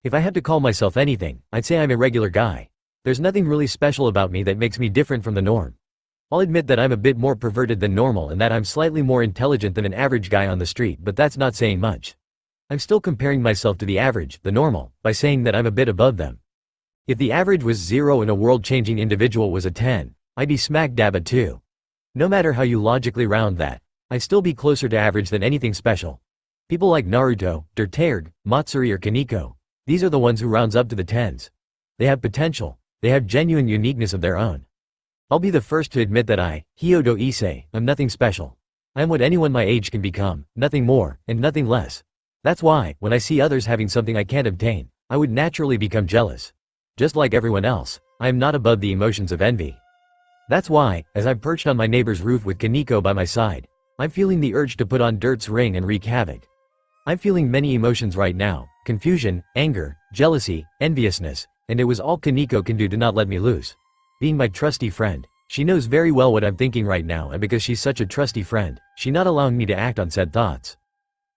If I had to call myself anything, I'd say I'm a regular guy. There's nothing really special about me that makes me different from the norm. I'll admit that I'm a bit more perverted than normal and that I'm slightly more intelligent than an average guy on the street, but that's not saying much. I'm still comparing myself to the average, the normal, by saying that I'm a bit above them. If the average was 0 and a world-changing individual was a 10, I'd be smack dab at 2. No matter how you logically round that, I'd still be closer to average than anything special. People like Naruto, Dertairg, Matsuri or Kaneko, these are the ones who rounds up to the 10s. They have potential, they have genuine uniqueness of their own. I'll be the first to admit that I, Hyodo Issei, am nothing special. I am what anyone my age can become, nothing more, and nothing less. That's why, when I see others having something I can't obtain, I would naturally become jealous. Just like everyone else, I am not above the emotions of envy. That's why, as I'm perched on my neighbor's roof with Kaneko by my side, I'm feeling the urge to put on Dirt's ring and wreak havoc. I'm feeling many emotions right now: confusion, anger, jealousy, enviousness, and it was all Kaneko can do to not let me lose. Being my trusty friend, she knows very well what I'm thinking right now, and because she's such a trusty friend, she's not allowing me to act on said thoughts.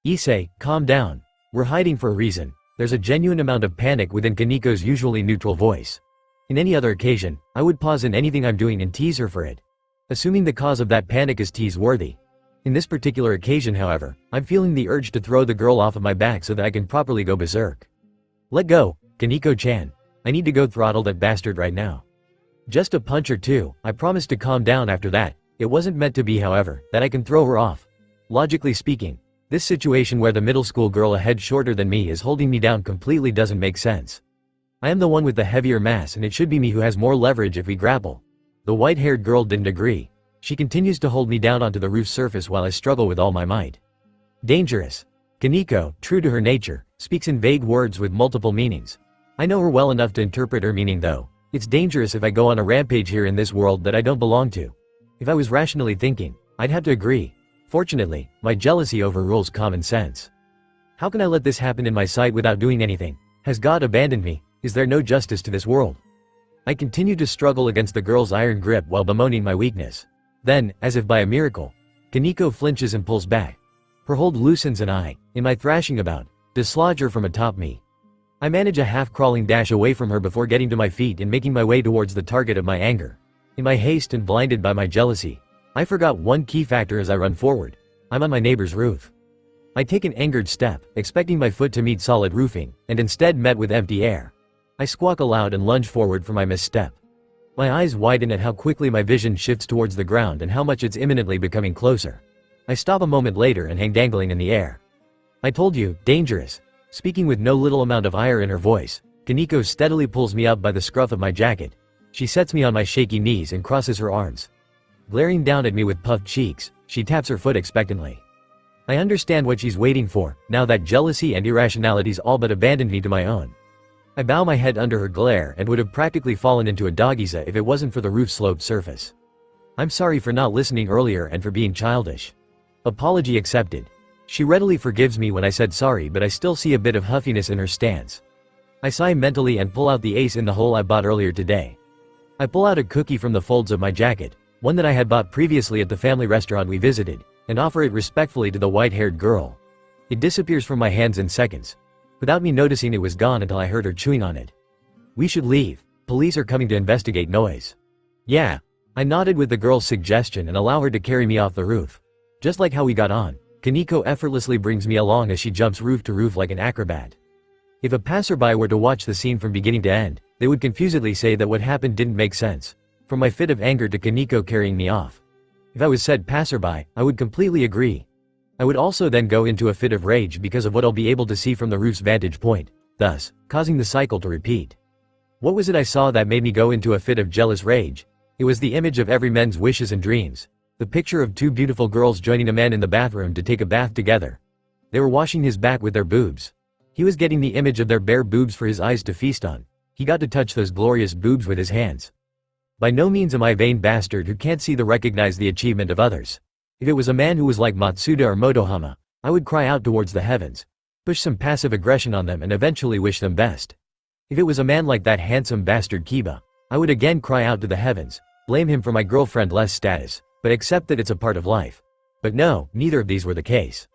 Issei, calm down. We're hiding for a reason. There's a genuine amount of panic within Kaneko's usually neutral voice. In any other occasion, I would pause in anything I'm doing and tease her for it, assuming the cause of that panic is tease-worthy. In this particular occasion, however, I'm feeling the urge to throw the girl off of my back so that I can properly go berserk. Let go, Kaneko-chan. I need to go throttle that bastard right now. Just a punch or two, I promise to calm down after that. It wasn't meant to be, however, that I can throw her off. Logically speaking, this situation where the middle school girl a head shorter than me is holding me down completely doesn't make sense. I am the one with the heavier mass and it should be me who has more leverage if we grapple. The white-haired girl didn't agree. She continues to hold me down onto the roof's surface while I struggle with all my might. Dangerous. Kaneko, true to her nature, speaks in vague words with multiple meanings. I know her well enough to interpret her meaning though. It's dangerous if I go on a rampage here in this world that I don't belong to. If I was rationally thinking, I'd have to agree. Fortunately, my jealousy overrules common sense. How can I let this happen in my sight without doing anything? Has God abandoned me? Is there no justice to this world? I continue to struggle against the girl's iron grip while bemoaning my weakness. Then, as if by a miracle, Kaneko flinches and pulls back. Her hold loosens and I, in my thrashing about, dislodge her from atop me. I manage a half-crawling dash away from her before getting to my feet and making my way towards the target of my anger. In my haste and blinded by my jealousy, I forgot one key factor as I run forward. I'm on my neighbor's roof. I take an angered step, expecting my foot to meet solid roofing, and instead met with empty air. I squawk aloud and lunge forward for my misstep. My eyes widen at how quickly my vision shifts towards the ground and how much it's imminently becoming closer. I stop a moment later and hang dangling in the air. I told you, dangerous. Speaking with no little amount of ire in her voice, Kaneko steadily pulls me up by the scruff of my jacket. She sets me on my shaky knees and crosses her arms. Glaring down at me with puffed cheeks, she taps her foot expectantly. I understand what she's waiting for, now that jealousy and irrationality's all but abandoned me to my own. I bow my head under her glare and would have practically fallen into a doggiza if it wasn't for the roof-sloped surface. I'm sorry for not listening earlier and for being childish. Apology accepted. She readily forgives me when I said sorry, but I still see a bit of huffiness in her stance. I sigh mentally and pull out the ace in the hole I bought earlier today. I pull out a cookie from the folds of my jacket, one that I had bought previously at the family restaurant we visited, and offer it respectfully to the white-haired girl. It disappears from my hands in seconds, without me noticing it was gone until I heard her chewing on it. We should leave. Police are coming to investigate noise. Yeah. I nodded with the girl's suggestion and allow her to carry me off the roof. Just like how we got on, Kaneko effortlessly brings me along as she jumps roof to roof like an acrobat. If a passerby were to watch the scene from beginning to end, they would confusedly say that what happened didn't make sense. From my fit of anger to Kaneko carrying me off. If I was said passerby, I would completely agree. I would also then go into a fit of rage because of what I'll be able to see from the roof's vantage point, thus, causing the cycle to repeat. What was it I saw that made me go into a fit of jealous rage? It was the image of every man's wishes and dreams. The picture of two beautiful girls joining a man in the bathroom to take a bath together. They were washing his back with their boobs. He was getting the image of their bare boobs for his eyes to feast on. He got to touch those glorious boobs with his hands. By no means am I a vain bastard who can't see recognize the achievement of others. If it was a man who was like Matsuda or Motohama, I would cry out towards the heavens, push some passive aggression on them and eventually wish them best. If it was a man like that handsome bastard Kiba, I would again cry out to the heavens, blame him for my girlfriend-less status, but accept that it's a part of life. But no, neither of these were the case.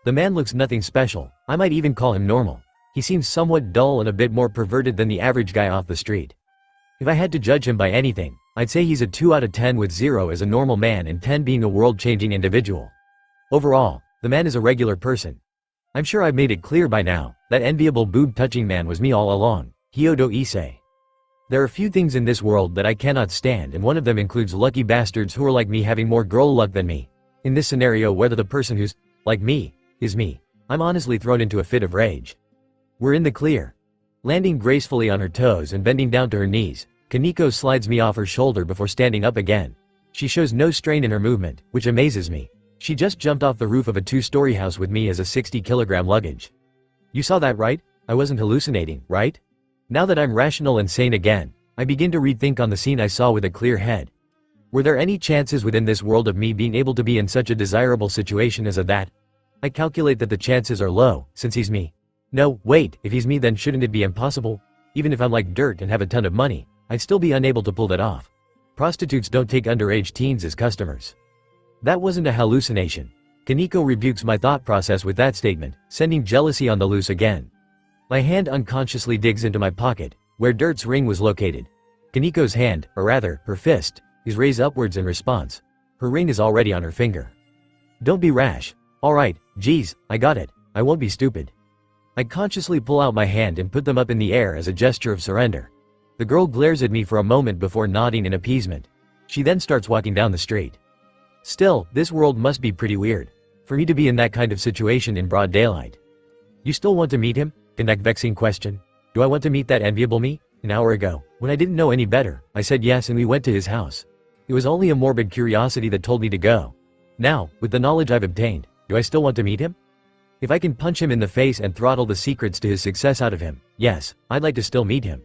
The man looks nothing special, I might even call him normal. He seems somewhat dull and a bit more perverted than the average guy off the street. If I had to judge him by anything, I'd say he's a 2 out of 10 with 0 as a normal man and 10 being a world-changing individual. Overall, the man is a regular person. I'm sure I've made it clear by now, that enviable boob-touching man was me all along, Hyodo Issei. There are few things in this world that I cannot stand, and one of them includes lucky bastards who are like me having more girl luck than me. In this scenario, whether the person who's like me is me, I'm honestly thrown into a fit of rage. We're in the clear. Landing gracefully on her toes and bending down to her knees, Kaneko slides me off her shoulder before standing up again. She shows no strain in her movement, which amazes me. She just jumped off the roof of a 2-story house with me as a 60-kilogram luggage. You saw that, right? I wasn't hallucinating, right? Now that I'm rational and sane again, I begin to rethink on the scene I saw with a clear head. Were there any chances within this world of me being able to be in such a desirable situation as that? I calculate that the chances are low, since he's me. No, wait, if he's me then shouldn't it be impossible? Even if I'm like dirt and have a ton of money, I'd still be unable to pull that off. Prostitutes don't take underage teens as customers. That wasn't a hallucination. Kaneko rebukes my thought process with that statement, sending jealousy on the loose again. My hand unconsciously digs into my pocket, where Dirt's ring was located. Kaneko's hand, or rather, her fist, is raised upwards in response. Her ring is already on her finger. Don't be rash. Alright, geez, I got it. I won't be stupid. I consciously pull out my hand and put them up in the air as a gesture of surrender. The girl glares at me for a moment before nodding in appeasement. She then starts walking down the street. Still, this world must be pretty weird. For me to be in that kind of situation in broad daylight. You still want to meet him? Connect vexing question. Do I want to meet that enviable me? An hour ago, when I didn't know any better, I said yes and we went to his house. It was only a morbid curiosity that told me to go. Now, with the knowledge I've obtained, do I still want to meet him? If I can punch him in the face and throttle the secrets to his success out of him, yes, I'd like to still meet him.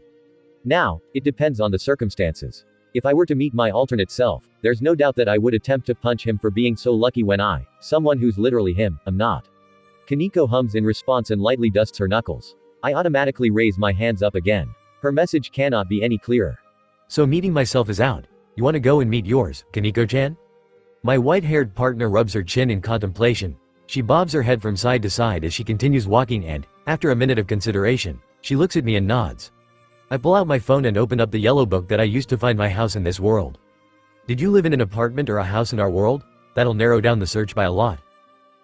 Now, it depends on the circumstances. If I were to meet my alternate self, there's no doubt that I would attempt to punch him for being so lucky when I, someone who's literally him, am not. Kaneko hums in response and lightly dusts her knuckles. I automatically raise my hands up again. Her message cannot be any clearer. So meeting myself is out. You want to go and meet yours, Kaneko-chan? My white-haired partner rubs her chin in contemplation. She bobs her head from side to side as she continues walking and, after a minute of consideration, she looks at me and nods. I pull out my phone and open up the yellow book that I used to find my house in this world. Did you live in an apartment or a house in our world? That'll narrow down the search by a lot.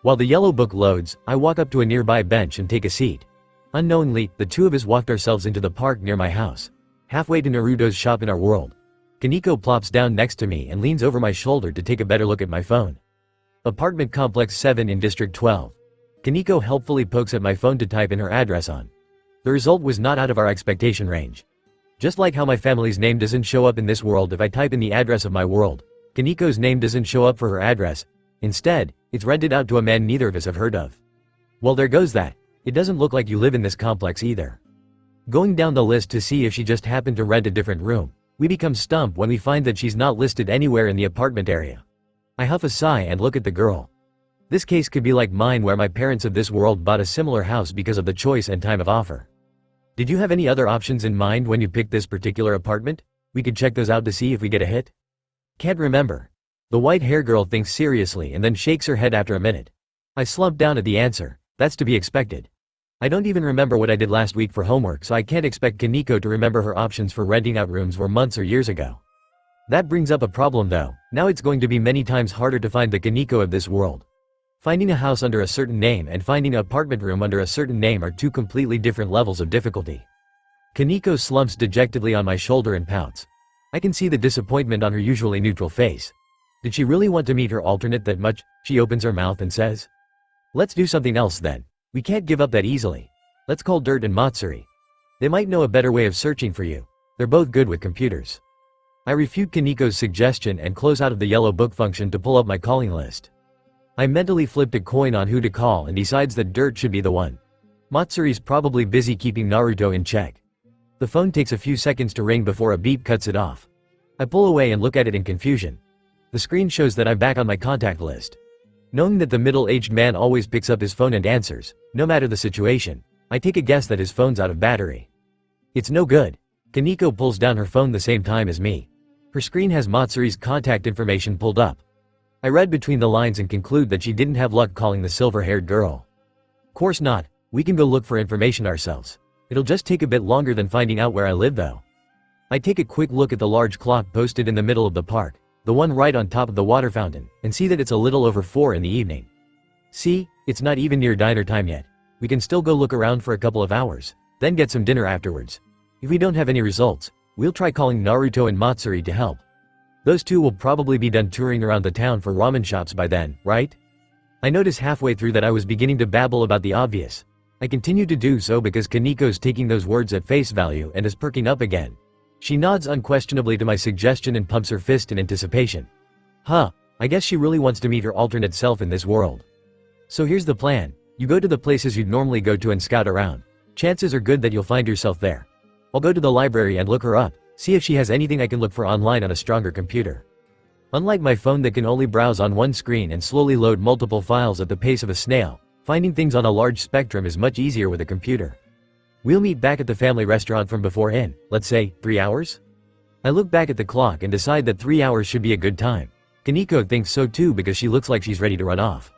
While the yellow book loads, I walk up to a nearby bench and take a seat. Unknowingly, the two of us walked ourselves into the park near my house. Halfway to Naruto's shop in our world. Kaneko plops down next to me and leans over my shoulder to take a better look at my phone. Apartment Complex 7 in District 12. Kaneko helpfully pokes at my phone to type in her address on. The result was not out of our expectation range. Just like how my family's name doesn't show up in this world if I type in the address of my world, Kaneko's name doesn't show up for her address. Instead, it's rented out to a man neither of us have heard of. Well, there goes that. It doesn't look like you live in this complex either. Going down the list to see if she just happened to rent a different room, we become stumped when we find that she's not listed anywhere in the apartment area. I huff a sigh and look at the girl. This case could be like mine where my parents of this world bought a similar house because of the choice and time of offer. Did you have any other options in mind when you picked this particular apartment? We could check those out to see if we get a hit. Can't remember. The white hair girl thinks seriously and then shakes her head after a minute. I slump down at the answer. That's to be expected. I don't even remember what I did last week for homework, so I can't expect Kaneko to remember her options for renting out rooms were months or years ago. That brings up a problem though. Now it's going to be many times harder to find the Kaneko of this world. Finding a house under a certain name and finding an apartment room under a certain name are two completely different levels of difficulty. Kaneko slumps dejectedly on my shoulder and pouts. I can see the disappointment on her usually neutral face. Did she really want to meet her alternate that much? She opens her mouth and says, "Let's do something else then. We can't give up that easily. Let's call Dirt and Matsuri. They might know a better way of searching for you. They're both good with computers." I refute Kaneko's suggestion and close out of the yellow book function to pull up my calling list. I mentally flipped a coin on who to call and decides that Dirt should be the one. Matsuri's probably busy keeping Naruto in check. The phone takes a few seconds to ring before a beep cuts it off. I pull away and look at it in confusion. The screen shows that I'm back on my contact list. Knowing that the middle-aged man always picks up his phone and answers, no matter the situation, I take a guess that his phone's out of battery. It's no good. Kaneko pulls down her phone the same time as me. Her screen has Matsuri's contact information pulled up. I read between the lines and conclude that she didn't have luck calling the silver-haired girl. Course not. We can go look for information ourselves. It'll just take a bit longer than finding out where I live though. I take a quick look at the large clock posted in the middle of the park, the one right on top of the water fountain, and see that it's a little over 4 in the evening. See, it's not even near diner time yet. We can still go look around for a couple of hours, then get some dinner afterwards. If we don't have any results, we'll try calling Naruto and Matsuri to help. Those two will probably be done touring around the town for ramen shops by then, right? I notice halfway through that I was beginning to babble about the obvious. I continue to do so because Kaniko's taking those words at face value and is perking up again. She nods unquestionably to my suggestion and pumps her fist in anticipation. Huh, I guess she really wants to meet her alternate self in this world. So here's the plan. You go to the places you'd normally go to and scout around. Chances are good that you'll find yourself there. I'll go to the library and look her up, see if she has anything I can look for online on a stronger computer. Unlike my phone that can only browse on one screen and slowly load multiple files at the pace of a snail, finding things on a large spectrum is much easier with a computer. We'll meet back at the family restaurant from before in, let's say, 3 hours? I look back at the clock and decide that 3 hours should be a good time. Kaniko thinks so too because she looks like she's ready to run off.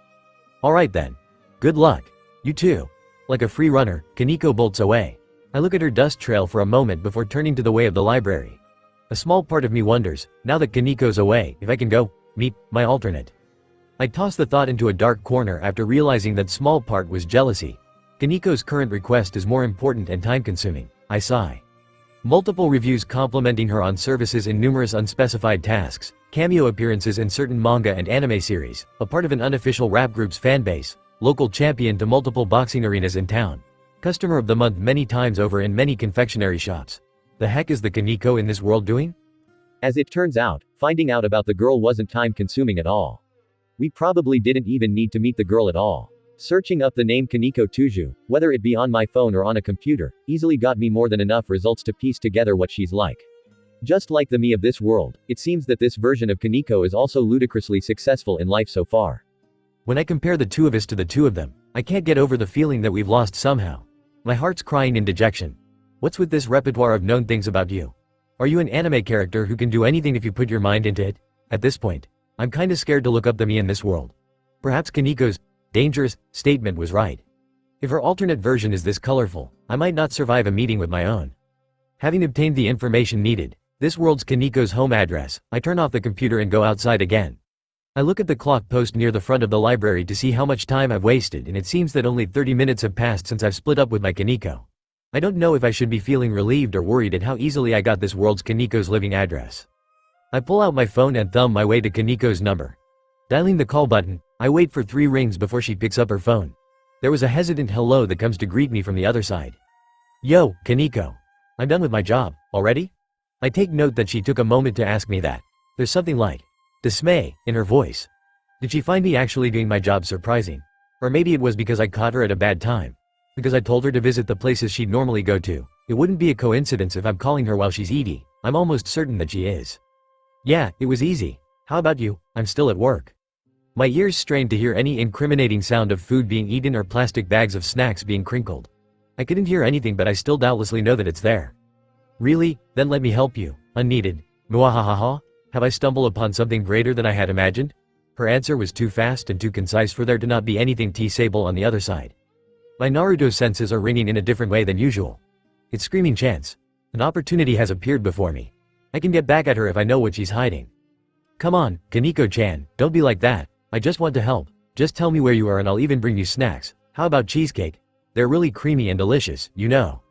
Alright then. Good luck. You too. Like a free runner, Kaniko bolts away. I look at her dust trail for a moment before turning to the way of the library. A small part of me wonders, now that Kaniko's away, if I can go meet my alternate. I toss the thought into a dark corner after realizing that small part was jealousy. Kaniko's current request is more important and time-consuming. I sigh. Multiple reviews complimenting her on services in numerous unspecified tasks, cameo appearances in certain manga and anime series, a part of an unofficial rap group's fanbase, local champion to multiple boxing arenas in town, customer of the month many times over in many confectionery shops. The heck is the Kaniko in this world doing? As it turns out, finding out about the girl wasn't time-consuming at all. We probably didn't even need to meet the girl at all. Searching up the name Kaniko Tuju, whether it be on my phone or on a computer, easily got me more than enough results to piece together what she's like. Just like the me of this world, it seems that this version of Kaniko is also ludicrously successful in life so far. When I compare the two of us to the two of them, I can't get over the feeling that we've lost somehow. My heart's crying in dejection. What's with this repertoire of known things about you? Are you an anime character who can do anything if you put your mind into it? At this point, I'm kinda scared to look up the me in this world. Perhaps Kaniko's dangerous statement was right. If her alternate version is this colorful, I might not survive a meeting with my own. Having obtained the information needed, this world's Kaniko's home address, I turn off the computer and go outside again. I look at the clock post near the front of the library to see how much time I've wasted, and it seems that only 30 minutes have passed since I've split up with my Kaniko. I don't know if I should be feeling relieved or worried at how easily I got this world's Kaniko's living address. I pull out my phone and thumb my way to Kaniko's number. Dialing the call button, I wait for 3 rings before she picks up her phone. There was a hesitant hello that comes to greet me from the other side. Yo, Kaniko. I'm done with my job, already? I take note that she took a moment to ask me that. There's something like dismay in her voice. Did she find me actually doing my job surprising? Or maybe it was because I caught her at a bad time. Because I told her to visit the places she'd normally go to. It wouldn't be a coincidence if I'm calling her while she's eating. I'm almost certain that she is. Yeah, it was easy. How about you? I'm still at work. My ears strained to hear any incriminating sound of food being eaten or plastic bags of snacks being crinkled. I couldn't hear anything, but I still doubtlessly know that it's there. Really? Then let me help you. Unneeded. Muahahaha? Have I stumbled upon something greater than I had imagined? Her answer was too fast and too concise for there to not be anything T-sable on the other side. My Naruto senses are ringing in a different way than usual. It's screaming chance. An opportunity has appeared before me. I can get back at her if I know what she's hiding. Come on, Kaniko-chan, don't be like that. I just want to help. Just tell me where you are and I'll even bring you snacks. How about cheesecake? They're really creamy and delicious, you know.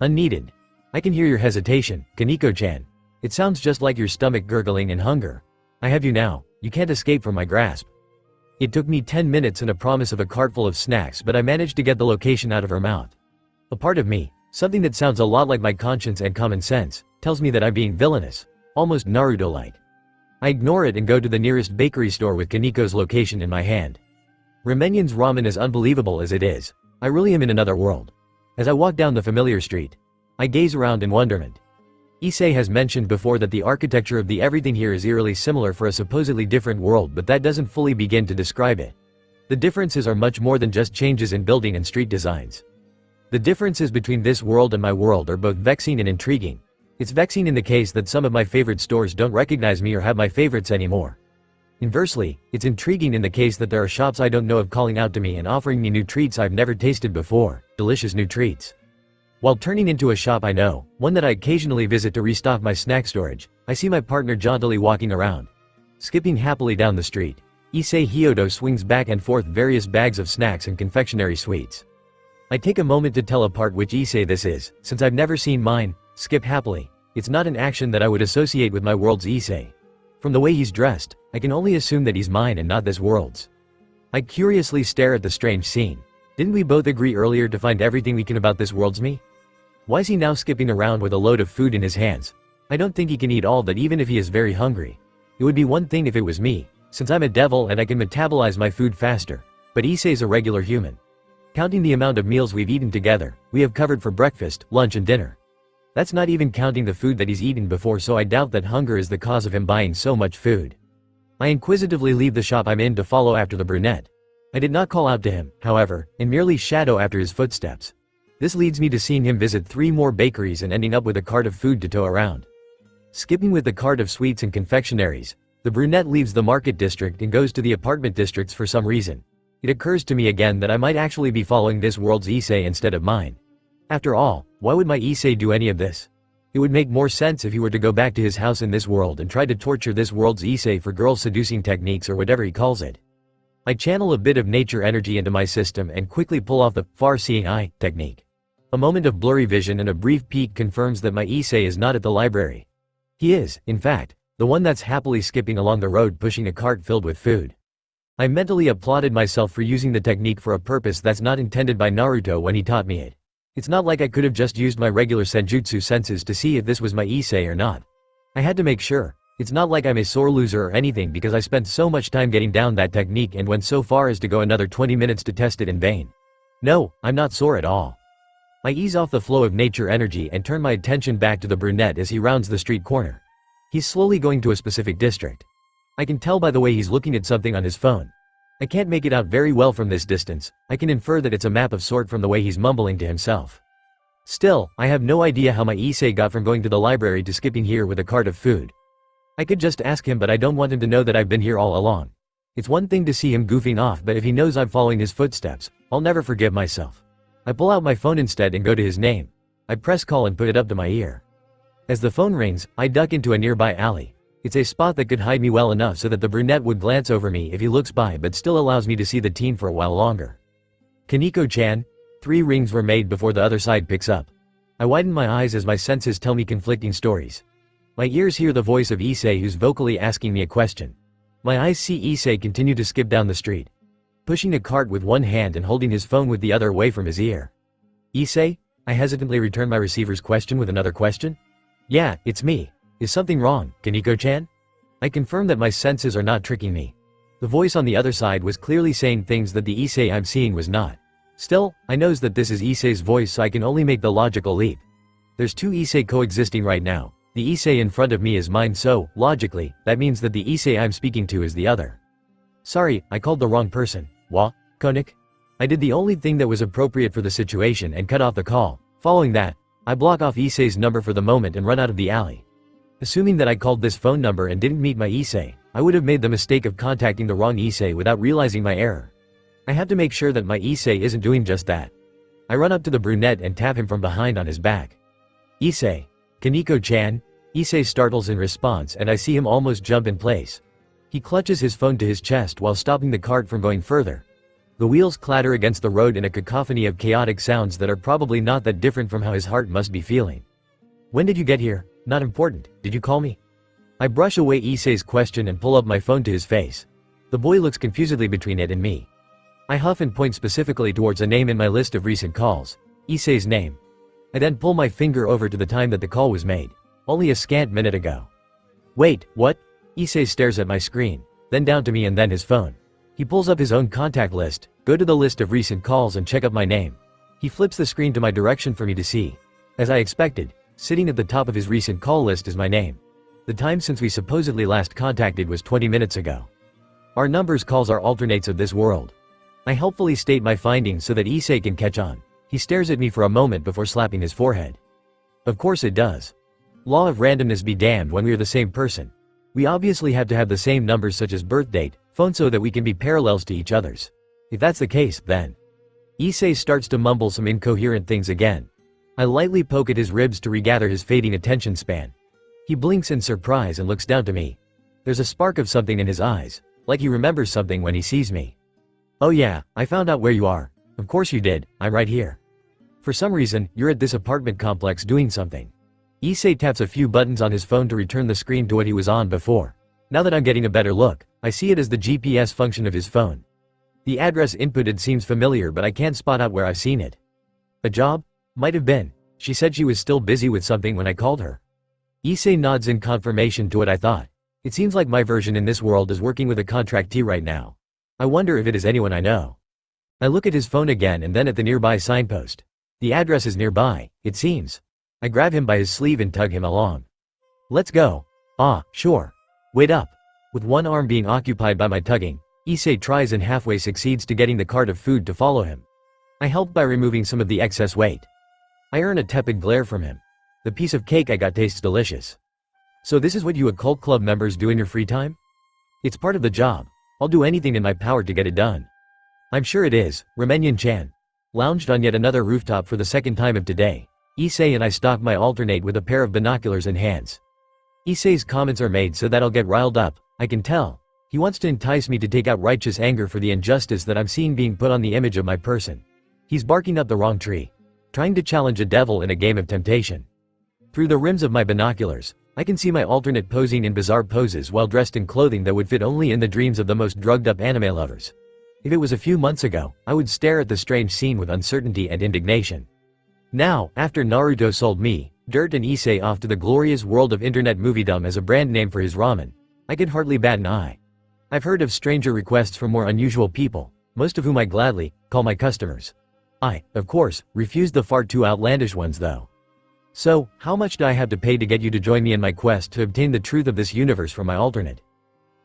Unneeded. I can hear your hesitation, Kaniko-chan. It sounds just like your stomach gurgling in hunger. I have you now. You can't escape from my grasp. It took me 10 minutes and a promise of a cart full of snacks, but I managed to get the location out of her mouth. A part of me, something that sounds a lot like my conscience and common sense, tells me that I'm being villainous. Almost Naruto-like. I ignore it and go to the nearest bakery store with Kaniko's location in my hand. Ramenyan's ramen is unbelievable as it is. I really am in another world. As I walk down the familiar street, I gaze around in wonderment. Issei has mentioned before that the architecture of the everything here is eerily similar for a supposedly different world, but that doesn't fully begin to describe it. The differences are much more than just changes in building and street designs. The differences between this world and my world are both vexing and intriguing. It's vexing in the case that some of my favorite stores don't recognize me or have my favorites anymore. Inversely, it's intriguing in the case that there are shops I don't know of calling out to me and offering me new treats I've never tasted before, delicious new treats. While turning into a shop I know, one that I occasionally visit to restock my snack storage, I see my partner jauntily walking around. Skipping happily down the street, Issei Hyodo swings back and forth various bags of snacks and confectionery sweets. I take a moment to tell apart which Issei this is, since I've never seen mine skip happily. It's not an action that I would associate with my world's Issei. From the way he's dressed, I can only assume that he's mine and not this world's. I curiously stare at the strange scene. Didn't we both agree earlier to find everything we can about this world's me? Why is he now skipping around with a load of food in his hands? I don't think he can eat all that even if he is very hungry. It would be one thing if it was me, since I'm a devil and I can metabolize my food faster, but Issei's a regular human. Counting the amount of meals we've eaten together, we have covered for breakfast, lunch and dinner. That's not even counting the food that he's eaten before, so I doubt that hunger is the cause of him buying so much food. I inquisitively leave the shop I'm in to follow after the brunette. I did not call out to him, however, and merely shadow after his footsteps. This leads me to seeing him visit 3 more bakeries and ending up with a cart of food to tow around. Skipping with the cart of sweets and confectionaries, the brunette leaves the market district and goes to the apartment districts for some reason. It occurs to me again that I might actually be following this world's Issei instead of mine. After all, why would my Issei do any of this? It would make more sense if he were to go back to his house in this world and try to torture this world's Issei for girl seducing techniques or whatever he calls it. I channel a bit of nature energy into my system and quickly pull off the far-seeing eye technique. A moment of blurry vision and a brief peek confirms that my Issei is not at the library. He is, in fact, the one that's happily skipping along the road pushing a cart filled with food. I mentally applauded myself for using the technique for a purpose that's not intended by Naruto when he taught me it. It's not like I could have just used my regular senjutsu senses to see if this was my Issei or not. I had to make sure. It's not like I'm a sore loser or anything because I spent so much time getting down that technique and went so far as to go another 20 minutes to test it in vain. No, I'm not sore at all. I ease off the flow of nature energy and turn my attention back to the brunette as he rounds the street corner. He's slowly going to a specific district. I can tell by the way he's looking at something on his phone. I can't make it out very well from this distance. I can infer that it's a map of sort from the way he's mumbling to himself. Still, I have no idea how my Issei got from going to the library to skipping here with a cart of food. I could just ask him, but I don't want him to know that I've been here all along. It's one thing to see him goofing off, but if he knows I'm following his footsteps, I'll never forgive myself. I pull out my phone instead and go to his name. I press call and put it up to my ear. As the phone rings, I duck into a nearby alley. It's a spot that could hide me well enough so that the brunette would glance over me if he looks by, but still allows me to see the teen for a while longer. Kaneko-chan. 3 rings were made before the other side picks up. I widen my eyes as my senses tell me conflicting stories. My ears hear the voice of Issei who's vocally asking me a question. My eyes see Issei continue to skip down the street, pushing a cart with one hand and holding his phone with the other away from his ear. Issei? I hesitantly return my receiver's question with another question. Yeah, it's me. Is something wrong, Kaneko-chan? I confirm that my senses are not tricking me. The voice on the other side was clearly saying things that the Issei I'm seeing was not. Still, I knows that this is Issei's voice, so I can only make the logical leap. There's 2 Issei coexisting right now. The Issei in front of me is mine, so, logically, that means that the Issei I'm speaking to is the other. Sorry, I called the wrong person. Wa? Konik? I did the only thing that was appropriate for the situation and cut off the call. Following that, I block off Issei's number for the moment and run out of the alley. Assuming that I called this phone number and didn't meet my Issei, I would have made the mistake of contacting the wrong Issei without realizing my error. I have to make sure that my Issei isn't doing just that. I run up to the brunette and tap him from behind on his back. Issei. Kaneko-chan. Issei startles in response and I see him almost jump in place. He clutches his phone to his chest while stopping the cart from going further. The wheels clatter against the road in a cacophony of chaotic sounds that are probably not that different from how his heart must be feeling. When did you get here? Not important. Did you call me? I brush away Issei's question and pull up my phone to his face. The boy looks confusedly between it and me. I huff and point specifically towards a name in my list of recent calls. Issei's name. I then pull my finger over to the time that the call was made. Only a scant minute ago. Wait, what? Issei stares at my screen, then down to me and then his phone. He pulls up his own contact list, go to the list of recent calls and check up my name. He flips the screen to my direction for me to see. As I expected, sitting at the top of his recent call list is my name. The time since we supposedly last contacted was 20 minutes ago. Our numbers calls are alternates of this world. I helpfully state my findings so that Issei can catch on. He stares at me for a moment before slapping his forehead. Of course it does. Law of randomness be damned when we are the same person. We obviously have to have the same numbers such as birth date, phone so that we can be parallels to each other's. If that's the case, then. Issei starts to mumble some incoherent things again. I lightly poke at his ribs to regather his fading attention span. He blinks in surprise and looks down to me. There's a spark of something in his eyes, like he remembers something when he sees me. Oh yeah, I found out where you are. Of course you did, I'm right here. For some reason, you're at this apartment complex doing something. Issei taps a few buttons on his phone to return the screen to what he was on before. Now that I'm getting a better look, I see it as the GPS function of his phone. The address inputted seems familiar but I can't spot out where I've seen it. A job? Might have been. She said she was still busy with something when I called her. Issei nods in confirmation to what I thought. It seems like my version in this world is working with a contractee right now. I wonder if it is anyone I know. I look at his phone again and then at the nearby signpost. The address is nearby, it seems. I grab him by his sleeve and tug him along. Let's go. Ah, sure. Wait up. With one arm being occupied by my tugging, Issei tries and halfway succeeds to getting the cart of food to follow him. I help by removing some of the excess weight. I earn a tepid glare from him. The piece of cake I got tastes delicious. So this is what you occult club members do in your free time? It's part of the job. I'll do anything in my power to get it done. I'm sure it is, Ramen-chan. Lounged on yet another rooftop for the second time of today. Issei and I stalk my alternate with a pair of binoculars in hands. Issei's comments are made so that I'll get riled up, I can tell. He wants to entice me to take out righteous anger for the injustice that I'm seeing being put on the image of my person. He's barking up the wrong tree. Trying to challenge a devil in a game of temptation. Through the rims of my binoculars, I can see my alternate posing in bizarre poses while dressed in clothing that would fit only in the dreams of the most drugged-up anime lovers. If it was a few months ago, I would stare at the strange scene with uncertainty and indignation. Now, after Naruto sold me, Dirt and Issei off to the glorious world of internet moviedom as a brand name for his ramen, I could hardly bat an eye. I've heard of stranger requests from more unusual people, most of whom I gladly call my customers. I, of course, refused the far too outlandish ones though. So, how much do I have to pay to get you to join me in my quest to obtain the truth of this universe from my alternate?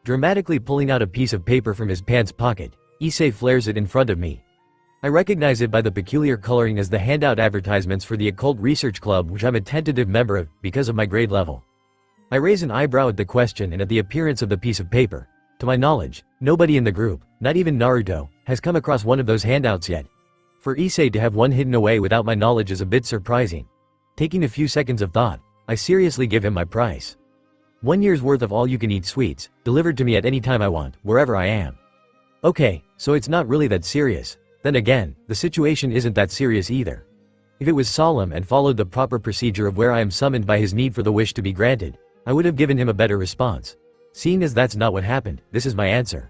Dramatically pulling out a piece of paper from his pants pocket, Issei flares it in front of me. I recognize it by the peculiar coloring as the handout advertisements for the Occult Research Club which I'm a tentative member of, because of my grade level. I raise an eyebrow at the question and at the appearance of the piece of paper. To my knowledge, nobody in the group, not even Naruto, has come across one of those handouts yet. For Issei to have one hidden away without my knowledge is a bit surprising. Taking a few seconds of thought, I seriously give him my price. 1 year's worth of all-you-can-eat sweets, delivered to me at any time I want, wherever I am. Okay, so it's not really that serious. Then again, the situation isn't that serious either. If it was solemn and followed the proper procedure of where I am summoned by his need for the wish to be granted, I would have given him a better response. Seeing as that's not what happened, this is my answer.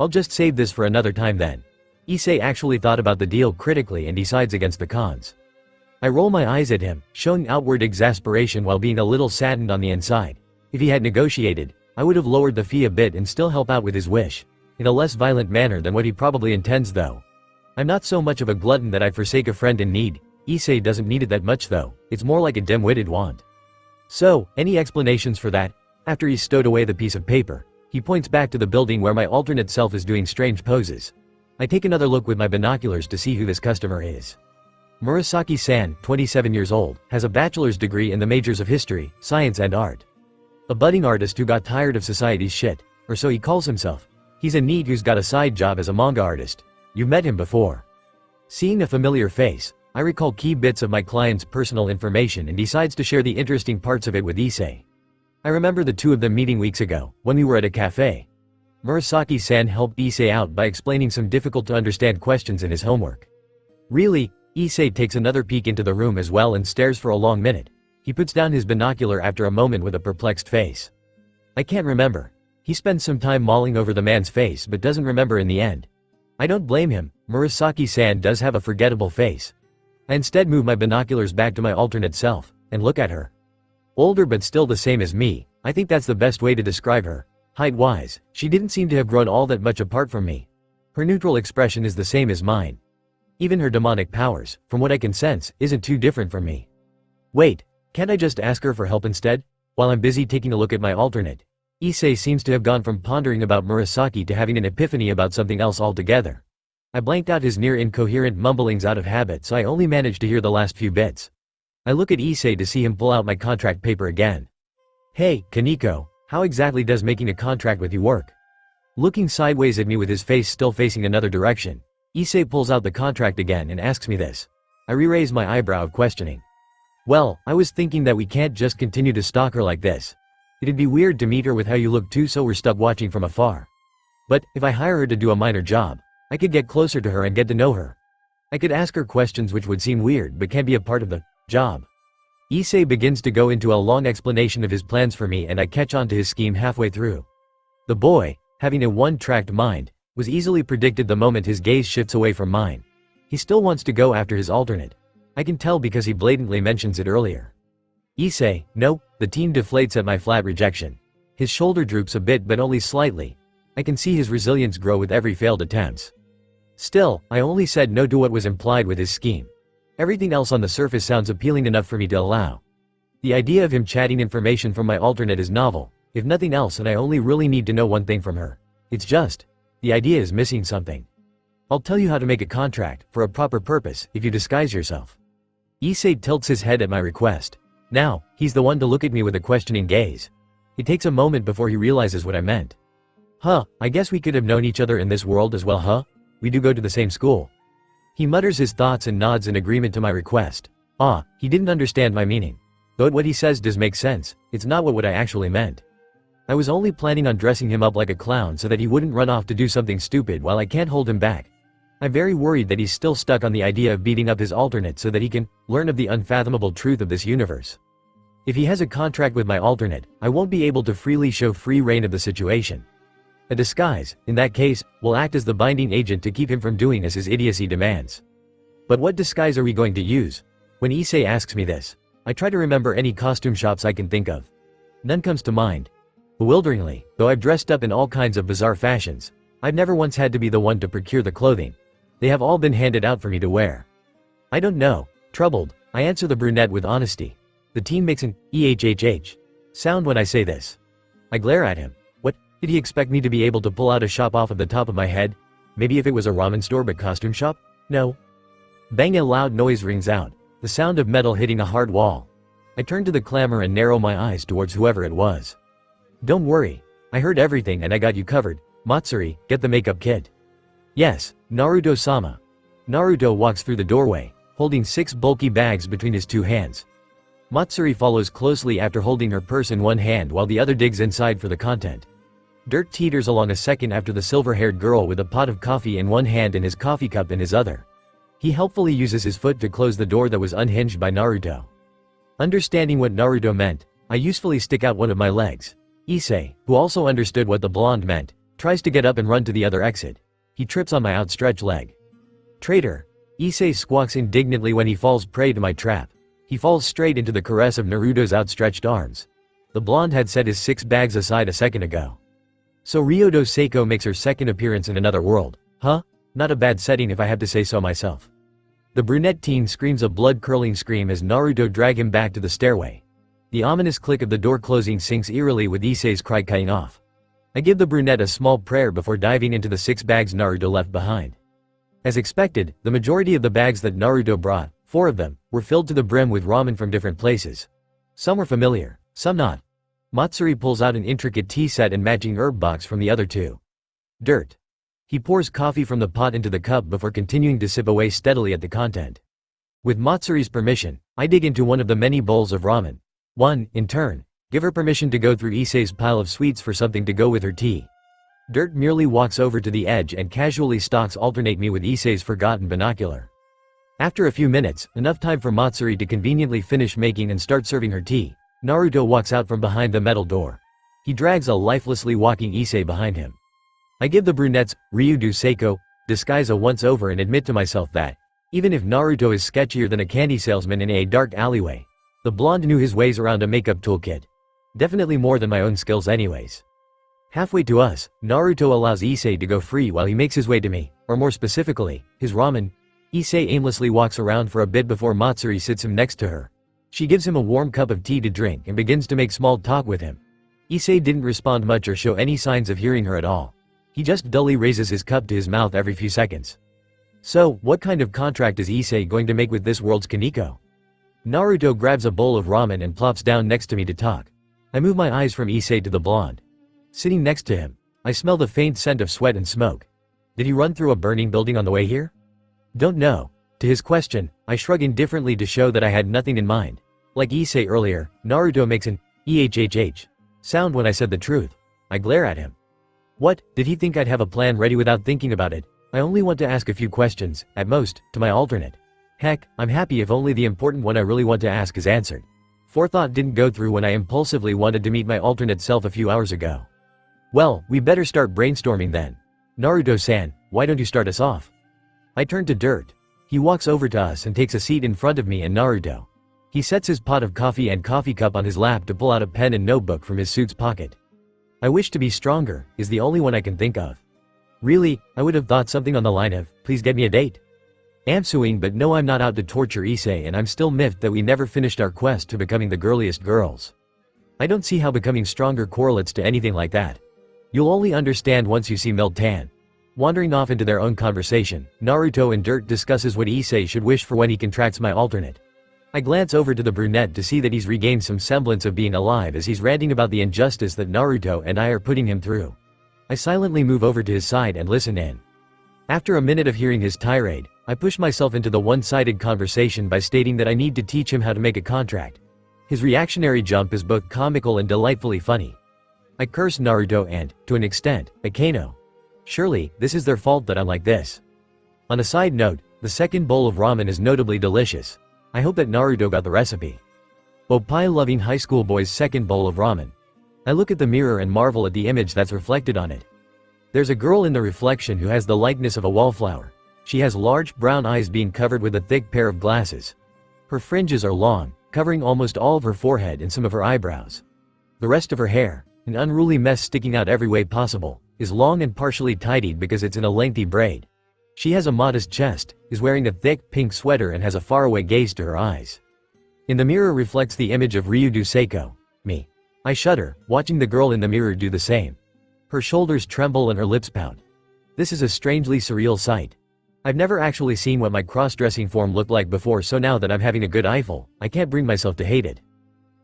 I'll just save this for another time then. Issei actually thought about the deal critically and decides against the cons. I roll my eyes at him, showing outward exasperation while being a little saddened on the inside. If he had negotiated, I would have lowered the fee a bit and still help out with his wish. In a less violent manner than what he probably intends though. I'm not so much of a glutton that I'd forsake a friend in need. Issei doesn't need it that much though, it's more like a dim-witted want. So, any explanations for that? After he's stowed away the piece of paper, he points back to the building where my alternate self is doing strange poses. I take another look with my binoculars to see who this customer is. Murasaki-san, 27 years old, has a bachelor's degree in the majors of history, science and art. A budding artist who got tired of society's shit, or so he calls himself. He's a NEET who's got a side job as a manga artist. You've met him before. Seeing a familiar face, I recall key bits of my client's personal information and decides to share the interesting parts of it with Issei. I remember the two of them meeting weeks ago, when we were at a cafe. Murasaki-san helped Issei out by explaining some difficult to understand questions in his homework. Really? Issei takes another peek into the room as well and stares for a long minute. He puts down his binocular after a moment with a perplexed face. I can't remember. He spends some time mulling over the man's face but doesn't remember in the end. I don't blame him, Murasaki-san does have a forgettable face. I instead move my binoculars back to my alternate self, and look at her. Older but still the same as me, I think that's the best way to describe her. Height-wise, she didn't seem to have grown all that much apart from me. Her neutral expression is the same as mine. Even her demonic powers, from what I can sense, isn't too different from me. Wait, can't I just ask her for help instead? While I'm busy taking a look at my alternate, Issei seems to have gone from pondering about Murasaki to having an epiphany about something else altogether. I blanked out his near incoherent mumblings out of habit, so I only managed to hear the last few bits. I look at Issei to see him pull out my contract paper again. Hey, Kaneko, How exactly does making a contract with you work? Looking sideways at me with his face still facing another direction, Issei pulls out the contract again and asks me this. I re-raise my eyebrow of questioning. Well, I was thinking that we can't just continue to stalk her like this. It'd be weird to meet her with how you look too, so we're stuck watching from afar. But, if I hire her to do a minor job, I could get closer to her and get to know her. I could ask her questions which would seem weird but can be a part of the job. Issei begins to go into a long explanation of his plans for me, and I catch on to his scheme halfway through. The boy, having a one-tracked mind, was easily predicted the moment his gaze shifts away from mine. He still wants to go after his alternate. I can tell because he blatantly mentions it earlier. Issei, no, the teen deflates at my flat rejection. His shoulder droops a bit but only slightly. I can see his resilience grow with every failed attempt. Still, I only said no to what was implied with his scheme. Everything else on the surface sounds appealing enough for me to allow. The idea of him chatting information from my alternate is novel, if nothing else, and I only really need to know one thing from her. It's just, the idea is missing something. I'll tell you how to make a contract, for a proper purpose, if you disguise yourself. Issei tilts his head at my request. Now, he's the one to look at me with a questioning gaze. It takes a moment before he realizes what I meant. Huh, I guess we could have known each other in this world as well, huh? We do go to the same school. He mutters his thoughts and nods in agreement to my request. He didn't understand my meaning. Though what he says does make sense, it's not what I actually meant. I was only planning on dressing him up like a clown so that he wouldn't run off to do something stupid while I can't hold him back. I'm very worried that he's still stuck on the idea of beating up his alternate so that he can learn of the unfathomable truth of this universe. If he has a contract with my alternate, I won't be able to freely show free reign of the situation. A disguise, in that case, will act as the binding agent to keep him from doing as his idiocy demands. But what disguise are we going to use? When Issei asks me this, I try to remember any costume shops I can think of. None comes to mind. Bewilderingly, though I've dressed up in all kinds of bizarre fashions, I've never once had to be the one to procure the clothing. They have all been handed out for me to wear. I don't know. Troubled, I answer the brunette with honesty. The teen makes an "ehhh" sound when I say this. I glare at him. What, did he expect me to be able to pull out a shop off of the top of my head? Maybe if it was a ramen store but costume shop? No. Bang, a loud noise rings out, the sound of metal hitting a hard wall. I turn to the clamor and narrow my eyes towards whoever it was. Don't worry. I heard everything and I got you covered. Matsuri, get the makeup kit. Yes, Naruto-sama. Naruto walks through the doorway, holding 6 bulky bags between his 2 hands. Matsuri follows closely after holding her purse in one hand while the other digs inside for the content. Dirt teeters along a second after the silver-haired girl with a pot of coffee in one hand and his coffee cup in his other. He helpfully uses his foot to close the door that was unhinged by Naruto. Understanding what Naruto meant, I usefully stick out one of my legs. Issei, who also understood what the blonde meant, tries to get up and run to the other exit. He trips on my outstretched leg. Traitor! Issei squawks indignantly when he falls prey to my trap. He falls straight into the caress of Naruto's outstretched arms. The blonde had set his 6 bags aside a second ago. So Ryodo Seiko makes her second appearance in another world, huh? Not a bad setting if I have to say so myself. The brunette teen screams a blood-curdling scream as Naruto drag him back to the stairway. The ominous click of the door closing syncs eerily with Issei's cry cutting off. I give the brunette a small prayer before diving into the 6 bags Naruto left behind. As expected, the majority of the bags that Naruto brought, 4 of them, were filled to the brim with ramen from different places. Some were familiar, some not. Matsuri pulls out an intricate tea set and matching herb box from the other 2. Dirt. He pours coffee from the pot into the cup before continuing to sip away steadily at the content. With Matsuri's permission, I dig into one of the many bowls of ramen. In turn, give her permission to go through Issei's pile of sweets for something to go with her tea. Dirt merely walks over to the edge and casually stalks alternate me with Issei's forgotten binocular. After a few minutes, enough time for Matsuri to conveniently finish making and start serving her tea, Naruto walks out from behind the metal door. He drags a lifelessly walking Issei behind him. I give the brunette's Ryudo Seiko disguise a once-over and admit to myself that, even if Naruto is sketchier than a candy salesman in a dark alleyway, the blonde knew his ways around a makeup toolkit. Definitely more than my own skills anyways. Halfway to us, Naruto allows Issei to go free while he makes his way to me, or more specifically, his ramen. Issei aimlessly walks around for a bit before Matsuri sits him next to her. She gives him a warm cup of tea to drink and begins to make small talk with him. Issei didn't respond much or show any signs of hearing her at all. He just dully raises his cup to his mouth every few seconds. So, what kind of contract is Issei going to make with this world's Kaneko? Naruto grabs a bowl of ramen and plops down next to me to talk. I move my eyes from Issei to the blonde. Sitting next to him, I smell the faint scent of sweat and smoke. Did he run through a burning building on the way here? Don't know. To his question, I shrug indifferently to show that I had nothing in mind. Like Issei earlier, Naruto makes an EHHH sound when I said the truth. I glare at him. What, did he think I'd have a plan ready without thinking about it? I only want to ask a few questions, at most, to my alternate. Heck, I'm happy if only the important one I really want to ask is answered. Forethought didn't go through when I impulsively wanted to meet my alternate self a few hours ago. Well, we better start brainstorming then. Naruto-san, why don't you start us off? I turn to Dirt. He walks over to us and takes a seat in front of me and Naruto. He sets his pot of coffee and coffee cup on his lap to pull out a pen and notebook from his suit's pocket. I wish to be stronger, is the only one I can think of. Really, I would have thought something on the line of, please get me a date. I'm suing, but no, I'm not out to torture Issei, and I'm still miffed that we never finished our quest to becoming the girliest girls. I don't see how becoming stronger correlates to anything like that. You'll only understand once you see Miltan. Wandering off into their own conversation, Naruto and Dirt discusses what Issei should wish for when he contracts my alternate. I glance over to the brunette to see that he's regained some semblance of being alive as he's ranting about the injustice that Naruto and I are putting him through. I silently move over to his side and listen in. After a minute of hearing his tirade, I push myself into the one-sided conversation by stating that I need to teach him how to make a contract. His reactionary jump is both comical and delightfully funny. I curse Naruto and, to an extent, Akeno. Surely, this is their fault that I'm like this. On a side note, the second bowl of ramen is notably delicious. I hope that Naruto got the recipe. Oppai loving high school boy's second bowl of ramen. I look at the mirror and marvel at the image that's reflected on it. There's a girl in the reflection who has the likeness of a wallflower. She has large brown eyes being covered with a thick pair of glasses. Her fringes are long, covering almost all of her forehead and some of her eyebrows. The rest of her hair, an unruly mess sticking out every way possible, is long and partially tidied because it's in a lengthy braid. She has a modest chest, is wearing a thick pink sweater and has a faraway gaze to her eyes. In the mirror reflects the image of Ryudo Seiko, me. I shudder, watching the girl in the mirror do the same. Her shoulders tremble and her lips pout. This is a strangely surreal sight. I've never actually seen what my cross-dressing form looked like before, so now that I'm having a good eyeful, I can't bring myself to hate it.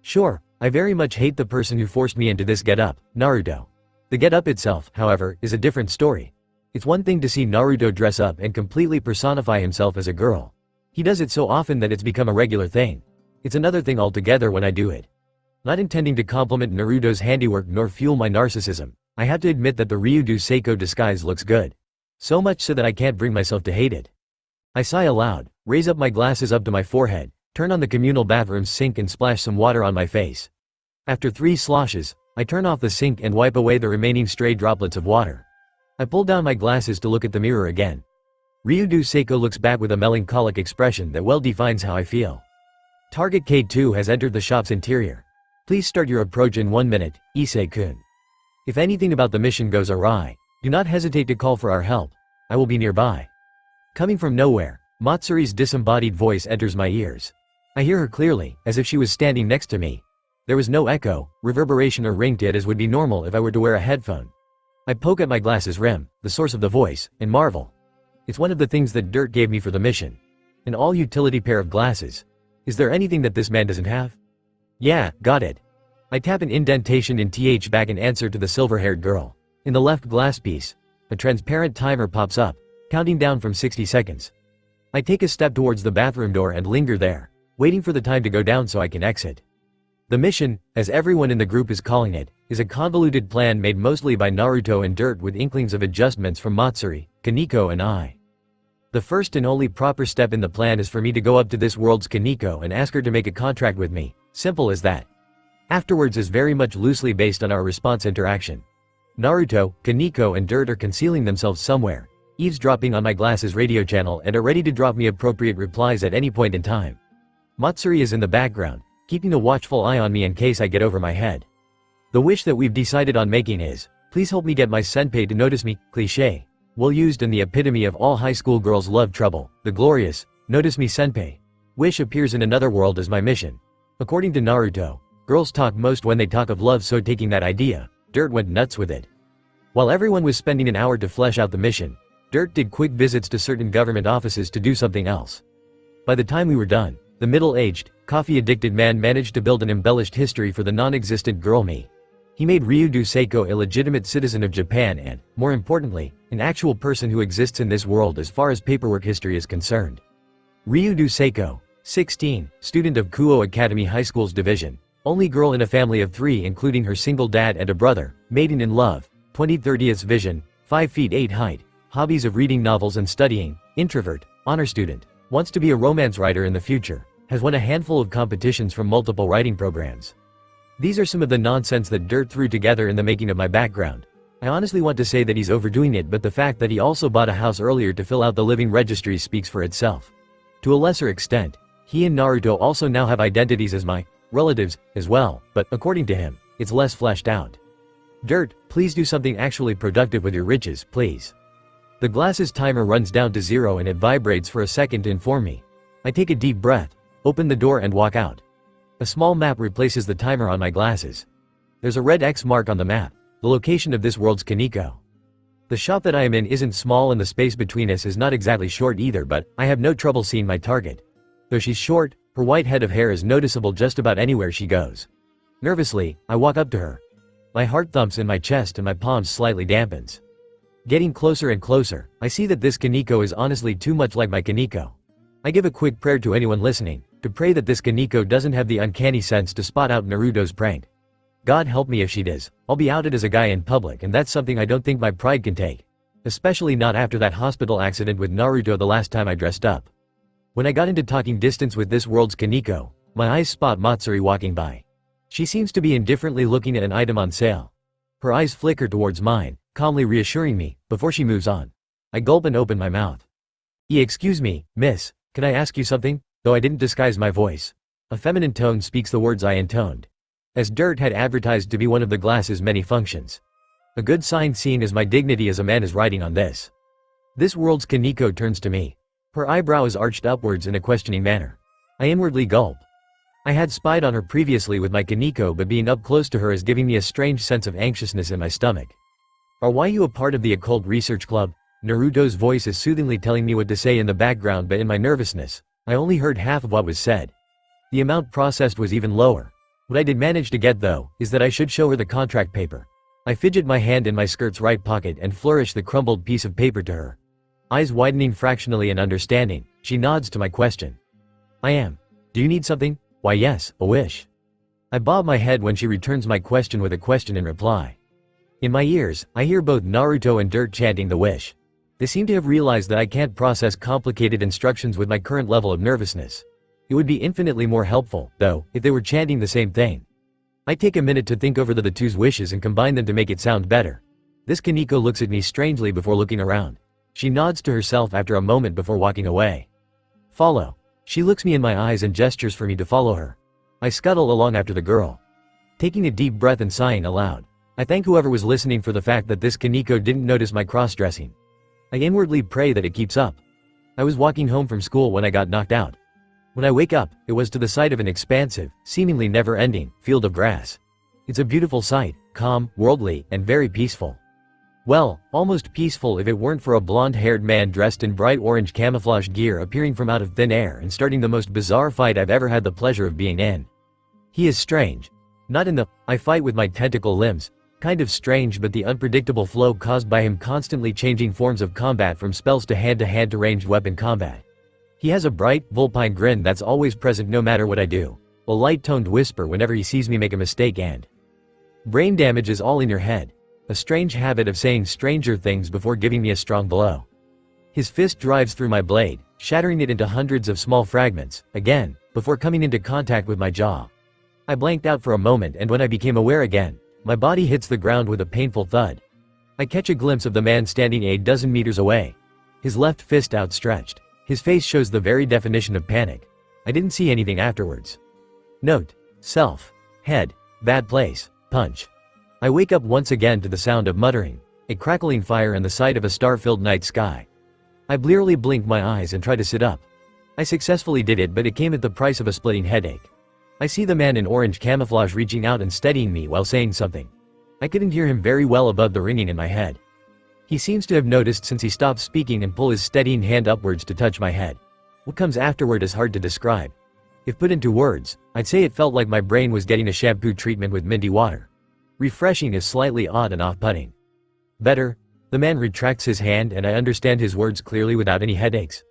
Sure, I very much hate the person who forced me into this get-up, Naruto. The get-up itself, however, is a different story. It's one thing to see Naruto dress up and completely personify himself as a girl. He does it so often that it's become a regular thing. It's another thing altogether when I do it. Not intending to compliment Naruto's handiwork nor fuel my narcissism, I have to admit that the Ryudo Seiko disguise looks good. So much so that I can't bring myself to hate it. I sigh aloud, raise up my glasses up to my forehead, turn on the communal bathroom's sink and splash some water on my face. After 3 sloshes, I turn off the sink and wipe away the remaining stray droplets of water. I pull down my glasses to look at the mirror again. Ryudo Seiko looks back with a melancholic expression that well defines how I feel. Target K2 has entered the shop's interior. Please start your approach in 1 minute, Issei-kun. If anything about the mission goes awry, do not hesitate to call for our help. I will be nearby. Coming from nowhere, Matsuri's disembodied voice enters my ears. I hear her clearly, as if she was standing next to me. There was no echo, reverberation or ring to it as would be normal if I were to wear a headphone. I poke at my glasses rim, the source of the voice, and marvel. It's one of the things that Dirt gave me for the mission. An all-utility pair of glasses. Is there anything that this man doesn't have? Yeah, got it. I tap an indentation in TH back in answer to the silver-haired girl. In the left glass piece, a transparent timer pops up, counting down from 60 seconds. I take a step towards the bathroom door and linger there, waiting for the time to go down so I can exit. The mission, as everyone in the group is calling it, is a convoluted plan made mostly by Naruto and Dirt with inklings of adjustments from Matsuri, Kaneko and I. The first and only proper step in the plan is for me to go up to this world's Kaneko and ask her to make a contract with me, simple as that. Afterwards is very much loosely based on our response interaction. Naruto, Kaneko and Dirt are concealing themselves somewhere, eavesdropping on my glasses radio channel and are ready to drop me appropriate replies at any point in time. Matsuri is in the background, keeping a watchful eye on me in case I get over my head. The wish that we've decided on making is, please help me get my senpai to notice me, cliché. Well used and the epitome of all high school girls love trouble, the glorious, notice me senpai. Wish appears in another world as my mission. According to Naruto, girls talk most when they talk of love, so taking that idea, Dirt went nuts with it. While everyone was spending an hour to flesh out the mission, Dirt did quick visits to certain government offices to do something else. By the time we were done, the middle-aged, coffee-addicted man managed to build an embellished history for the non-existent girl me. He made Ryudo Seiko a legitimate citizen of Japan and, more importantly, an actual person who exists in this world as far as paperwork history is concerned. Ryudo Seiko, 16, student of Kuo Academy High School's division, only girl in a family of 3 including her single dad and a brother, maiden in love, 20/30th vision, 5 feet 8 height, hobbies of reading novels and studying, introvert, honor student, wants to be a romance writer in the future, has won a handful of competitions from multiple writing programs. These are some of the nonsense that Dirt threw together in the making of my background. I honestly want to say that he's overdoing it, but the fact that he also bought a house earlier to fill out the living registry speaks for itself. To a lesser extent, he and Naruto also now have identities as my relatives as well, but according to him, it's less fleshed out. Dirt, please do something actually productive with your riches, please. The glass's timer runs down to 0 and it vibrates for a second to inform me. I take a deep breath, open the door and walk out. A small map replaces the timer on my glasses. There's a red X mark on the map, the location of this world's Kaneko. The shop that I am in isn't small and the space between us is not exactly short either, but I have no trouble seeing my target. Though she's short, her white head of hair is noticeable just about anywhere she goes. Nervously, I walk up to her. My heart thumps in my chest and my palms slightly dampens. Getting closer and closer, I see that this Kaneko is honestly too much like my Kaneko. I give a quick prayer to anyone listening, to pray that this Kaneko doesn't have the uncanny sense to spot out Naruto's prank. God help me if she does. I'll be outed as a guy in public and that's something I don't think my pride can take. Especially not after that hospital accident with Naruto the last time I dressed up. When I got into talking distance with this world's Kaneko, my eyes spot Matsuri walking by. She seems to be indifferently looking at an item on sale. Her eyes flicker towards mine, calmly reassuring me, before she moves on. I gulp and open my mouth. Excuse me, miss, can I ask you something? Though I didn't disguise my voice. A feminine tone speaks the words I intoned. As Dirt had advertised to be one of the glass's many functions. A good sign seen as my dignity as a man is riding on this. This world's Kaneko turns to me. Her eyebrow is arched upwards in a questioning manner. I inwardly gulp. I had spied on her previously with my Kaneko, but being up close to her is giving me a strange sense of anxiousness in my stomach. Are you a part of the occult research club? Naruto's voice is soothingly telling me what to say in the background, but in my nervousness, I only heard half of what was said. The amount processed was even lower. What I did manage to get though, is that I should show her the contract paper. I fidget my hand in my skirt's right pocket and flourish the crumbled piece of paper to her. Eyes widening fractionally and understanding, she nods to my question. I am. Do you need something? Why yes, a wish. I bob my head when she returns my question with a question in reply. In my ears, I hear both Naruto and Dirt chanting the wish. They seem to have realized that I can't process complicated instructions with my current level of nervousness. It would be infinitely more helpful, though, if they were chanting the same thing. I take a minute to think over the two's wishes and combine them to make it sound better. This Kaneko looks at me strangely before looking around. She nods to herself after a moment before walking away. Follow. She looks me in my eyes and gestures for me to follow her. I scuttle along after the girl. Taking a deep breath and sighing aloud, I thank whoever was listening for the fact that this Kaneko didn't notice my cross-dressing. I inwardly pray that it keeps up. I was walking home from school when I got knocked out. When I wake up, it was to the sight of an expansive, seemingly never-ending, field of grass. It's a beautiful sight, calm, worldly, and very peaceful. Well, almost peaceful if it weren't for a blonde-haired man dressed in bright orange camouflage gear appearing from out of thin air and starting the most bizarre fight I've ever had the pleasure of being in. He is strange. Not in the, I fight with my tentacle limbs, kind of strange, but the unpredictable flow caused by him constantly changing forms of combat from spells to hand-to-hand to ranged weapon combat. He has a bright, vulpine grin that's always present no matter what I do, a light-toned whisper whenever he sees me make a mistake, and brain damage is all in your head, a strange habit of saying stranger things before giving me a strong blow. His fist drives through my blade, shattering it into hundreds of small fragments, again, before coming into contact with my jaw. I blanked out for a moment, and when I became aware again, my body hits the ground with a painful thud. I catch a glimpse of the man standing a dozen meters away. His left fist outstretched. His face shows the very definition of panic. I didn't see anything afterwards. Note. Self. Head. Bad place. Punch. I wake up once again to the sound of muttering, a crackling fire and the sight of a star-filled night sky. I blearily blink my eyes and try to sit up. I successfully did it, but it came at the price of a splitting headache. I see the man in orange camouflage reaching out and steadying me while saying something. I couldn't hear him very well above the ringing in my head. He seems to have noticed since he stopped speaking and pull his steadying hand upwards to touch my head. What comes afterward is hard to describe. If put into words, I'd say it felt like my brain was getting a shampoo treatment with minty water. Refreshing is slightly odd and off-putting. Better? The man retracts his hand and I understand his words clearly without any headaches.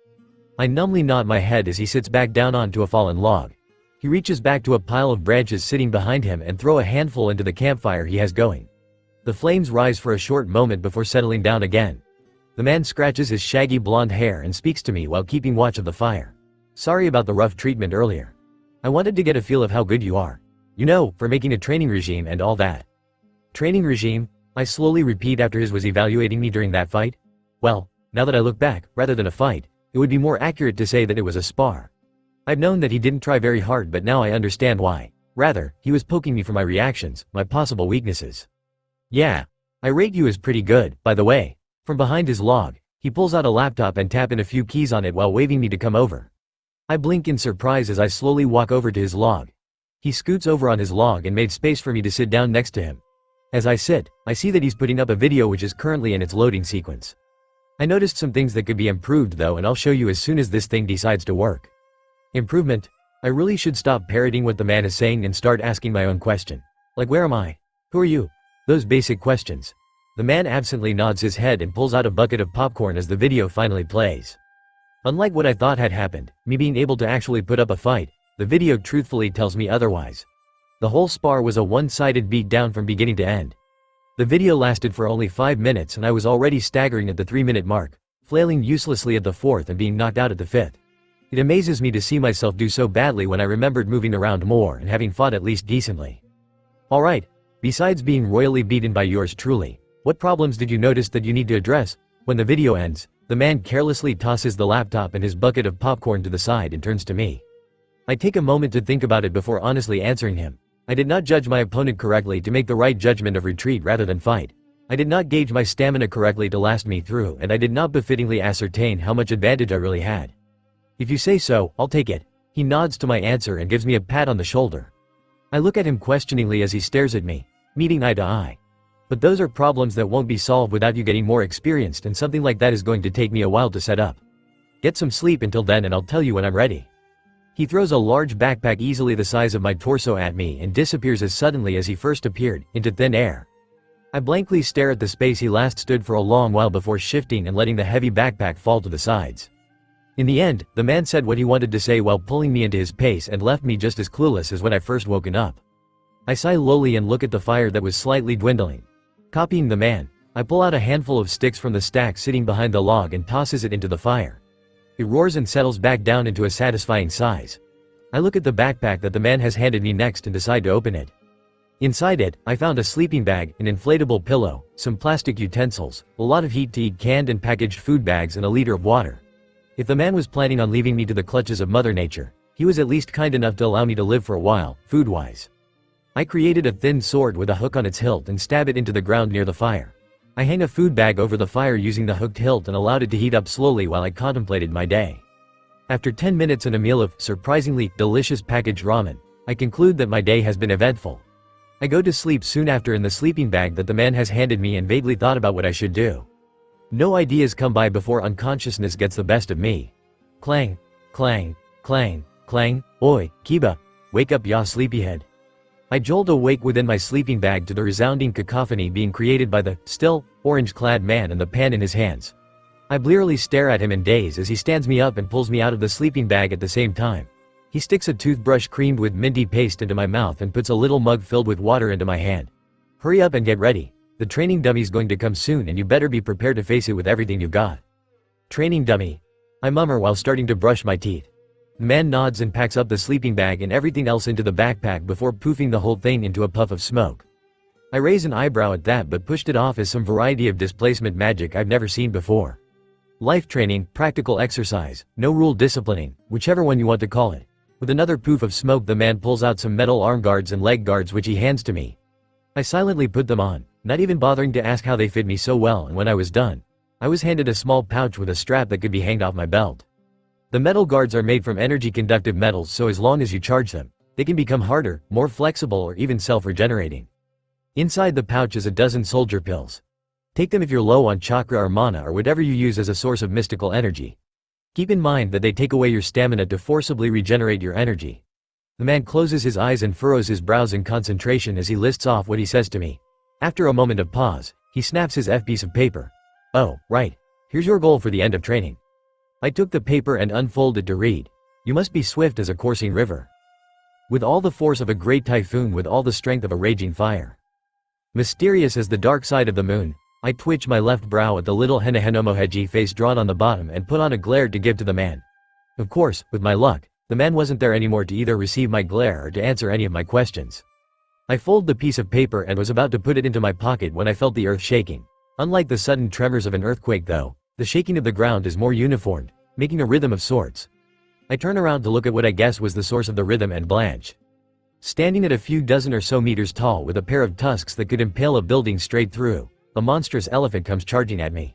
I numbly nod my head as he sits back down onto a fallen log. He reaches back to a pile of branches sitting behind him and throw a handful into the campfire he has going. The flames rise for a short moment before settling down again. The man scratches his shaggy blonde hair and speaks to me while keeping watch of the fire. Sorry about the rough treatment earlier. I wanted to get a feel of how good you are. You know, for making a training regime and all that. Training regime? I slowly repeat after his was evaluating me during that fight. Well, now that I look back, rather than a fight, it would be more accurate to say that it was a spar. I've known that he didn't try very hard, but now I understand why. Rather, he was poking me for my reactions, my possible weaknesses. Yeah. I rate you as pretty good, by the way. From behind his log, he pulls out a laptop and taps in a few keys on it while waving me to come over. I blink in surprise as I slowly walk over to his log. He scoots over on his log and made space for me to sit down next to him. As I sit, I see that he's putting up a video which is currently in its loading sequence. I noticed some things that could be improved though, and I'll show you as soon as this thing decides to work. Improvement? I really should stop parroting what the man is saying and start asking my own question. Like, where am I? Who are you? Those basic questions. The man absently nods his head and pulls out a bucket of popcorn as the video finally plays. Unlike what I thought had happened, me being able to actually put up a fight, the video truthfully tells me otherwise. The whole spar was a one-sided beatdown from beginning to end. The video lasted for only 5 minutes and I was already staggering at the 3-minute mark, flailing uselessly at the 4th and being knocked out at the 5th. It amazes me to see myself do so badly when I remembered moving around more and having fought at least decently. Alright, besides being royally beaten by yours truly, what problems did you notice that you need to address? When the video ends, the man carelessly tosses the laptop and his bucket of popcorn to the side and turns to me. I take a moment to think about it before honestly answering him. I did not judge my opponent correctly to make the right judgment of retreat rather than fight. I did not gauge my stamina correctly to last me through, and I did not befittingly ascertain how much advantage I really had. If you say so, I'll take it. He nods to my answer and gives me a pat on the shoulder. I look at him questioningly as he stares at me, meeting eye to eye. But those are problems that won't be solved without you getting more experienced, and something like that is going to take me a while to set up. Get some sleep until then and I'll tell you when I'm ready. He throws a large backpack easily the size of my torso at me and disappears as suddenly as he first appeared, into thin air. I blankly stare at the space he last stood for a long while before shifting and letting the heavy backpack fall to the sides. In the end, the man said what he wanted to say while pulling me into his pace and left me just as clueless as when I first woken up. I sigh lowly and look at the fire that was slightly dwindling. Copying the man, I pull out a handful of sticks from the stack sitting behind the log and tosses it into the fire. It roars and settles back down into a satisfying size. I look at the backpack that the man has handed me next and decide to open it. Inside it, I found a sleeping bag, an inflatable pillow, some plastic utensils, a lot of heat-to-eat canned and packaged food bags and a liter of water. If the man was planning on leaving me to the clutches of Mother Nature, he was at least kind enough to allow me to live for a while, food-wise. I created a thin sword with a hook on its hilt and stab it into the ground near the fire. I hang a food bag over the fire using the hooked hilt and allowed it to heat up slowly while I contemplated my day. After 10 minutes and a meal of, surprisingly, delicious packaged ramen, I conclude that my day has been eventful. I go to sleep soon after in the sleeping bag that the man has handed me and vaguely thought about what I should do. No ideas come by before unconsciousness gets the best of me. Clang, clang, clang, clang, oi, Kiba, wake up ya sleepyhead. I jolt awake within my sleeping bag to the resounding cacophony being created by the, still, orange-clad man and the pan in his hands. I blearily stare at him in daze as he stands me up and pulls me out of the sleeping bag at the same time. He sticks a toothbrush creamed with minty paste into my mouth and puts a little mug filled with water into my hand. Hurry up and get ready. The training dummy's going to come soon and you better be prepared to face it with everything you've got. Training dummy. I murmur while starting to brush my teeth. The man nods and packs up the sleeping bag and everything else into the backpack before poofing the whole thing into a puff of smoke. I raise an eyebrow at that but pushed it off as some variety of displacement magic I've never seen before. Life training, practical exercise, no rule disciplining, whichever one you want to call it. With another poof of smoke the man pulls out some metal arm guards and leg guards which he hands to me. I silently put them on, not even bothering to ask how they fit me so well, and when I was done, I was handed a small pouch with a strap that could be hanged off my belt. The metal guards are made from energy-conductive metals, so as long as you charge them, they can become harder, more flexible, or even self-regenerating. Inside the pouch is a dozen soldier pills. Take them if you're low on chakra or mana or whatever you use as a source of mystical energy. Keep in mind that they take away your stamina to forcibly regenerate your energy. The man closes his eyes and furrows his brows in concentration as he lists off what he says to me. After a moment of pause, he snaps his piece of paper. "Oh, right. Here's your goal for the end of training." I took the paper and unfolded to read. "You must be swift as a coursing river, with all the force of a great typhoon, with all the strength of a raging fire, mysterious as the dark side of the moon." I twitch my left brow at the little henehenomoheji face drawn on the bottom and put on a glare to give to the man. Of course, with my luck, the man wasn't there anymore to either receive my glare or to answer any of my questions. I fold the piece of paper and was about to put it into my pocket when I felt the earth shaking. Unlike the sudden tremors of an earthquake though, the shaking of the ground is more uniform, making a rhythm of sorts. I turn around to look at what I guess was the source of the rhythm, and Blanche, standing at a few dozen or so meters tall with a pair of tusks that could impale a building straight through, a monstrous elephant comes charging at me.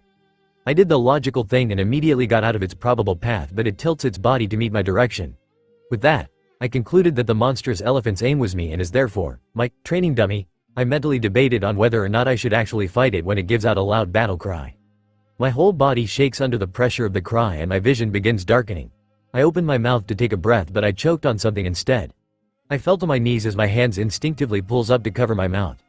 I did the logical thing and immediately got out of its probable path, but it tilts its body to meet my direction. With that, I concluded that the monstrous elephant's aim was me and is therefore my training dummy. I mentally debated on whether or not I should actually fight it when it gives out a loud battle cry. My whole body shakes under the pressure of the cry and my vision begins darkening. I opened my mouth to take a breath, but I choked on something instead. I fell to my knees as my hands instinctively pulls up to cover my mouth,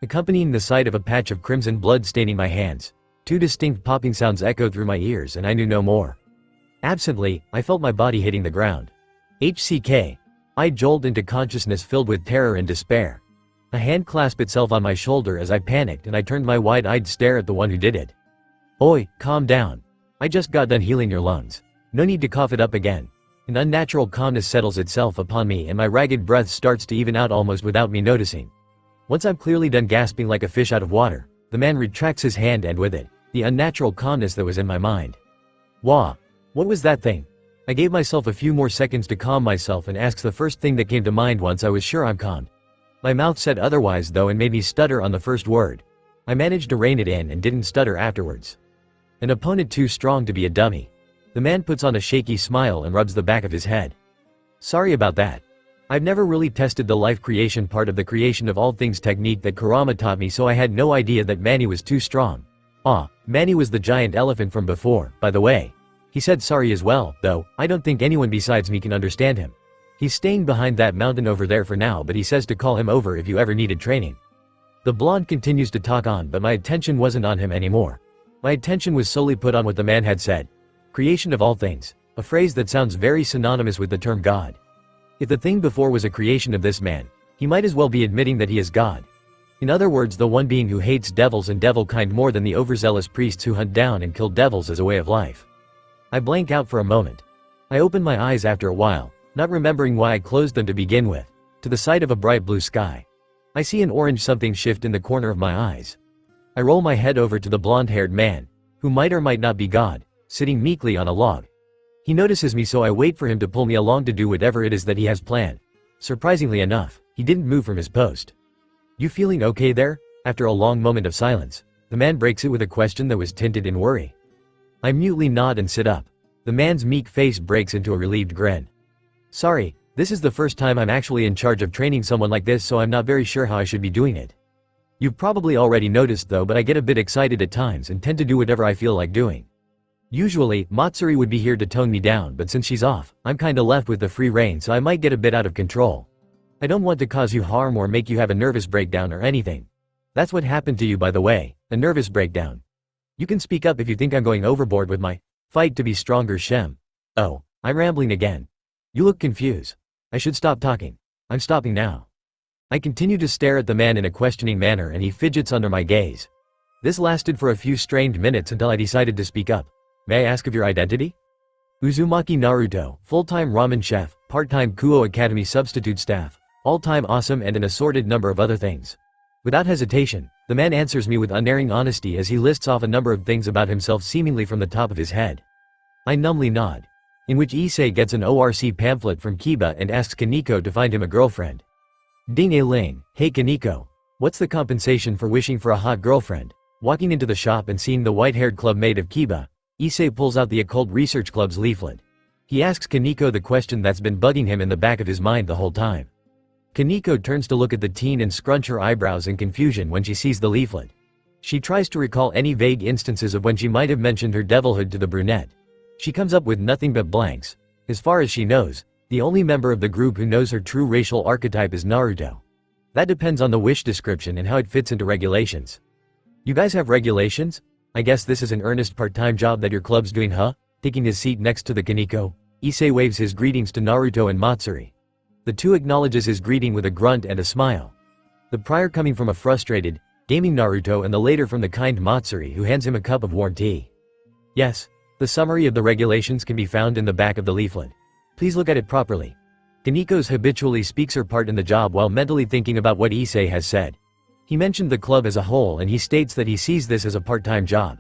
accompanying the sight of a patch of crimson blood staining my hands. Two distinct popping sounds echoed through my ears and I knew no more. Absently, I felt my body hitting the ground. HCK. I jolt into consciousness filled with terror and despair. A hand clasped itself on my shoulder as I panicked and I turned my wide-eyed stare at the one who did it. "Oi, calm down. I just got done healing your lungs. No need to cough it up again." An unnatural calmness settles itself upon me and my ragged breath starts to even out almost without me noticing. Once I'm clearly done gasping like a fish out of water, the man retracts his hand and with it, the unnatural calmness that was in my mind. "Wah. What was that thing?" I gave myself a few more seconds to calm myself and asked the first thing that came to mind once I was sure I'm calmed. My mouth said otherwise though and made me stutter on the first word. I managed to rein it in and didn't stutter afterwards. "An opponent too strong to be a dummy." The man puts on a shaky smile and rubs the back of his head. "Sorry about that. I've never really tested the life creation part of the creation of all things technique that Kurama taught me, so I had no idea that Manny was too strong." Manny was the giant elephant from before, by the way. He said sorry as well, though I don't think anyone besides me can understand him. He's staying behind that mountain over there for now, but he says to call him over if you ever needed training. The blonde continues to talk on, but my attention wasn't on him anymore. My attention was solely put on what the man had said. Creation of all things, a phrase that sounds very synonymous with the term God. If the thing before was a creation of this man, he might as well be admitting that he is God. In other words, the one being who hates devils and devil kind more than the overzealous priests who hunt down and kill devils as a way of life. I blank out for a moment. I open my eyes after a while, not remembering why I closed them to begin with, to the sight of a bright blue sky. I see an orange something shift in the corner of my eyes. I roll my head over to the blonde-haired man, who might or might not be God, sitting meekly on a log. He notices me, so I wait for him to pull me along to do whatever it is that he has planned. Surprisingly enough, he didn't move from his post. "You feeling okay there?" After a long moment of silence, the man breaks it with a question that was tinted in worry. I mutely nod and sit up. The man's meek face breaks into a relieved grin. "Sorry, this is the first time I'm actually in charge of training someone like this, so I'm not very sure how I should be doing it. You've probably already noticed though, but I get a bit excited at times and tend to do whatever I feel like doing. Usually, Matsuri would be here to tone me down, but since she's off, I'm kinda left with the free rein, so I might get a bit out of control. I don't want to cause you harm or make you have a nervous breakdown or anything. That's what happened to you, by the way, a nervous breakdown. You can speak up if you think I'm going overboard with my fight to be stronger, Shem." "Oh, I'm rambling again. You look confused. I should stop talking. I'm stopping now." I continue to stare at the man in a questioning manner and he fidgets under my gaze. This lasted for a few strained minutes until I decided to speak up. "May I ask of your identity?" "Uzumaki Naruto, full-time ramen chef, part-time Kuo Academy substitute staff, all-time awesome, and an assorted number of other things." Without hesitation, the man answers me with unerring honesty as he lists off a number of things about himself seemingly from the top of his head. I numbly nod. In which Issei gets an ORC pamphlet from Kiba and asks Kaneko to find him a girlfriend. Ding-a-ling, "Hey Kaneko, what's the compensation for wishing for a hot girlfriend?" Walking into the shop and seeing the white-haired club mate of Kiba, Issei pulls out the Occult Research Club's leaflet. He asks Kaneko the question that's been bugging him in the back of his mind the whole time. Kaneko turns to look at the teen and scrunch her eyebrows in confusion when she sees the leaflet. She tries to recall any vague instances of when she might have mentioned her devilhood to the brunette. She comes up with nothing but blanks. As far as she knows, The only member of the group who knows her true racial archetype is Naruto. That depends on the wish description and how it fits into regulations. You guys have regulations? I guess this is an earnest part-time job that your club's doing, huh? Taking his seat next to the Kaneko, Issei waves his greetings to Naruto and Matsuri. The two acknowledges his greeting with a grunt and a smile. The prior coming from a frustrated, gaming Naruto and the later from the kind Matsuri who hands him a cup of warm tea. Yes. The summary of the regulations can be found in the back of the leaflet. Please look at it properly. Kaneko's habitually speaks her part in the job while mentally thinking about what Issei has said. He mentioned the club as a whole and he states that he sees this as a part-time job.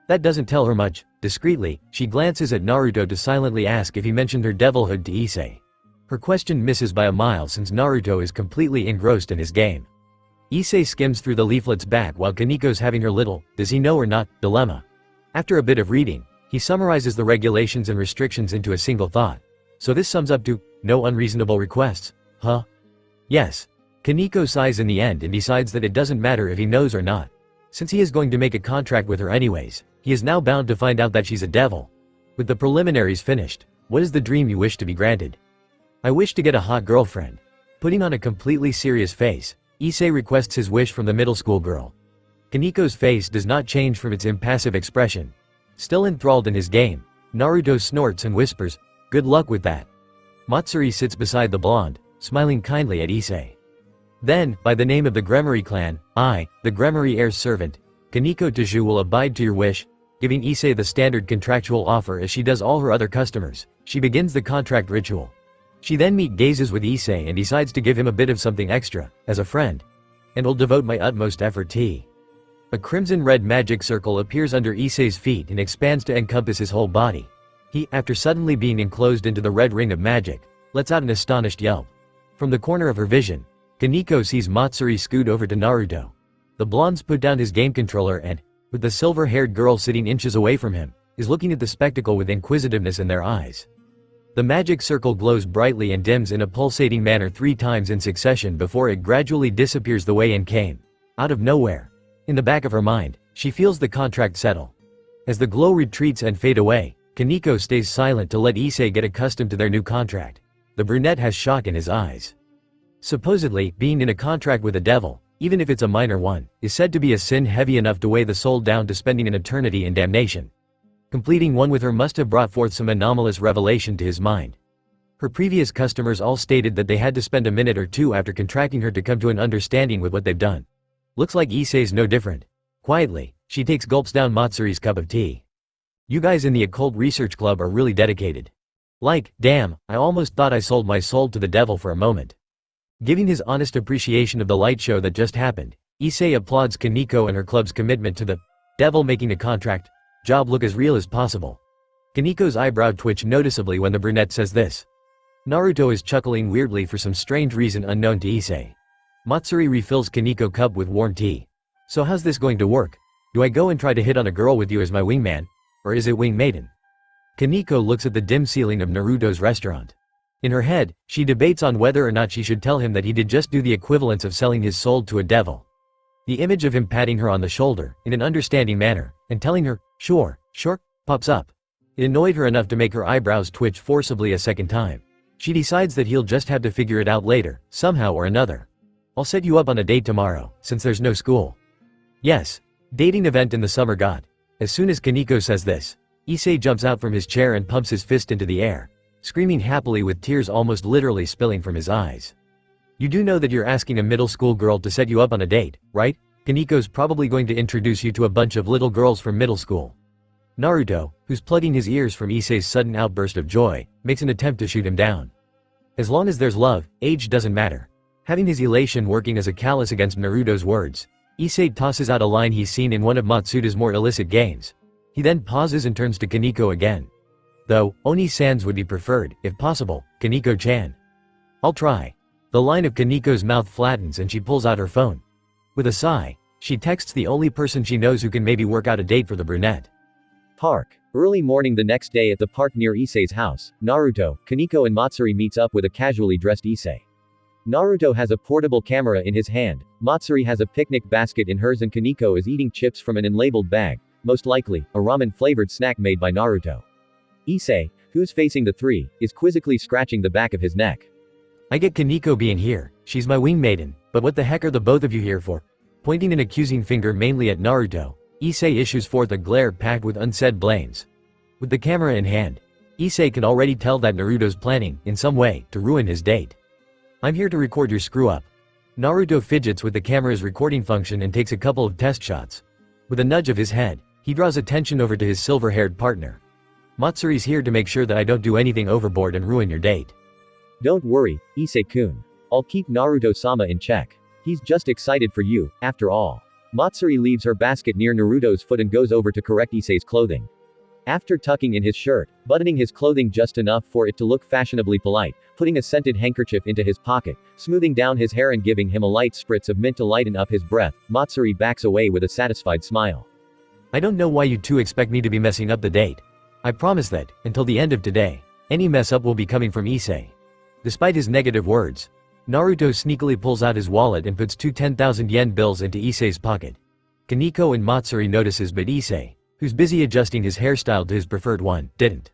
That doesn't tell her much. Discreetly, she glances at Naruto to silently ask if he mentioned her devilhood to Issei. Her question misses by a mile since Naruto is completely engrossed in his game. Issei skims through the leaflet's back while Kaneko's having her little, does he know or not, dilemma. After a bit of reading, he summarizes the regulations and restrictions into a single thought. So this sums up to, no unreasonable requests, huh? Yes. Kaneko sighs in the end and decides that it doesn't matter if he knows or not. Since he is going to make a contract with her anyways, he is now bound to find out that she's a devil. With the preliminaries finished, what is the dream you wish to be granted? I wish to get a hot girlfriend. Putting on a completely serious face, Issei requests his wish from the middle school girl. Kaneko's face does not change from its impassive expression. Still enthralled in his game, Naruto snorts and whispers, good luck with that. Matsuri sits beside the blonde, smiling kindly at Issei. Then, by the name of the Gremory clan, I, the Gremory heir's servant, Kaneko Taju will abide to your wish, giving Issei the standard contractual offer as she does all her other customers. She begins the contract ritual. She then gazes with Issei and decides to give him a bit of something extra, as a friend. And will devote my utmost effort to. A crimson-red magic circle appears under Issei's feet and expands to encompass his whole body. He, after suddenly being enclosed into the red ring of magic, lets out an astonished yelp. From the corner of her vision, Kaneko sees Matsuri scoot over to Naruto. The blondes put down his game controller and, with the silver-haired girl sitting inches away from him, is looking at the spectacle with inquisitiveness in their eyes. The magic circle glows brightly and dims in a pulsating manner 3 times in succession before it gradually disappears the way it came. Out of nowhere. In the back of her mind, she feels the contract settle. As the glow retreats and fade away, Kaneko stays silent to let Issei get accustomed to their new contract. The brunette has shock in his eyes. Supposedly, being in a contract with a devil, even if it's a minor one, is said to be a sin heavy enough to weigh the soul down to spending an eternity in damnation. Completing one with her must have brought forth some anomalous revelation to his mind. Her previous customers all stated that they had to spend a minute or two after contracting her to come to an understanding with what they've done. Looks like Issei's no different. Quietly, she gulps down Matsuri's cup of tea. You guys in the occult research club are really dedicated. Like, damn, I almost thought I sold my soul to the devil for a moment. Giving his honest appreciation of the light show that just happened, Issei applauds Kaneko and her club's commitment to the devil making the contract job look as real as possible. Kaneko's eyebrow twitch noticeably when the brunette says this. Naruto is chuckling weirdly for some strange reason unknown to Issei. Matsuri refills Kaneko cup with warm tea. So how's this going to work? Do I go and try to hit on a girl with you as my wingman? Or is it wing maiden? Kaneko looks at the dim ceiling of Naruto's restaurant. In her head, she debates on whether or not she should tell him that he did just do the equivalence of selling his soul to a devil. The image of him patting her on the shoulder, in an understanding manner, and telling her, sure, pops up. It annoyed her enough to make her eyebrows twitch forcibly a second time. She decides that he'll just have to figure it out later, somehow or another. I'll set you up on a date tomorrow, since there's no school. Yes. Dating event in the summer god. As soon as Kaneko says this, Issei jumps out from his chair and pumps his fist into the air, screaming happily with tears almost literally spilling from his eyes. You do know that you're asking a middle school girl to set you up on a date, right? Kaneko's probably going to introduce you to a bunch of little girls from middle school. Naruto, who's plugging his ears from Issei's sudden outburst of joy, makes an attempt to shoot him down. As long as there's love, age doesn't matter. Having his elation working as a callus against Naruto's words, Issei tosses out a line he's seen in one of Matsuda's more illicit games. He then pauses and turns to Kaneko again. Though, Oni-sans would be preferred, if possible, Kaneko-chan. I'll try. The line of Kaneko's mouth flattens and she pulls out her phone. With a sigh, she texts the only person she knows who can maybe work out a date for the brunette. Park. Early morning the next day at the park near Issei's house, Naruto, Kaneko and Matsuri meets up with a casually dressed Issei. Naruto has a portable camera in his hand, Matsuri has a picnic basket in hers and Kaneko is eating chips from an unlabeled bag, most likely, a ramen-flavored snack made by Naruto. Issei, who's facing the three, is quizzically scratching the back of his neck. I get Kaneko being here, she's my wing maiden, but what the heck are the both of you here for? Pointing an accusing finger mainly at Naruto, Issei issues forth a glare packed with unsaid blames. With the camera in hand, Issei can already tell that Naruto's planning, in some way, to ruin his date. I'm here to record your screw-up. Naruto fidgets with the camera's recording function and takes a couple of test shots. With a nudge of his head, he draws attention over to his silver-haired partner. Matsuri's here to make sure that I don't do anything overboard and ruin your date. Don't worry, Issei-kun. I'll keep Naruto-sama in check. He's just excited for you, after all. Matsuri leaves her basket near Naruto's foot and goes over to correct Issei's clothing. After tucking in his shirt, buttoning his clothing just enough for it to look fashionably polite, putting a scented handkerchief into his pocket, smoothing down his hair and giving him a light spritz of mint to lighten up his breath, Matsuri backs away with a satisfied smile. I don't know why you two expect me to be messing up the date. I promise that, until the end of today, any mess up will be coming from Issei. Despite his negative words, Naruto sneakily pulls out his wallet and puts two 10,000 yen bills into Issei's pocket. Kaneko and Matsuri notices but Issei, who's busy adjusting his hairstyle to his preferred one, didn't.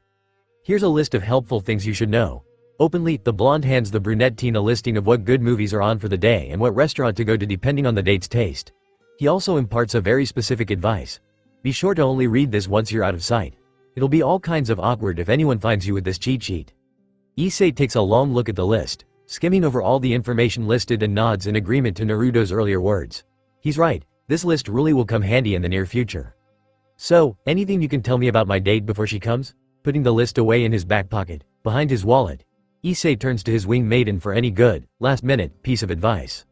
Here's a list of helpful things you should know. Openly, the blonde hands the brunette teen a listing of what good movies are on for the day and what restaurant to go to depending on the date's taste. He also imparts a very specific advice. Be sure to only read this once you're out of sight. It'll be all kinds of awkward if anyone finds you with this cheat sheet. Issei takes a long look at the list, skimming over all the information listed and nods in agreement to Naruto's earlier words. He's right, this list really will come handy in the near future. So, anything you can tell me about my date before she comes? Putting the list away in his back pocket, behind his wallet, Issei turns to his wing maiden for any good, last-minute, piece of advice.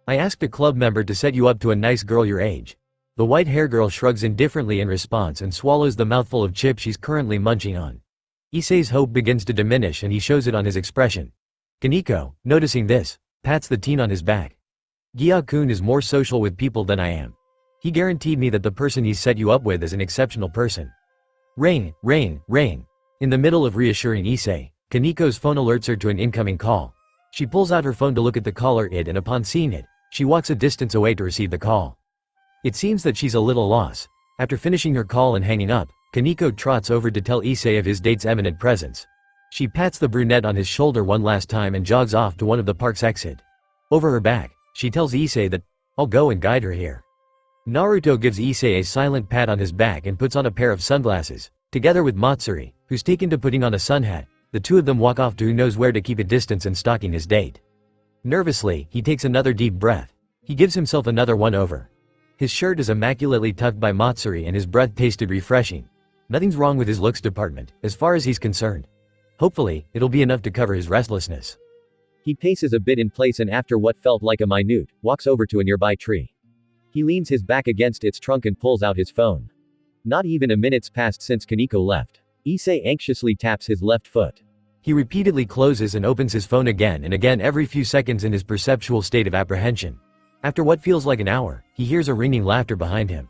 I asked a club member to set you up to a nice girl your age. The white-hair girl shrugs indifferently in response and swallows the mouthful of chip she's currently munching on. Issei's hope begins to diminish and he shows it on his expression. Kaneko, noticing this, pats the teen on his back. Gia-kun is more social with people than I am. He guaranteed me that the person he's set you up with is an exceptional person. Ring, ring, ring. In the middle of reassuring Issei, Kaneko's phone alerts her to an incoming call. She pulls out her phone to look at the caller ID and upon seeing it, she walks a distance away to receive the call. It seems that she's a little lost. After finishing her call and hanging up, Kaneko trots over to tell Issei of his date's imminent presence. She pats the brunette on his shoulder one last time and jogs off to one of the park's exit. Over her back, she tells Issei that, I'll go and guide her here. Naruto gives Issei a silent pat on his back and puts on a pair of sunglasses. Together with Matsuri, who's taken to putting on a sun hat, the two of them walk off to who knows where to keep a distance and stalking his date. Nervously, he takes another deep breath. He gives himself another one over. His shirt is immaculately tucked by Matsuri and his breath tasted refreshing. Nothing's wrong with his looks department, as far as he's concerned. Hopefully, it'll be enough to cover his restlessness. He paces a bit in place and after what felt like a minute, walks over to a nearby tree. He leans his back against its trunk and pulls out his phone. Not even a minute's passed since Kaneko left. Issei anxiously taps his left foot. He repeatedly closes and opens his phone again and again every few seconds in his perceptual state of apprehension. After what feels like an hour, he hears a ringing laughter behind him.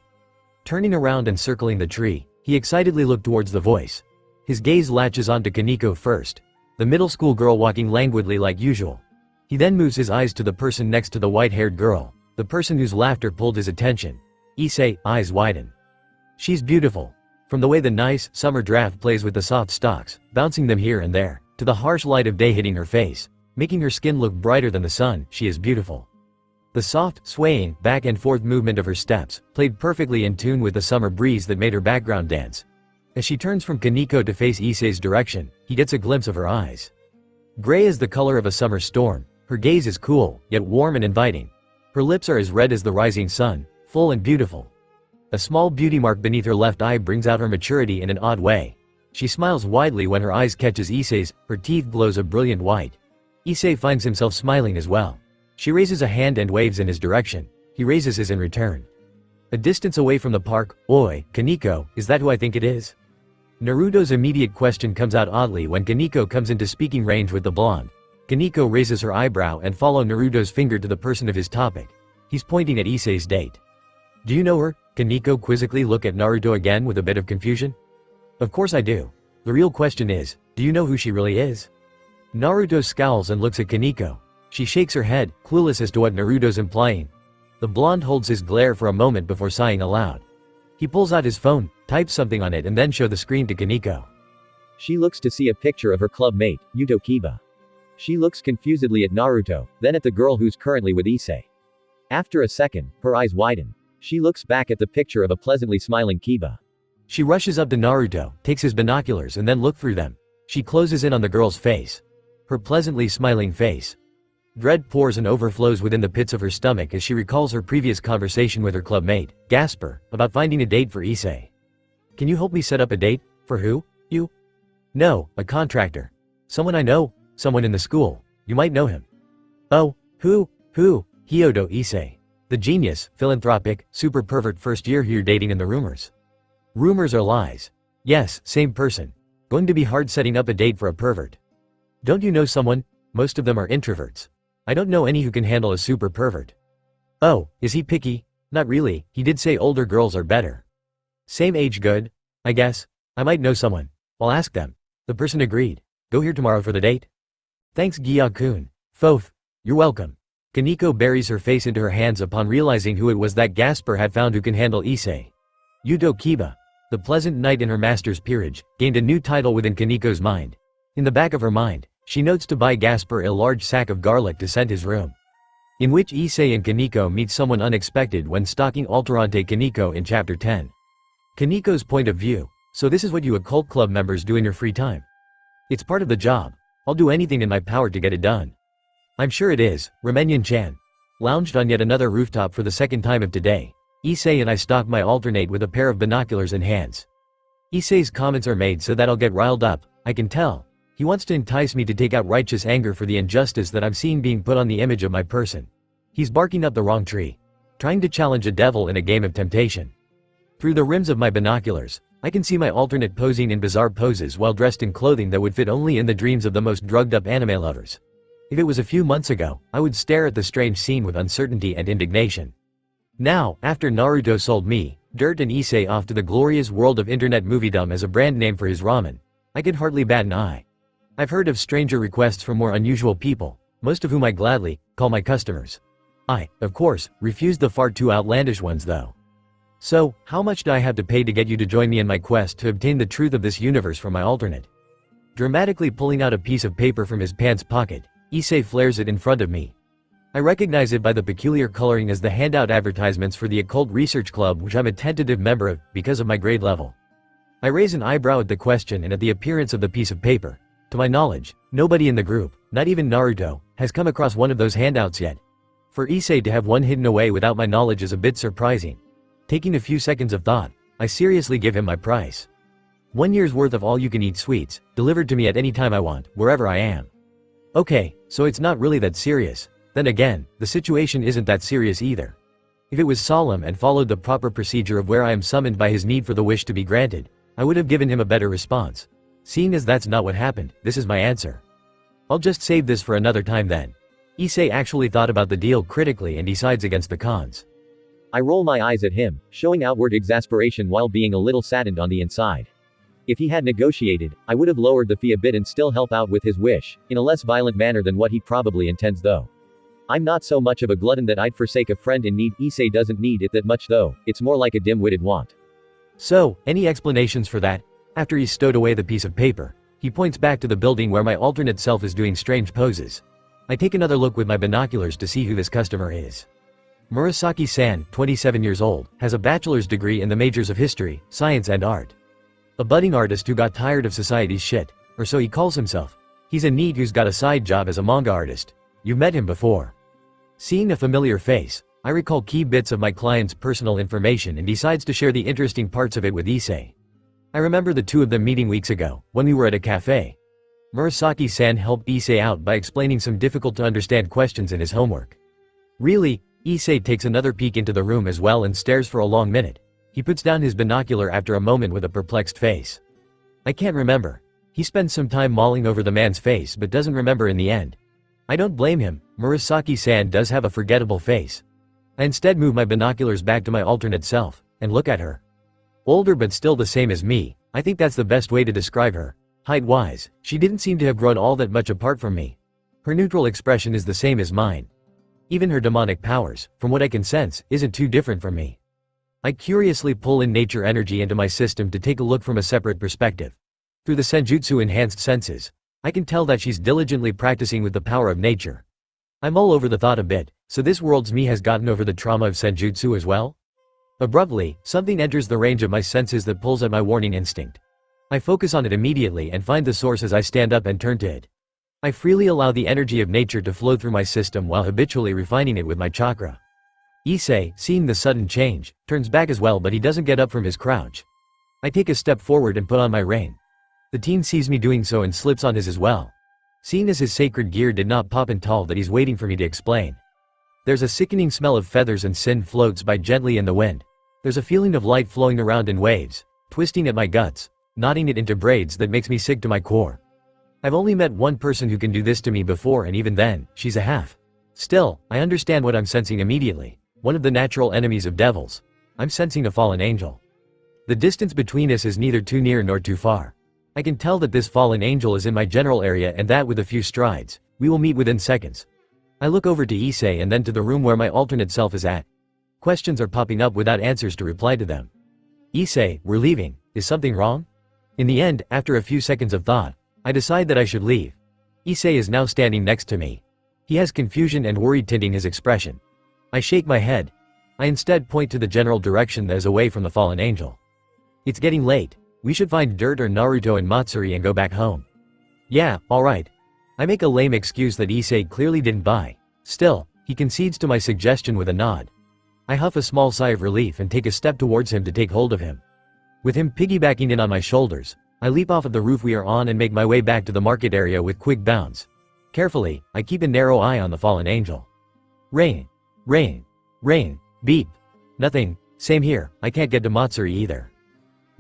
Turning around and circling the tree, he excitedly looked towards the voice. His gaze latches onto Kaneko first, the middle school girl walking languidly like usual. He then moves his eyes to the person next to the white-haired girl, the person whose laughter pulled his attention. Issei, eyes widen. She's beautiful. From the way the nice, summer draft plays with the soft stalks, bouncing them here and there, to the harsh light of day hitting her face, making her skin look brighter than the sun, she is beautiful. The soft, swaying, back and forth movement of her steps, played perfectly in tune with the summer breeze that made her background dance. As she turns from Kaneko to face Issei's direction, he gets a glimpse of her eyes. Gray is the color of a summer storm, her gaze is cool, yet warm and inviting. Her lips are as red as the rising sun, full and beautiful. A small beauty mark beneath her left eye brings out her maturity in an odd way. She smiles widely when her eyes catches Issei's, her teeth glows a brilliant white. Issei finds himself smiling as well. She raises a hand and waves in his direction. He raises his in return. A distance away from the park, Oi, Kaneko, is that who I think it is? Naruto's immediate question comes out oddly when Kaneko comes into speaking range with the blonde. Kaneko raises her eyebrow and follows Naruto's finger to the person of his topic. He's pointing at Issei's date. Do you know her? Kaneko quizzically look at Naruto again with a bit of confusion. Of course I do. The real question is, do you know who she really is? Naruto scowls and looks at Kaneko. She shakes her head, clueless as to what Naruto's implying. The blonde holds his glare for a moment before sighing aloud. He pulls out his phone, types something on it and then shows the screen to Kaneko. She looks to see a picture of her club mate, Yuto Kiba. She looks confusedly at Naruto, then at the girl who's currently with Issei. After a second, her eyes widen. She looks back at the picture of a pleasantly smiling Kiba. She rushes up to Naruto, takes his binoculars and then look through them. She closes in on the girl's face. Her pleasantly smiling face. Dread pours and overflows within the pits of her stomach as she recalls her previous conversation with her club mate, Gasper, about finding a date for Issei. Can you help me set up a date? For who? You? No, a contractor. Someone I know, someone in the school. You might know him. Oh, who? Hyodo Issei. The genius, philanthropic, super pervert first year here dating in the rumors. Rumors are lies. Yes, same person. Going to be hard setting up a date for a pervert. Don't you know someone? Most of them are introverts. I don't know any who can handle a super pervert. Oh, is he picky? Not really, he did say older girls are better. Same age good? I guess. I might know someone. I'll ask them. The person agreed. Go here tomorrow for the date. Thanks Gya-kun. Fof. You're welcome. Kaneko buries her face into her hands upon realizing who it was that Gasper had found who can handle Issei. Yuto Kiba, the pleasant knight in her master's peerage, gained a new title within Kaneko's mind. In the back of her mind, she notes to buy Gasper a large sack of garlic to scent his room. In which Issei and Kaneko meet someone unexpected when stalking Alterante Kaneko in Chapter 10. Kaneko's point of view, so this is what you occult club members do in your free time. It's part of the job. I'll do anything in my power to get it done. I'm sure it is, Ramenyan-chan. Lounged on yet another rooftop for the second time of today. Issei and I stalk my alternate with a pair of binoculars in hands. Issei's comments are made so that I'll get riled up, I can tell. He wants to entice me to take out righteous anger for the injustice that I'm seeing being put on the image of my person. He's barking up the wrong tree. Trying to challenge a devil in a game of temptation. Through the rims of my binoculars, I can see my alternate posing in bizarre poses while dressed in clothing that would fit only in the dreams of the most drugged-up anime lovers. If it was a few months ago, I would stare at the strange scene with uncertainty and indignation. Now, after Naruto sold me, Dirt and Issei off to the glorious world of internet moviedom as a brand name for his ramen, I could hardly bat an eye. I've heard of stranger requests from more unusual people, most of whom I gladly call my customers. I, of course, refused the far too outlandish ones though. So, how much do I have to pay to get you to join me in my quest to obtain the truth of this universe from my alternate? Dramatically pulling out a piece of paper from his pants pocket, Issei flares it in front of me. I recognize it by the peculiar coloring as the handout advertisements for the Occult Research Club which I'm a tentative member of, because of my grade level. I raise an eyebrow at the question and at the appearance of the piece of paper. To my knowledge, nobody in the group, not even Naruto, has come across one of those handouts yet. For Issei to have one hidden away without my knowledge is a bit surprising. Taking a few seconds of thought, I seriously give him my price. 1 year's worth of all-you-can-eat sweets, delivered to me at any time I want, wherever I am. Okay, so it's not really that serious. Then again, the situation isn't that serious either. If it was solemn and followed the proper procedure of where I am summoned by his need for the wish to be granted, I would have given him a better response. Seeing as that's not what happened, this is my answer. I'll just save this for another time then. Issei actually thought about the deal critically and decides against the cons. I roll my eyes at him, showing outward exasperation while being a little saddened on the inside. If he had negotiated, I would have lowered the fee a bit and still help out with his wish, in a less violent manner than what he probably intends though. I'm not so much of a glutton that I'd forsake a friend in need. Issei doesn't need it that much though, it's more like a dim-witted want. So, any explanations for that? After he's stowed away the piece of paper, he points back to the building where my alternate self is doing strange poses. I take another look with my binoculars to see who this customer is. Murasaki-san, 27 years old, has a bachelor's degree in the majors of history, science and art. A budding artist who got tired of society's shit, or so he calls himself. He's a NEET who's got a side job as a manga artist. You've met him before. Seeing a familiar face, I recall key bits of my client's personal information and decides to share the interesting parts of it with Issei. I remember the two of them meeting weeks ago, when we were at a cafe. Murasaki-san helped Issei out by explaining some difficult-to-understand questions in his homework. Really, Issei takes another peek into the room as well and stares for a long minute. He puts down his binocular after a moment with a perplexed face. I can't remember. He spends some time mulling over the man's face but doesn't remember in the end. I don't blame him, Murasaki-san does have a forgettable face. I instead move my binoculars back to my alternate self, and look at her. Older but still the same as me, I think that's the best way to describe her. Height-wise, she didn't seem to have grown all that much apart from me. Her neutral expression is the same as mine. Even her demonic powers, from what I can sense, isn't too different from me. I curiously pull in nature energy into my system to take a look from a separate perspective. Through the senjutsu-enhanced senses, I can tell that she's diligently practicing with the power of nature. I mull over the thought a bit, so this world's me has gotten over the trauma of senjutsu as well? Abruptly, something enters the range of my senses that pulls at my warning instinct. I focus on it immediately and find the source as I stand up and turn to it. I freely allow the energy of nature to flow through my system while habitually refining it with my chakra. Issei, seeing the sudden change, turns back as well, but he doesn't get up from his crouch. I take a step forward and put on my rein. The teen sees me doing so and slips on his as well. Seeing as his sacred gear did not pop and tall that he's waiting for me to explain. There's a sickening smell of feathers and sin floats by gently in the wind. There's a feeling of light flowing around in waves, twisting at my guts, knotting it into braids that makes me sick to my core. I've only met one person who can do this to me before, and even then, she's a half. Still, I understand what I'm sensing immediately. One of the natural enemies of devils. I'm sensing a fallen angel. The distance between us is neither too near nor too far. I can tell that this fallen angel is in my general area and that with a few strides, we will meet within seconds. I look over to Issei and then to the room where my alternate self is at. Questions are popping up without answers to reply to them. Issei, we're leaving. Is something wrong? In the end, after a few seconds of thought, I decide that I should leave. Issei is now standing next to me. He has confusion and worry tinting his expression. I shake my head. I instead point to the general direction that is away from the fallen angel. It's getting late. We should find Dirt or Naruto and Matsuri and go back home. Yeah, alright. I make a lame excuse that Issei clearly didn't buy. Still, he concedes to my suggestion with a nod. I huff a small sigh of relief and take a step towards him to take hold of him. With him piggybacking in on my shoulders, I leap off of the roof we are on and make my way back to the market area with quick bounds. Carefully, I keep a narrow eye on the fallen angel. Rain. Rain. Rain. Beep. Nothing. Same here, I can't get to Matsuri either.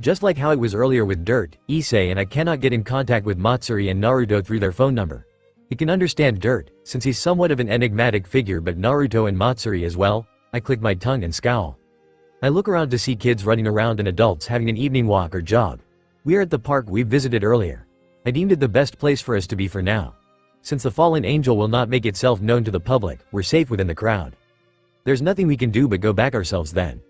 Just like how it was earlier with Dirt, Issei and I cannot get in contact with Matsuri and Naruto through their phone number. He can understand Dirt, since he's somewhat of an enigmatic figure, but Naruto and Matsuri as well. I click my tongue and scowl. I look around to see kids running around and adults having an evening walk or jog. We are at the park we visited earlier. I deemed it the best place for us to be for now. Since the fallen angel will not make itself known to the public, we're safe within the crowd. There's nothing we can do but go back ourselves then.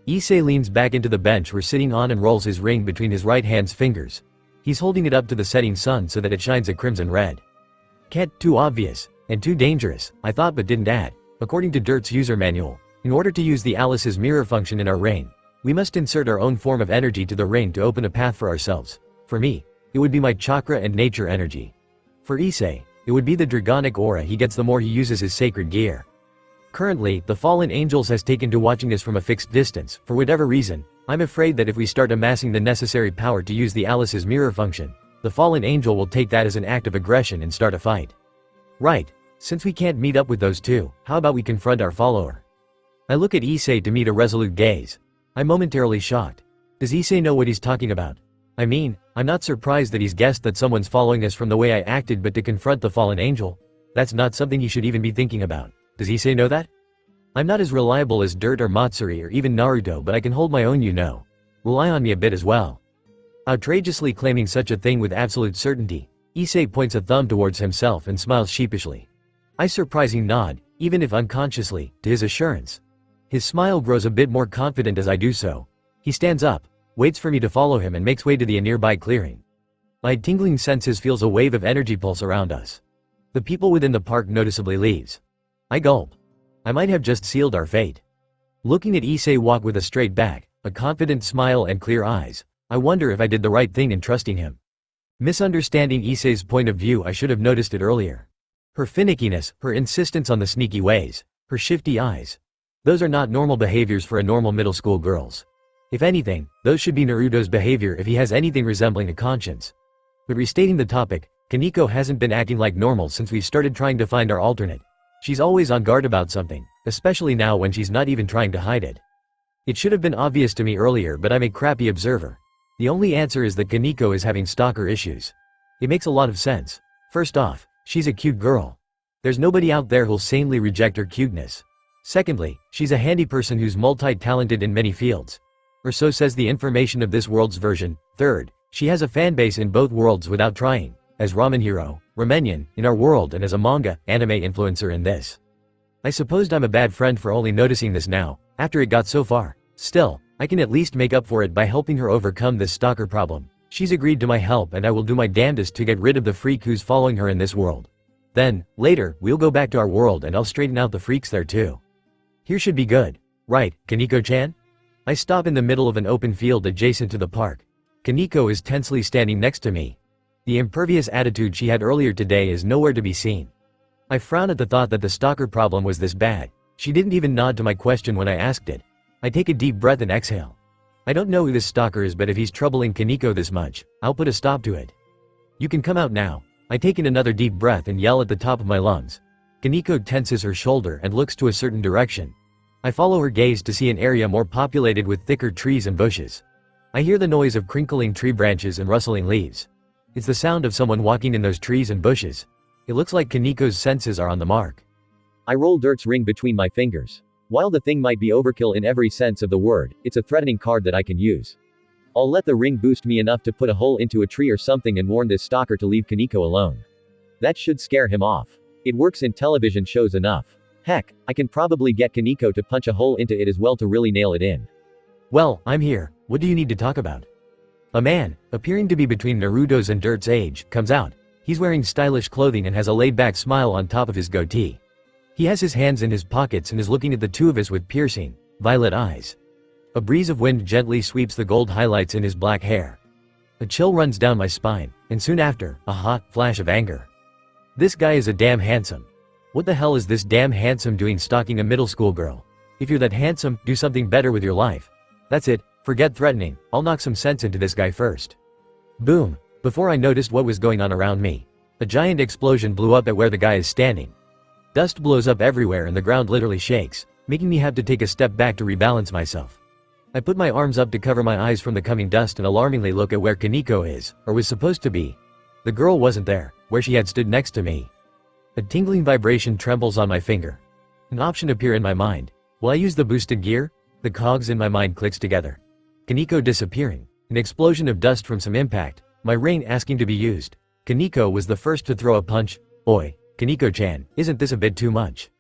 Issei leans back into the bench we're sitting on and rolls his ring between his right hand's fingers. He's holding it up to the setting sun so that it shines a crimson red. Can't too obvious, and too dangerous, I thought, but didn't add. According to Dirt's user manual, in order to use the Alice's mirror function in our ring, we must insert our own form of energy to the ring to open a path for ourselves. For me, it would be my chakra and nature energy. For Issei, it would be the dragonic aura he gets the more he uses his sacred gear. Currently, the fallen angels has taken to watching us from a fixed distance. For whatever reason, I'm afraid that if we start amassing the necessary power to use the Alice's mirror function, the fallen angel will take that as an act of aggression and start a fight. Right. Since we can't meet up with those two, how about we confront our follower? I look at Issei to meet a resolute gaze. I'm momentarily shocked. Does Issei know what he's talking about? I mean, I'm not surprised that he's guessed that someone's following us from the way I acted, but to confront the fallen angel? That's not something he should even be thinking about. Does Issei know that? I'm not as reliable as Dirt or Matsuri or even Naruto, but I can hold my own, you know. Rely on me a bit as well. Outrageously claiming such a thing with absolute certainty, Issei points a thumb towards himself and smiles sheepishly. I surprisingly nod, even if unconsciously, to his assurance. His smile grows a bit more confident as I do so. He stands up, waits for me to follow him, and makes way to the nearby clearing. My tingling senses feels a wave of energy pulse around us. The people within the park noticeably leaves. I gulp. I might have just sealed our fate. Looking at Issei walk with a straight back, a confident smile and clear eyes, I wonder if I did the right thing in trusting him. Misunderstanding Issei's point of view, I should have noticed it earlier. Her finickiness, her insistence on the sneaky ways, her shifty eyes. Those are not normal behaviors for a normal middle school girl's. If anything, those should be Naruto's behavior if he has anything resembling a conscience. But restating the topic, Kaneko hasn't been acting like normal since we started trying to find our alternate. She's always on guard about something, especially now when she's not even trying to hide it. It should have been obvious to me earlier, but I'm a crappy observer. The only answer is that Kaneko is having stalker issues. It makes a lot of sense. First off, she's a cute girl. There's nobody out there who'll sanely reject her cuteness. Secondly, she's a handy person who's multi-talented in many fields. Or so says the information of this world's version. Third, she has a fanbase in both worlds without trying, as ramen hero, Ramenian, in our world, and as a manga, anime influencer in this. I supposed I'm a bad friend for only noticing this now, after it got so far. Still, I can at least make up for it by helping her overcome this stalker problem. She's agreed to my help and I will do my damnedest to get rid of the freak who's following her in this world. Then, later, we'll go back to our world and I'll straighten out the freaks there too. Here should be good. Right, Kaneko-chan? I stop in the middle of an open field adjacent to the park. Kaneko is tensely standing next to me. The impervious attitude she had earlier today is nowhere to be seen. I frown at the thought that the stalker problem was this bad. She didn't even nod to my question when I asked it. I take a deep breath and exhale. I don't know who this stalker is, but if he's troubling Kaneko this much, I'll put a stop to it. You can come out now. I take in another deep breath and yell at the top of my lungs. Kaneko tenses her shoulder and looks to a certain direction. I follow her gaze to see an area more populated with thicker trees and bushes. I hear the noise of crinkling tree branches and rustling leaves. It's the sound of someone walking in those trees and bushes. It looks like Kaneko's senses are on the mark. I roll Dirt's ring between my fingers. While the thing might be overkill in every sense of the word, it's a threatening card that I can use. I'll let the ring boost me enough to put a hole into a tree or something and warn this stalker to leave Kaneko alone. That should scare him off. It works in television shows enough. Heck, I can probably get Kaneko to punch a hole into it as well to really nail it in. Well, I'm here. What do you need to talk about? A man, appearing to be between Naruto's and Dirt's age, comes out. He's wearing stylish clothing and has a laid-back smile on top of his goatee. He has his hands in his pockets and is looking at the two of us with piercing, violet eyes. A breeze of wind gently sweeps the gold highlights in his black hair. A chill runs down my spine, and soon after, a hot flash of anger. This guy is a damn handsome. What the hell is this damn handsome doing stalking a middle school girl? If you're that handsome, do something better with your life. That's it, forget threatening, I'll knock some sense into this guy first. Boom. Before I noticed what was going on around me, a giant explosion blew up at where the guy is standing. Dust blows up everywhere and the ground literally shakes, making me have to take a step back to rebalance myself. I put my arms up to cover my eyes from the coming dust and alarmingly look at where Kaneko is, or was supposed to be. The girl wasn't there, where she had stood next to me. A tingling vibration trembles on my finger. An option appears in my mind. Will I use the boosted gear? The cogs in my mind clicks together. Kaneko disappearing. An explosion of dust from some impact. My ring asking to be used. Kaneko was the first to throw a punch. Oi, Kaneko-chan, isn't this a bit too much?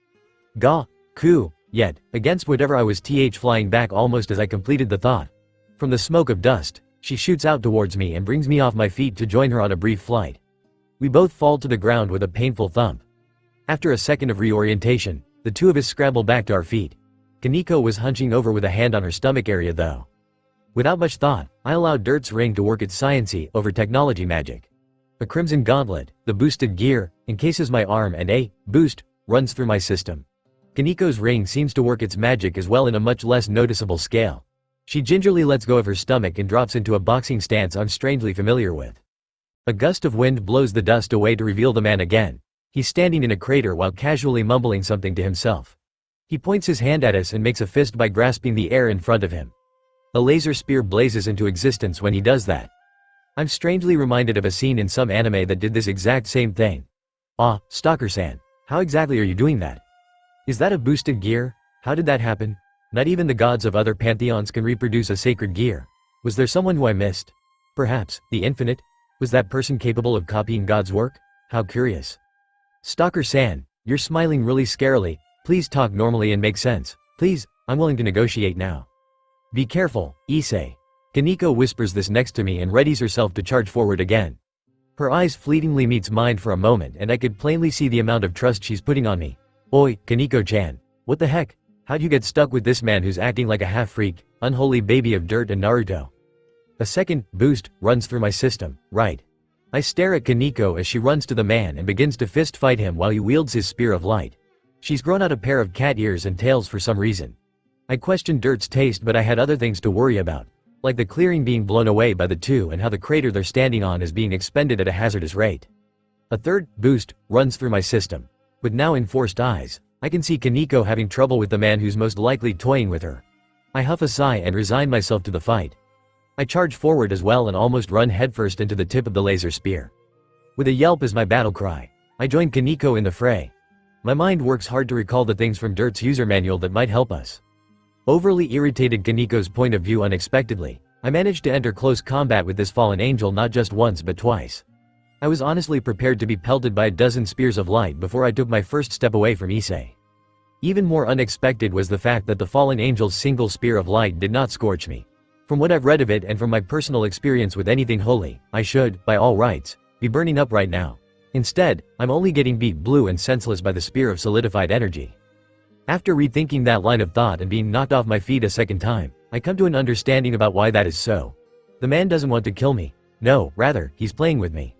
Ga, ku, yet, against whatever I was flying back almost as I completed the thought. From the smoke of dust, she shoots out towards me and brings me off my feet to join her on a brief flight. We both fall to the ground with a painful thump. After a second of reorientation, the two of us scramble back to our feet. Kaneko was hunching over with a hand on her stomach area though. Without much thought, I allowed Dirt's ring to work its sciency over technology magic. A crimson gauntlet, the boosted gear, encases my arm and a boost runs through my system. Kaneko's ring seems to work its magic as well in a much less noticeable scale. She gingerly lets go of her stomach and drops into a boxing stance I'm strangely familiar with. A gust of wind blows the dust away to reveal the man again. He's standing in a crater while casually mumbling something to himself. He points his hand at us and makes a fist by grasping the air in front of him. A laser spear blazes into existence when he does that. I'm strangely reminded of a scene in some anime that did this exact same thing. Ah, Stalker-san, how exactly are you doing that? Is that a boosted gear? How did that happen? Not even the gods of other pantheons can reproduce a sacred gear. Was there someone who I missed? Perhaps, the infinite? Was that person capable of copying God's work? How curious. Stalker-san, you're smiling really scarily. Please talk normally and make sense. Please, I'm willing to negotiate now. Be careful, Issei. Kaneko whispers this next to me and readies herself to charge forward again. Her eyes fleetingly meets mine for a moment and I could plainly see the amount of trust she's putting on me. Oi, Kaneko-chan. What the heck? How'd you get stuck with this man who's acting like a half-freak, unholy baby of Dirt and Naruto? A second boost runs through my system, right? I stare at Kaneko as she runs to the man and begins to fist fight him while he wields his spear of light. She's grown out a pair of cat ears and tails for some reason. I questioned Dirt's taste, but I had other things to worry about, like the clearing being blown away by the two and how the crater they're standing on is being expended at a hazardous rate. A third boost runs through my system. With now enforced eyes, I can see Kaneko having trouble with the man who's most likely toying with her. I huff a sigh and resign myself to the fight. I charge forward as well and almost run headfirst into the tip of the laser spear. With a yelp as my battle cry, I join Kaneko in the fray. My mind works hard to recall the things from Dirt's user manual that might help us. Overly irritated Kaneko's point of view unexpectedly, I managed to enter close combat with this fallen angel not just once but twice. I was honestly prepared to be pelted by a dozen spears of light before I took my first step away from Issei. Even more unexpected was the fact that the fallen angel's single spear of light did not scorch me. From what I've read of it and from my personal experience with anything holy, I should, by all rights, be burning up right now. Instead, I'm only getting beat blue and senseless by the spear of solidified energy. After rethinking that line of thought and being knocked off my feet a second time, I come to an understanding about why that is so. The man doesn't want to kill me. No, rather, he's playing with me.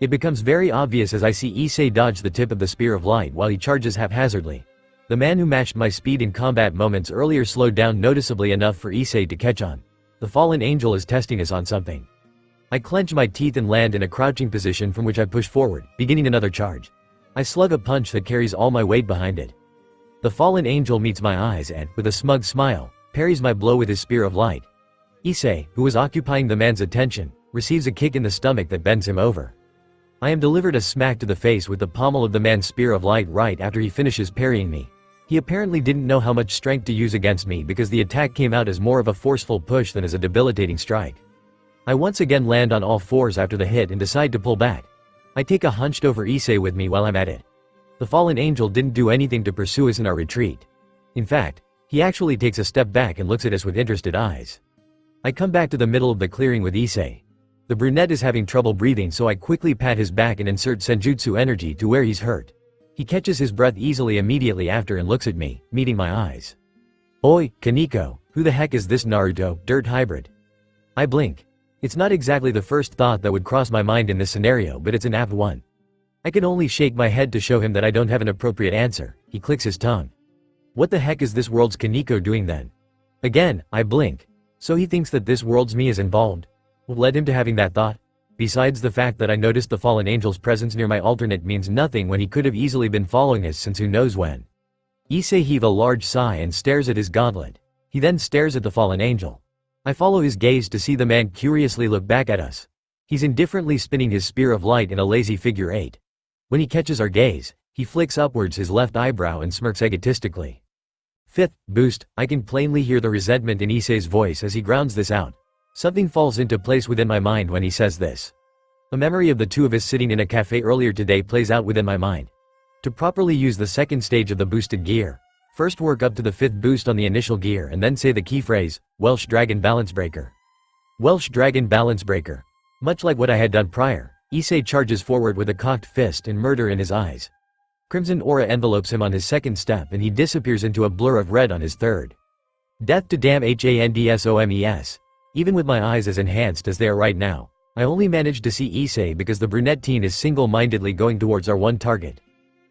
It becomes very obvious as I see Issei dodge the tip of the spear of light while he charges haphazardly. The man who matched my speed in combat moments earlier slowed down noticeably enough for Issei to catch on. The fallen angel is testing us on something. I clench my teeth and land in a crouching position from which I push forward, beginning another charge. I slug a punch that carries all my weight behind it. The fallen angel meets my eyes and, with a smug smile, parries my blow with his spear of light. Issei, who was occupying the man's attention, receives a kick in the stomach that bends him over. I am delivered a smack to the face with the pommel of the man's spear of light right after he finishes parrying me. He apparently didn't know how much strength to use against me because the attack came out as more of a forceful push than as a debilitating strike. I once again land on all fours after the hit and decide to pull back. I take a hunched over Issei with me while I'm at it. The fallen angel didn't do anything to pursue us in our retreat. In fact, he actually takes a step back and looks at us with interested eyes. I come back to the middle of the clearing with Issei. The brunette is having trouble breathing, so I quickly pat his back and insert senjutsu energy to where he's hurt. He catches his breath easily immediately after and looks at me, meeting my eyes. Oi, Kaneko, who the heck is this Naruto, dirt hybrid? I blink. It's not exactly the first thought that would cross my mind in this scenario, but it's an apt one. I can only shake my head to show him that I don't have an appropriate answer. He clicks his tongue. What the heck is this world's Kaneko doing then? Again, I blink. So he thinks that this world's me is involved. What led him to having that thought? Besides the fact that I noticed the fallen angel's presence near my alternate means nothing when he could have easily been following us since who knows when. Issei heaves a large sigh and stares at his gauntlet. He then stares at the fallen angel. I follow his gaze to see the man curiously look back at us. He's indifferently spinning his spear of light in a lazy figure 8. When he catches our gaze, he flicks upwards his left eyebrow and smirks egotistically. Fifth boost, I can plainly hear the resentment in Issei's voice as he grounds this out. Something falls into place within my mind when he says this. A memory of the two of us sitting in a cafe earlier today plays out within my mind. To properly use the second stage of the boosted gear, first work up to the 5th boost on the initial gear and then say the key phrase, Welsh Dragon Balance Breaker. Welsh Dragon Balance Breaker. Much like what I had done prior, Issei charges forward with a cocked fist and murder in his eyes. Crimson aura envelopes him on his second step and he disappears into a blur of red on his third. Death to damn Handsomes. Even with my eyes as enhanced as they are right now, I only managed to see Issei because the brunette teen is single-mindedly going towards our one target.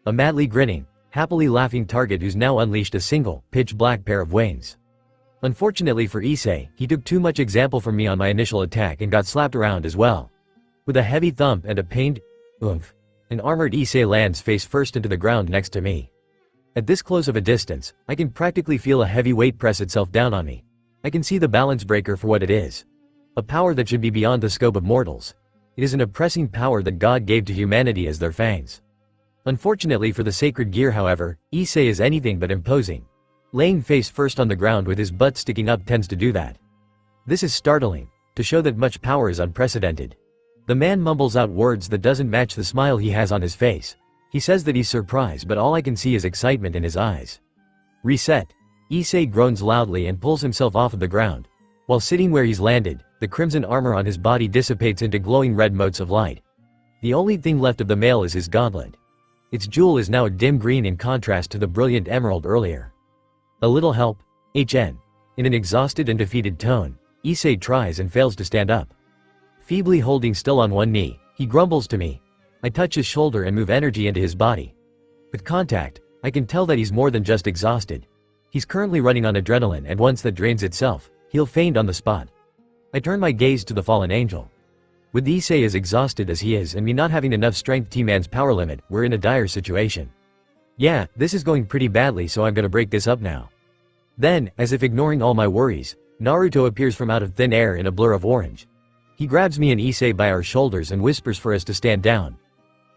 A madly grinning, happily laughing target who's now unleashed a single, pitch-black pair of wings. Unfortunately for Issei, he took too much example from me on my initial attack and got slapped around as well. With a heavy thump and a pained oomph, an armored Issei lands face first into the ground next to me. At this close of a distance, I can practically feel a heavy weight press itself down on me. I can see the balance breaker for what it is. A power that should be beyond the scope of mortals. It is an oppressing power that God gave to humanity as their fangs. Unfortunately for the sacred gear, however, Issei is anything but imposing. Laying face first on the ground with his butt sticking up tends to do that. This is startling, to show that much power is unprecedented. The man mumbles out words that doesn't match the smile he has on his face. He says that he's surprised, but all I can see is excitement in his eyes. Reset. Issei groans loudly and pulls himself off of the ground. While sitting where he's landed, the crimson armor on his body dissipates into glowing red motes of light. The only thing left of the male is his gauntlet. Its jewel is now a dim green in contrast to the brilliant emerald earlier. A little help, HN. In an exhausted and defeated tone, Issei tries and fails to stand up. Feebly holding still on one knee, he grumbles to me. I touch his shoulder and move energy into his body. With contact, I can tell that he's more than just exhausted. He's currently running on adrenaline, and once that drains itself, he'll faint on the spot. I turn my gaze to the fallen angel. With Issei as exhausted as he is and me not having enough strength T-Man's power limit, we're in a dire situation. Yeah, this is going pretty badly, so I'm gonna break this up now. Then, as if ignoring all my worries, Naruto appears from out of thin air in a blur of orange. He grabs me and Issei by our shoulders and whispers for us to stand down.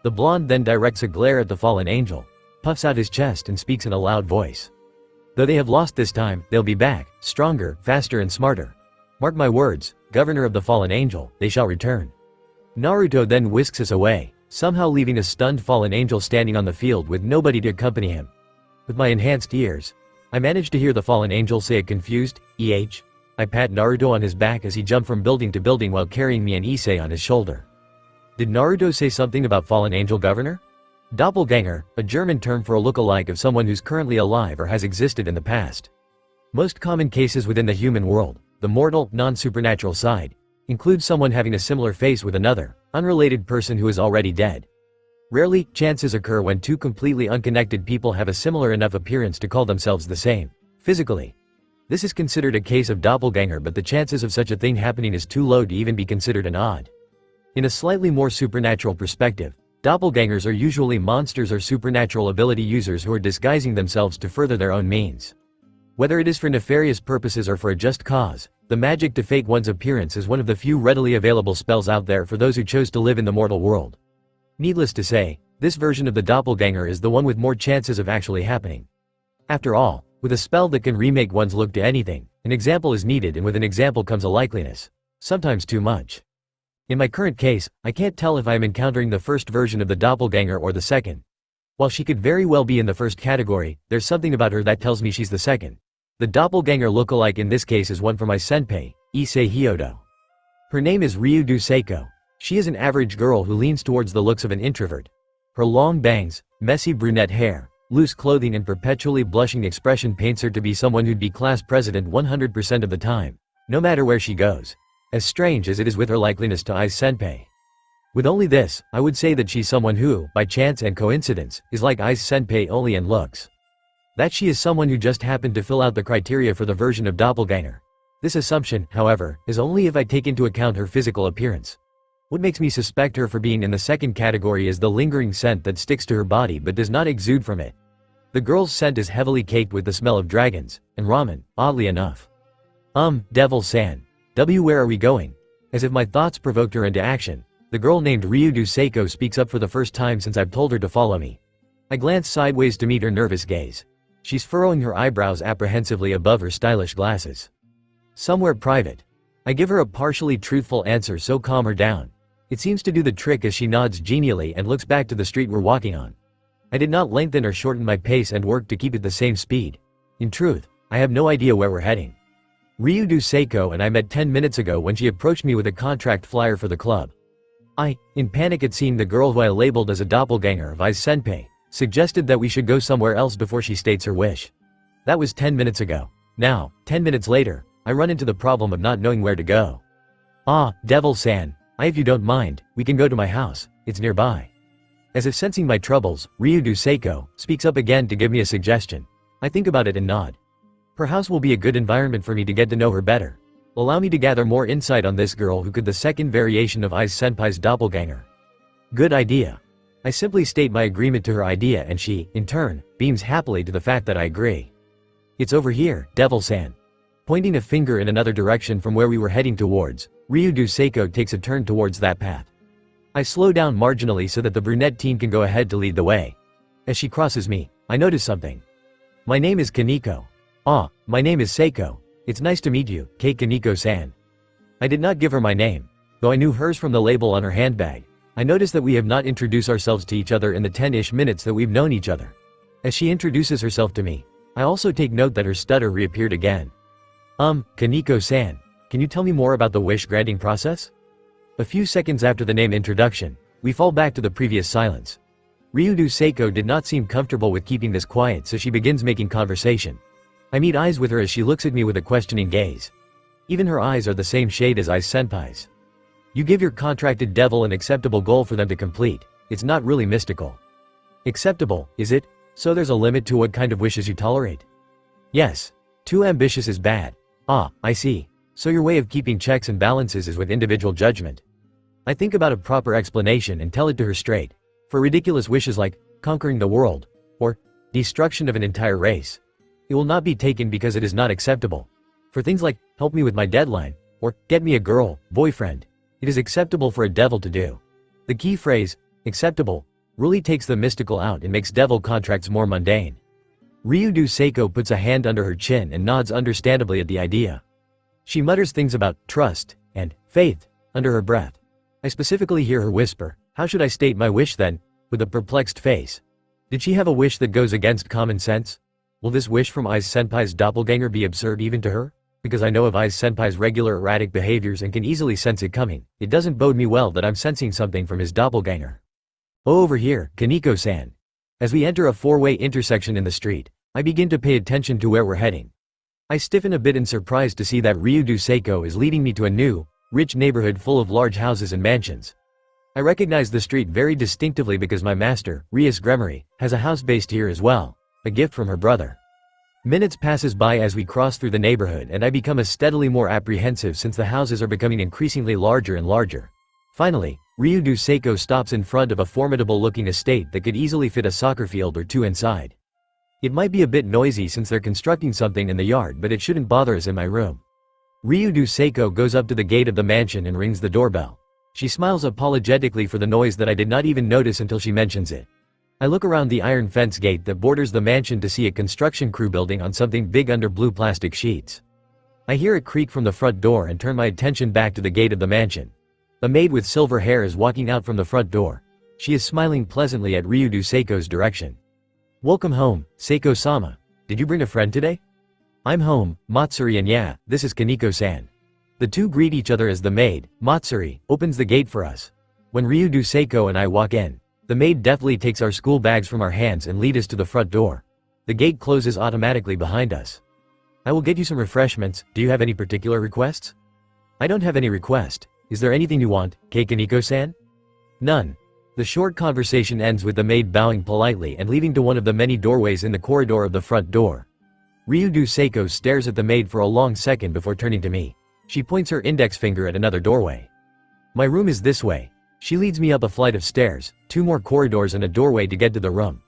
The blonde then directs a glare at the fallen angel, puffs out his chest and speaks in a loud voice. Though they have lost this time, they'll be back, stronger, faster and smarter. Mark my words, governor of the fallen angel, they shall return. Naruto then whisks us away, somehow leaving a stunned fallen angel standing on the field with nobody to accompany him. With my enhanced ears, I managed to hear the fallen angel say a confused, "Eh?" I pat Naruto on his back as he jumped from building to building while carrying me and Issei on his shoulder. Did Naruto say something about fallen angel governor? Doppelganger, a German term for a look-alike of someone who's currently alive or has existed in the past. Most common cases within the human world, the mortal, non-supernatural side, include someone having a similar face with another, unrelated person who is already dead. Rarely, chances occur when two completely unconnected people have a similar enough appearance to call themselves the same, physically. This is considered a case of doppelganger, but the chances of such a thing happening is too low to even be considered an odd. In a slightly more supernatural perspective, doppelgangers are usually monsters or supernatural ability users who are disguising themselves to further their own means. Whether it is for nefarious purposes or for a just cause, the magic to fake one's appearance is one of the few readily available spells out there for those who chose to live in the mortal world. Needless to say, this version of the doppelganger is the one with more chances of actually happening. After all, with a spell that can remake one's look to anything, an example is needed, and with an example comes a likeliness. Sometimes too much. In my current case, I can't tell if I am encountering the first version of the doppelganger or the second. While she could very well be in the first category, there's something about her that tells me she's the second. The doppelganger lookalike in this case is one for my senpai, Issei Hyodo. Her name is Ryudo Seiko. She is an average girl who leans towards the looks of an introvert. Her long bangs, messy brunette hair, loose clothing and perpetually blushing expression paints her to be someone who'd be class president 100% of the time, no matter where she goes. As strange as it is with her likeliness to Ai's senpai. With only this, I would say that she's someone who, by chance and coincidence, is like Ai's senpai only in looks. That she is someone who just happened to fill out the criteria for the version of doppelganger. This assumption, however, is only if I take into account her physical appearance. What makes me suspect her for being in the second category is the lingering scent that sticks to her body but does not exude from it. The girl's scent is heavily caked with the smell of dragons and ramen, oddly enough. Devil-san. Where are we going? As if my thoughts provoked her into action, the girl named Ryudo Seiko speaks up for the first time since I've told her to follow me. I glance sideways to meet her nervous gaze. She's furrowing her eyebrows apprehensively above her stylish glasses. Somewhere private. I give her a partially truthful answer so calm her down. It seems to do the trick as she nods genially and looks back to the street we're walking on. I did not lengthen or shorten my pace and work to keep it the same speed. In truth, I have no idea where we're heading. Ryudo Seiko and I met 10 minutes ago when she approached me with a contract flyer for the club. I, in panic at seeing the girl who I labeled as a doppelganger of Ai's senpai, suggested that we should go somewhere else before she states her wish. That was 10 minutes ago. Now, 10 minutes later, I run into the problem of not knowing where to go. Devil-san, if you don't mind, we can go to my house, it's nearby. As if sensing my troubles, Ryudo Seiko speaks up again to give me a suggestion. I think about it and nod. Her house will be a good environment for me to get to know her better. Allow me to gather more insight on this girl who could the second variation of Ai's senpai's doppelganger. Good idea. I simply state my agreement to her idea and she, in turn, beams happily to the fact that I agree. It's over here, Devil-san. Pointing a finger in another direction from where we were heading towards, Ryudo Seiko takes a turn towards that path. I slow down marginally so that the brunette teen can go ahead to lead the way. As she crosses me, I notice something. My name is Kaneko. My name is Seiko. It's nice to meet you, Kaneko-san. I did not give her my name, though I knew hers from the label on her handbag. I notice that we have not introduced ourselves to each other in the 10-ish minutes that we've known each other. As she introduces herself to me, I also take note that her stutter reappeared again. Kaneko-san, can you tell me more about the wish-granting process? A few seconds after the name introduction, we fall back to the previous silence. Ryudo Seiko did not seem comfortable with keeping this quiet, so she begins making conversation. I meet eyes with her as she looks at me with a questioning gaze. Even her eyes are the same shade as Ai's senpai's. You give your contracted devil an acceptable goal for them to complete. It's not really mystical. Acceptable, is it? So there's a limit to what kind of wishes you tolerate? Yes. Too ambitious is bad. I see. So your way of keeping checks and balances is with individual judgment. I think about a proper explanation and tell it to her straight. For ridiculous wishes like conquering the world or destruction of an entire race, it will not be taken because it is not acceptable. For things like help me with my deadline or get me a girl, boyfriend, it is acceptable for a devil to do. The key phrase, acceptable, really takes the mystical out and makes devil contracts more mundane. Ryudo Seiko puts a hand under her chin and nods understandably at the idea. She mutters things about trust and faith under her breath. I specifically hear her whisper, "How should I state my wish then?" with a perplexed face. Did she have a wish that goes against common sense? Will this wish from Ai's senpai's doppelganger be absurd even to her? because I know of Ai's senpai's regular erratic behaviors and can easily sense it coming. It doesn't bode me well that I'm sensing something from his doppelganger. Oh, over here, Kaneko-san. As we enter a four-way intersection in the street, I begin to pay attention to where we're heading. I stiffen a bit in surprise to see that Ryudo Seiko is leading me to a new, rich neighborhood full of large houses and mansions. I recognize the street very distinctively because my master, Rias Gremory, has a house based here as well, a gift from her brother. Minutes passes by as we cross through the neighborhood and I become steadily more apprehensive since the houses are becoming increasingly larger and larger. Finally, Ryudo Seiko stops in front of a formidable-looking estate that could easily fit a soccer field or two inside. It might be a bit noisy since they're constructing something in the yard, but it shouldn't bother us in my room. Ryudo Seiko goes up to the gate of the mansion and rings the doorbell. She smiles apologetically for the noise that I did not even notice until she mentions it. I look around the iron fence gate that borders the mansion to see a construction crew building on something big under blue plastic sheets. I hear a creak from the front door and turn my attention back to the gate of the mansion. A maid with silver hair is walking out from the front door. She is smiling pleasantly at Ryudo Seiko's direction. Welcome home, Seiko-sama. Did you bring a friend today? I'm home, Matsuri, and yeah, this is Kaneko-san. The two greet each other as the maid, Matsuri, opens the gate for us. When Ryudo Seiko and I walk in, the maid deftly takes our school bags from our hands and leads us to the front door. The gate closes automatically behind us. I will get you some refreshments. Do you have any particular requests? I don't have any request. Is there anything you want, Kaneko-san? None. The short conversation ends with the maid bowing politely and leaving to one of the many doorways in the corridor of the front door. Ryudo Seiko stares at the maid for a long second before turning to me. She points her index finger at another doorway. My room is this way. She leads me up a flight of stairs, 2 more corridors and a doorway to get to the room.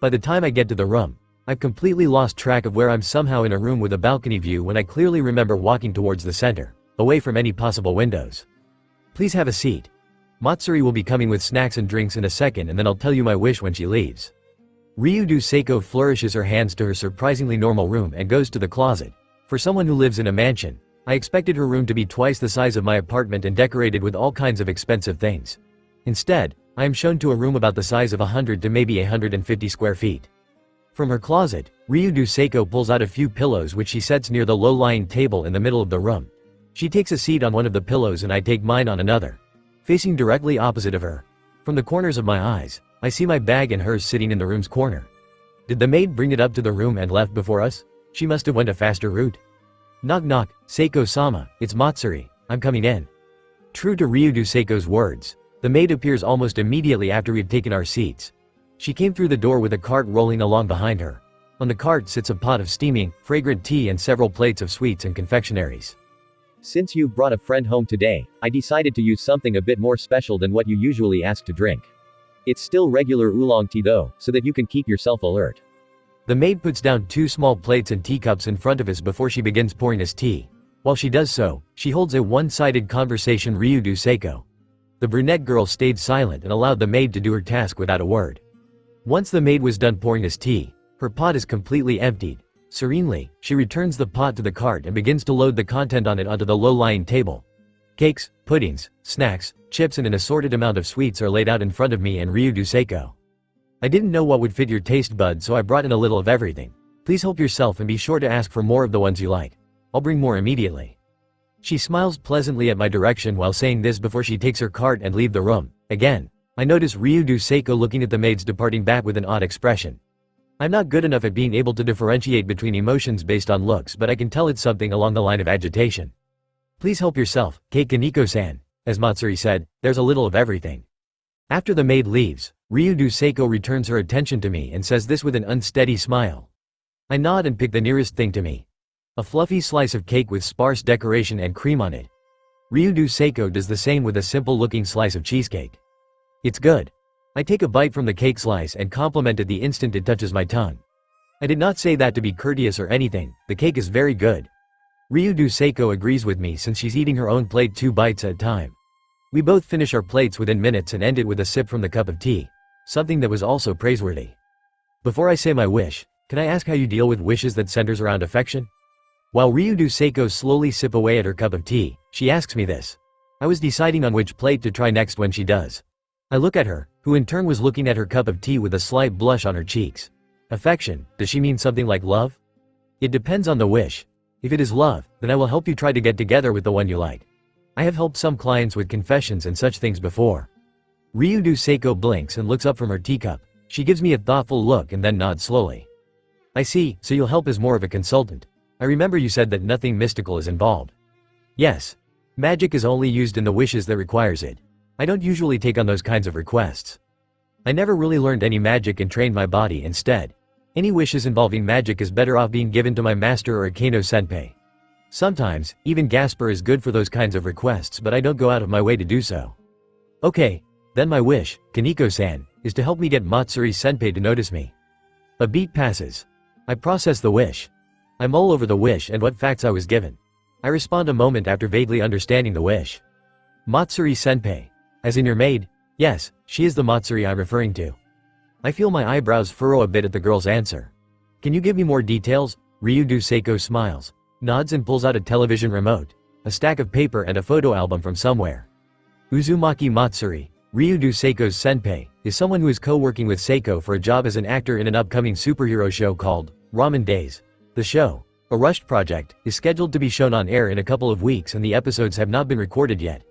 By the time I get to the room, I've completely lost track of where I'm somehow in a room with a balcony view when I clearly remember walking towards the center, away from any possible windows. Please have a seat. Matsuri will be coming with snacks and drinks in a second and then I'll tell you my wish when she leaves. Ryudo Seiko flourishes her hands to her surprisingly normal room and goes to the closet. For someone who lives in a mansion, I expected her room to be twice the size of my apartment and decorated with all kinds of expensive things. Instead, I am shown to a room about the size of 100 to maybe 150 square feet. From her closet, Ryudo Seiko pulls out a few pillows which she sets near the low-lying table in the middle of the room. She takes a seat on one of the pillows and I take mine on another, facing directly opposite of her. From the corners of my eyes, I see my bag and hers sitting in the room's corner. Did the maid bring it up to the room and left before us? She must have went a faster route. Knock knock, Seiko-sama, it's Matsuri, I'm coming in. True to Ryudo Seiko's words, the maid appears almost immediately after we've taken our seats. She came through the door with a cart rolling along behind her. On the cart sits a pot of steaming, fragrant tea and several plates of sweets and confectionaries. Since you've brought a friend home today, I decided to use something a bit more special than what you usually ask to drink. It's still regular oolong tea though, so that you can keep yourself alert. The maid puts down 2 small plates and teacups in front of us before she begins pouring us tea. While she does so, she holds a one-sided conversation with Ryudo Seiko. The brunette girl stayed silent and allowed the maid to do her task without a word. Once the maid was done pouring us tea, her pot is completely emptied. Serenely, she returns the pot to the cart and begins to load the content on it onto the low-lying table. Cakes, puddings, snacks, chips and an assorted amount of sweets are laid out in front of me and Ryudo Seiko. I didn't know what would fit your taste buds, so I brought in a little of everything. Please help yourself and be sure to ask for more of the ones you like. I'll bring more immediately. She smiles pleasantly at my direction while saying this before she takes her cart and leave the room. Again, I notice Ryudo Seiko looking at the maids departing back with an odd expression. I'm not good enough at being able to differentiate between emotions based on looks, but I can tell it's something along the line of agitation. Please help yourself, Kaneko-san. As Matsuri said, there's a little of everything. After the maid leaves, Ryudo Seiko returns her attention to me and says this with an unsteady smile. I nod and pick the nearest thing to me. A fluffy slice of cake with sparse decoration and cream on it. Ryudo Seiko does the same with a simple-looking slice of cheesecake. It's good. I take a bite from the cake slice and compliment it the instant it touches my tongue. I did not say that to be courteous or anything, the cake is very good. Ryudo Seiko agrees with me since she's eating her own plate 2 bites at a time. We both finish our plates within minutes and end it with a sip from the cup of tea. Something that was also praiseworthy. Before I say my wish, can I ask how you deal with wishes that centers around affection? While Ryudo Seiko slowly sip away at her cup of tea, she asks me this. I was deciding on which plate to try next when she does. I look at her, who in turn was looking at her cup of tea with a slight blush on her cheeks. Affection, does she mean something like love? It depends on the wish. If it is love, then I will help you try to get together with the one you like. I have helped some clients with confessions and such things before. Ryudo Seiko blinks and looks up from her teacup. She gives me a thoughtful look and then nods slowly. I see, so you'll help as more of a consultant. I remember you said that nothing mystical is involved. Yes. Magic is only used in the wishes that requires it. I don't usually take on those kinds of requests. I never really learned any magic and trained my body instead. Any wishes involving magic is better off being given to my master or a Kano-senpai. Sometimes, even Gasper is good for those kinds of requests, but I don't go out of my way to do so. Okay, then my wish, Kaneko-san, is to help me get Matsuri-senpai to notice me. A beat passes. I process the wish. I mull over the wish and what facts I was given. I respond a moment after vaguely understanding the wish. Matsuri-senpai. As in your maid? Yes, she is the Matsuri I'm referring to. I feel my eyebrows furrow a bit at the girl's answer. Can you give me more details? Ryudo Seiko smiles, nods and pulls out a television remote, a stack of paper and a photo album from somewhere. Uzumaki Matsuri, Ryudo Seiko's senpai, is someone who is co-working with Seiko for a job as an actor in an upcoming superhero show called Ramen Days. The show, a rushed project, is scheduled to be shown on air in a couple of weeks and the episodes have not been recorded yet.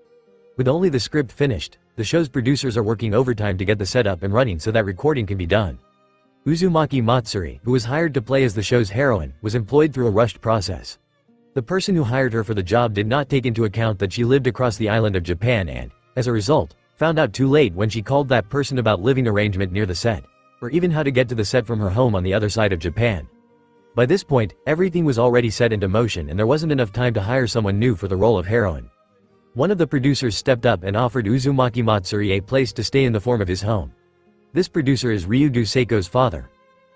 With only the script finished, the show's producers are working overtime to get the set up and running so that recording can be done. Uzumaki Matsuri, who was hired to play as the show's heroine, was employed through a rushed process. The person who hired her for the job did not take into account that she lived across the island of Japan and, as a result, found out too late when she called that person about living arrangement near the set, or even how to get to the set from her home on the other side of Japan. By this point, everything was already set into motion and there wasn't enough time to hire someone new for the role of heroine. One of the producers stepped up and offered Uzumaki Matsuri a place to stay in the form of his home. This producer is Ryudo Seiko's father.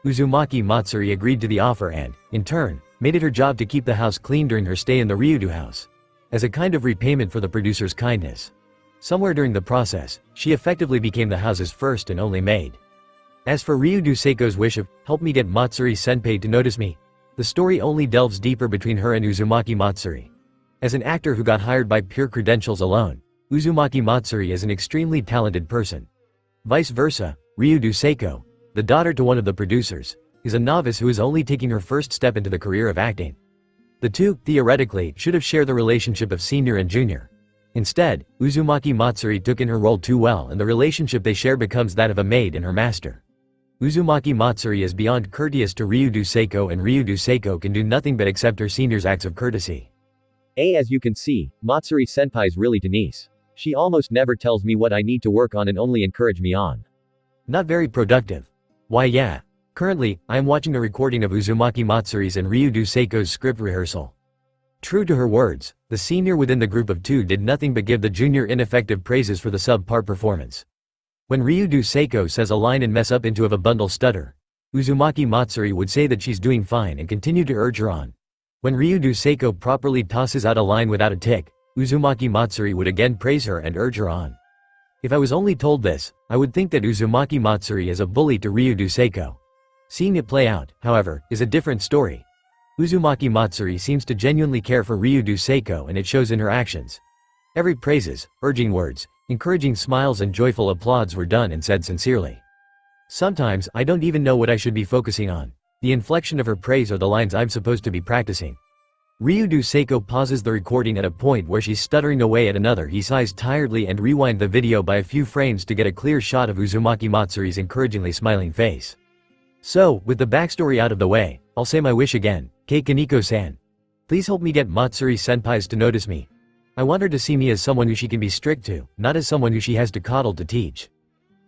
Uzumaki Matsuri agreed to the offer and, in turn, made it her job to keep the house clean during her stay in the Ryudo house. As a kind of repayment for the producer's kindness. Somewhere during the process, she effectively became the house's first and only maid. As for Ryudo Seiko's wish of, help me get Matsuri-senpai to notice me, the story only delves deeper between her and Uzumaki Matsuri. As an actor who got hired by pure credentials alone, Uzumaki Matsuri is an extremely talented person. Vice versa, Ryudo Seiko, the daughter to one of the producers, is a novice who is only taking her first step into the career of acting. The two, theoretically, should have shared the relationship of senior and junior. Instead, Uzumaki Matsuri took in her role too well and the relationship they share becomes that of a maid and her master. Uzumaki Matsuri is beyond courteous to Ryudo Seiko and Ryudo Seiko can do nothing but accept her senior's acts of courtesy. As you can see, Matsuri-senpai's really Denise. She almost never tells me what I need to work on and only encourage me on. Not very productive. Why yeah. Currently, I am watching a recording of Uzumaki Matsuri's and Ryudo Seiko's script rehearsal. True to her words, the senior within the group of two did nothing but give the junior ineffective praises for the subpar performance. When Ryudo Seiko says a line and mess up into a bundle stutter, Uzumaki Matsuri would say that she's doing fine and continue to urge her on. When Ryudo Seiko properly tosses out a line without a tick, Uzumaki Matsuri would again praise her and urge her on. If I was only told this, I would think that Uzumaki Matsuri is a bully to Ryudo Seiko. Seeing it play out, however, is a different story. Uzumaki Matsuri seems to genuinely care for Ryudo Seiko and it shows in her actions. Every praises, urging words, encouraging smiles and joyful applauds were done and said sincerely. Sometimes I don't even know what I should be focusing on, the inflection of her praise or the lines I'm supposed to be practicing. Ryudo Seiko pauses the recording at a point where she's stuttering away at another. He sighs tiredly and rewind the video by a few frames to get a clear shot of Uzumaki Matsuri's encouragingly smiling face. So, with the backstory out of the way, I'll say my wish again. Kaneko-san. Please help me get Matsuri-senpais to notice me. I want her to see me as someone who she can be strict to, not as someone who she has to coddle to teach.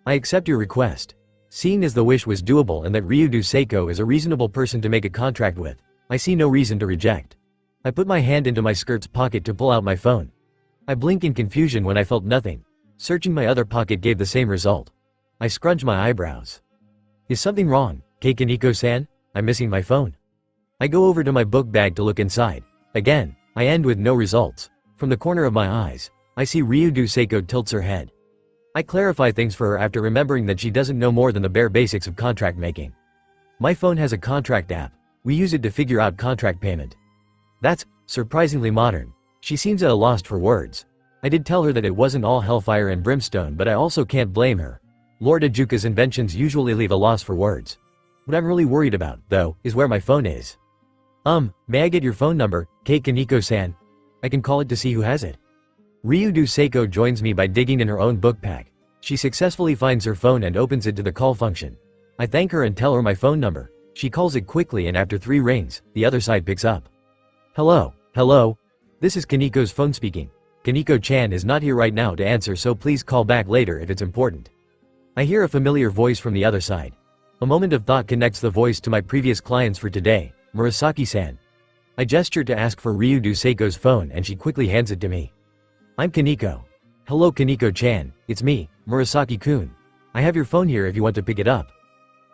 I accept your request. Seeing as the wish was doable and that Ryudo Seiko is a reasonable person to make a contract with, I see no reason to reject. I put my hand into my skirt's pocket to pull out my phone. I blink in confusion when I felt nothing. Searching my other pocket gave the same result. I scrunch my eyebrows. Is something wrong, Kaneko-san? I'm missing my phone. I go over to my book bag to look inside. Again, I end with no results. From the corner of my eyes, I see Ryudo Seiko tilts her head. I clarify things for her after remembering that she doesn't know more than the bare basics of contract making. My phone has a contract app. We use it to figure out contract payment. That's surprisingly modern. She seems at a loss for words. I did tell her that it wasn't all hellfire and brimstone, but I also can't blame her. Lord Ajuka's inventions usually leave a loss for words. What I'm really worried about, though, is where my phone is. May I get your phone number, Kaneko-san? I can call it to see who has it. Ryudo Seiko joins me by digging in her own book pack. She successfully finds her phone and opens it to the call function. I thank her and tell her my phone number. She calls it quickly and after 3 rings, the other side picks up. Hello. This is Kaneko's phone speaking. Kaneko-chan is not here right now to answer, so please call back later if it's important. I hear a familiar voice from the other side. A moment of thought connects the voice to my previous clients for today, Murasaki-san. I gesture to ask for Ryudo Seiko's phone and she quickly hands it to me. I'm Kaneko. Hello Kaneko-chan, it's me, Murasaki-kun. I have your phone here if you want to pick it up.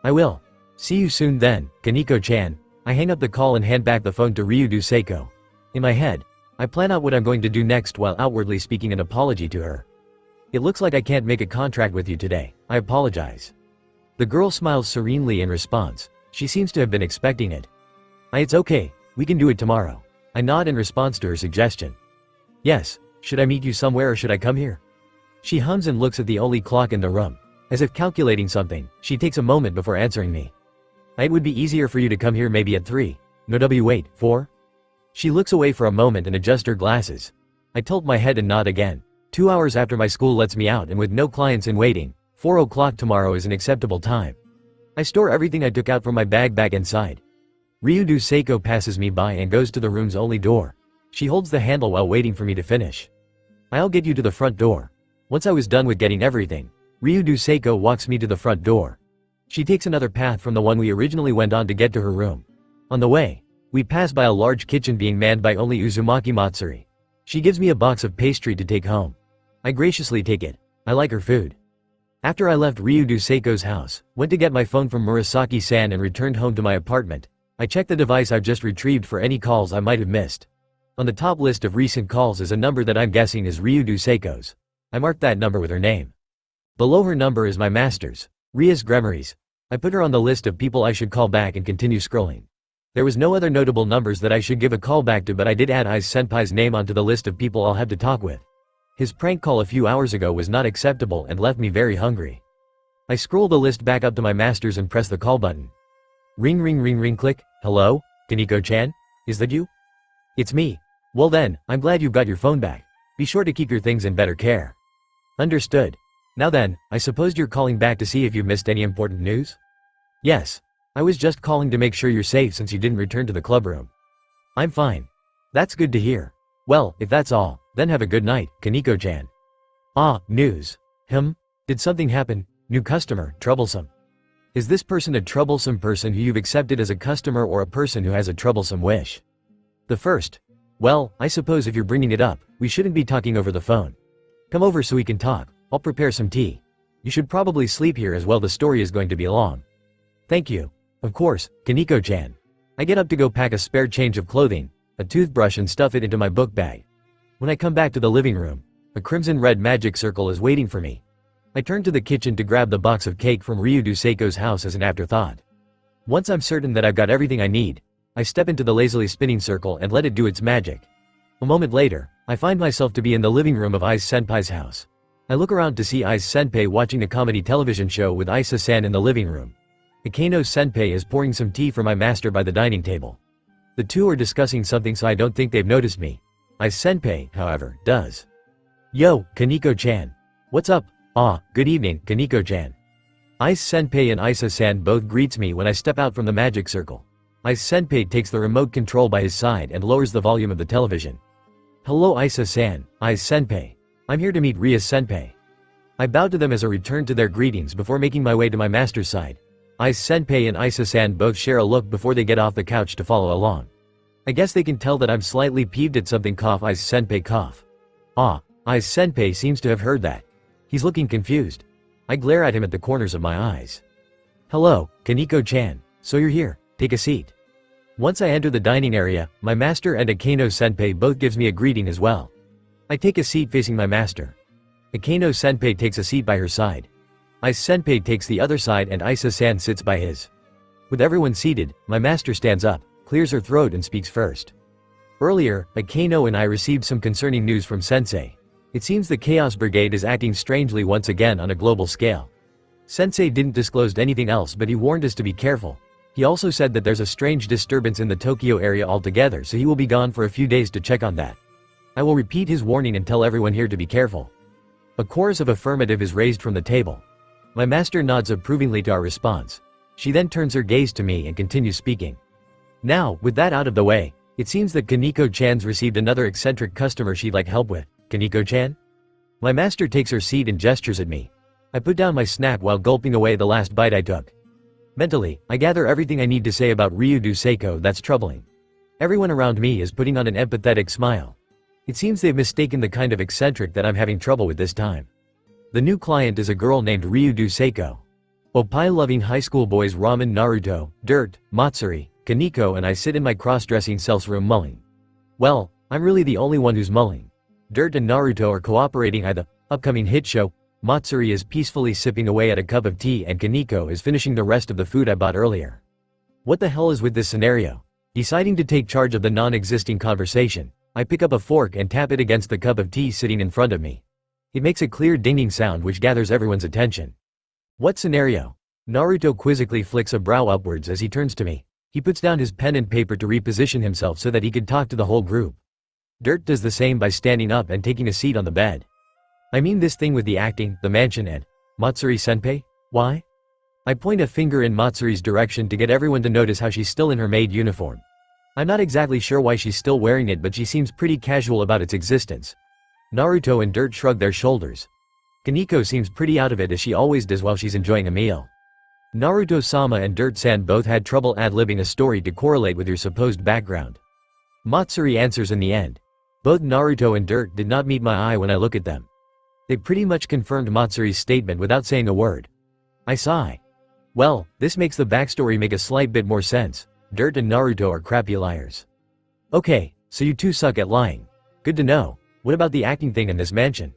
I will. See you soon then, Kaneko-chan. I hang up the call and hand back the phone to Ryudo Seiko. In my head, I plan out what I'm going to do next while outwardly speaking an apology to her. It looks like I can't make a contract with you today. I apologize. The girl smiles serenely in response. She seems to have been expecting it. It's okay, we can do it tomorrow. I nod in response to her suggestion. Yes, should I meet you somewhere or should I come here? She hums and looks at the only clock in the room. As if calculating something, she takes a moment before answering me. It would be easier for you to come here maybe at 3. No wait, 4? She looks away for a moment and adjusts her glasses. I tilt my head and nod again. 2 hours after my school lets me out and with no clients in waiting, 4 o'clock tomorrow is an acceptable time. I store everything I took out from my bag back inside. Ryudo Seiko passes me by and goes to the room's only door. She holds the handle while waiting for me to finish. I'll get you to the front door. Once I was done with getting everything, Ryudo Seiko walks me to the front door. She takes another path from the one we originally went on to get to her room. On the way, we pass by a large kitchen being manned by only Uzumaki Matsuri. She gives me a box of pastry to take home. I graciously take it. I like her food. After I left Ryudo Seiko's house, went to get my phone from Murasaki-san and returned home to my apartment, I checked the device I've just retrieved for any calls I might have missed. On the top list of recent calls is a number that I'm guessing is Ryudo Seiko's. I marked that number with her name. Below her number is my master's, Rias Gremory's. I put her on the list of people I should call back and continue scrolling. There was no other notable numbers that I should give a call back to, but I did add Ai's senpai's name onto the list of people I'll have to talk with. His prank call a few hours ago was not acceptable and left me very hungry. I scroll the list back up to my master's and press the call button. Ring click. Hello? Kaneko-chan? Is that you? It's me. Well then, I'm glad you've got your phone back. Be sure to keep your things in better care. Understood. Now then, I suppose you're calling back to see if you've missed any important news? Yes. I was just calling to make sure you're safe since you didn't return to the club room. I'm fine. That's good to hear. Well, if that's all, then have a good night, Kaneko-chan. News. Did something happen? New customer, troublesome. Is this person a troublesome person who you've accepted as a customer or a person who has a troublesome wish? The first. Well, I suppose if you're bringing it up, we shouldn't be talking over the phone. Come over so we can talk. I'll prepare some tea. You should probably sleep here as well, the story is going to be long. Thank you. Of course, Kaneko-chan. I get up to go pack a spare change of clothing, a toothbrush and stuff it into my book bag. When I come back to the living room, a crimson-red magic circle is waiting for me. I turn to the kitchen to grab the box of cake from Ryudo Seiko's house as an afterthought. Once I'm certain that I've got everything I need, I step into the lazily spinning circle and let it do its magic. A moment later, I find myself to be in the living room of Ai's senpai's house. I look around to see Ai's senpai watching a comedy television show with Isa-san in the living room. Akeno's senpai is pouring some tea for my master by the dining table. The two are discussing something, so I don't think they've noticed me. Ai's senpai, however, does. Yo, Kaneko-chan. What's up? Good evening, Kaneko-chan. Ai's senpai and Isa-san both greets me when I step out from the magic circle. Ai's senpai takes the remote control by his side and lowers the volume of the television. Hello Isa-san, Ai's senpai. I'm here to meet Ria's senpai. I bow to them as a return to their greetings before making my way to my master's side. Ai's senpai and Isa-san both share a look before they get off the couch to follow along. I guess they can tell that I'm slightly peeved at something. Ai's senpai cough. Ai's senpai seems to have heard that. He's looking confused. I glare at him at the corners of my eyes. Hello, Kaneko-chan. So you're here, take a seat. Once I enter the dining area, my master and Akeno-senpai both gives me a greeting as well. I take a seat facing my master. Akeno-senpai takes a seat by her side. Ai's senpai takes the other side and Isa-san sits by his. With everyone seated, my master stands up, clears her throat and speaks first. Earlier, Akeno and I received some concerning news from Sensei. It seems the Chaos Brigade is acting strangely once again on a global scale. Sensei didn't disclose anything else, but he warned us to be careful. He also said that there's a strange disturbance in the Tokyo area altogether, so he will be gone for a few days to check on that. I will repeat his warning and tell everyone here to be careful." A chorus of affirmative is raised from the table. My master nods approvingly to our response. She then turns her gaze to me and continues speaking. "Now, with that out of the way, it seems that Kaneko-chan's received another eccentric customer she'd like help with. Kaneko-chan?" My master takes her seat and gestures at me. I put down my snack while gulping away the last bite I took. Mentally, I gather everything I need to say about Ryudo Seiko that's troubling. Everyone around me is putting on an empathetic smile. It seems they've mistaken the kind of eccentric that I'm having trouble with this time. The new client is a girl named Ryudo Seiko. Oppai-loving high school boys Ramen, Naruto, Dirt, Matsuri, Kaneko and I sit in my cross-dressing self's room mulling. Well, I'm really the only one who's mulling. Dirt and Naruto are cooperating at the upcoming hit show. Matsuri is peacefully sipping away at a cup of tea and Kaneko is finishing the rest of the food I bought earlier. What the hell is with this scenario? Deciding to take charge of the non-existing conversation, I pick up a fork and tap it against the cup of tea sitting in front of me. It makes a clear dinging sound which gathers everyone's attention. What scenario? Naruto quizzically flicks a brow upwards as he turns to me. He puts down his pen and paper to reposition himself so that he could talk to the whole group. Dirt does the same by standing up and taking a seat on the bed. I mean this thing with the acting, the mansion and Matsuri-senpai? Why? I point a finger in Matsuri's direction to get everyone to notice how she's still in her maid uniform. I'm not exactly sure why she's still wearing it, but she seems pretty casual about its existence. Naruto and Dirt shrug their shoulders. Kaneko seems pretty out of it as she always does while she's enjoying a meal. Naruto-sama and Dirt-san both had trouble ad-libbing a story to correlate with your supposed background. Matsuri answers in the end. Both Naruto and Dirt did not meet my eye when I look at them. They pretty much confirmed Matsuri's statement without saying a word. I sigh. Well, this makes the backstory make a slight bit more sense. Dirt and Naruto are crappy liars. Okay, so you two suck at lying. Good to know. What about the acting thing in this mansion?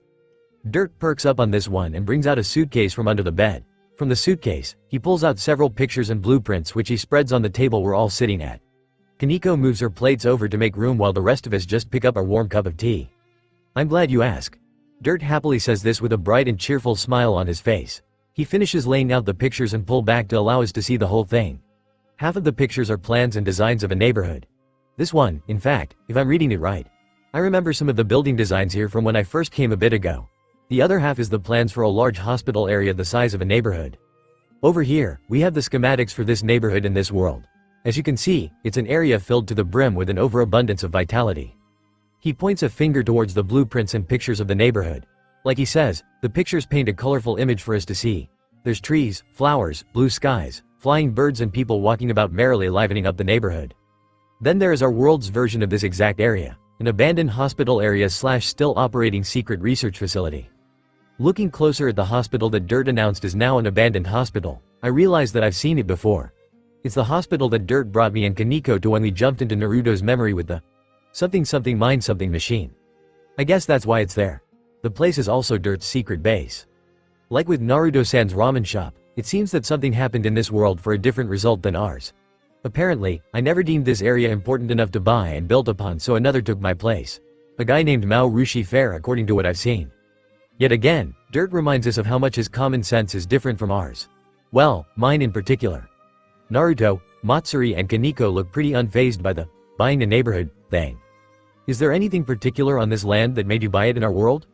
Dirt perks up on this one and brings out a suitcase from under the bed. From the suitcase, he pulls out several pictures and blueprints which he spreads on the table we're all sitting at. Kaneko moves her plates over to make room while the rest of us just pick up our warm cup of tea. I'm glad you ask. Dirt happily says this with a bright and cheerful smile on his face. He finishes laying out the pictures and pull back to allow us to see the whole thing. Half of the pictures are plans and designs of a neighborhood. This one, in fact, if I'm reading it right. I remember some of the building designs here from when I first came a bit ago. The other half is the plans for a large hospital area the size of a neighborhood. Over here, we have the schematics for this neighborhood in this world. As you can see, it's an area filled to the brim with an overabundance of vitality. He points a finger towards the blueprints and pictures of the neighborhood. Like he says, the pictures paint a colorful image for us to see. There's trees, flowers, blue skies, flying birds and people walking about merrily livening up the neighborhood. Then there is our world's version of this exact area, an abandoned hospital area / still operating secret research facility. Looking closer at the hospital that Dirt announced is now an abandoned hospital, I realize that I've seen it before. It's the hospital that Dirt brought me and Kaneko to when we jumped into Naruto's memory with the something mind something machine. I guess that's why it's there. The place is also Dirt's secret base. Like with Naruto-san's ramen shop, it seems that something happened in this world for a different result than ours. Apparently, I never deemed this area important enough to buy and build upon, so another took my place. A guy named Mao Rushi Fair, according to what I've seen. Yet again, Dirt reminds us of how much his common sense is different from ours. Well, mine in particular. Naruto, Matsuri and Kaneko look pretty unfazed by the buying a neighborhood thing. Is there anything particular on this land that made you buy it in our world?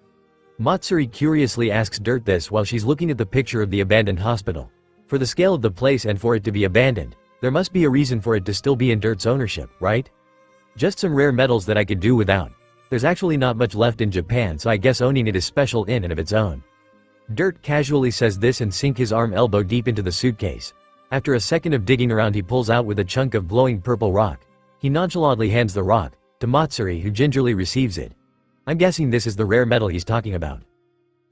Matsuri curiously asks Dirt this while she's looking at the picture of the abandoned hospital. For the scale of the place and for it to be abandoned, there must be a reason for it to still be in Dirt's ownership, right? Just some rare metals that I could do without. There's actually not much left in Japan, so I guess owning it is special in and of its own. Dirt casually says this and sinks his arm elbow deep into the suitcase. After a second of digging around, he pulls out with a chunk of glowing purple rock. He nonchalantly hands the rock to Matsuri, who gingerly receives it. I'm guessing this is the rare metal he's talking about.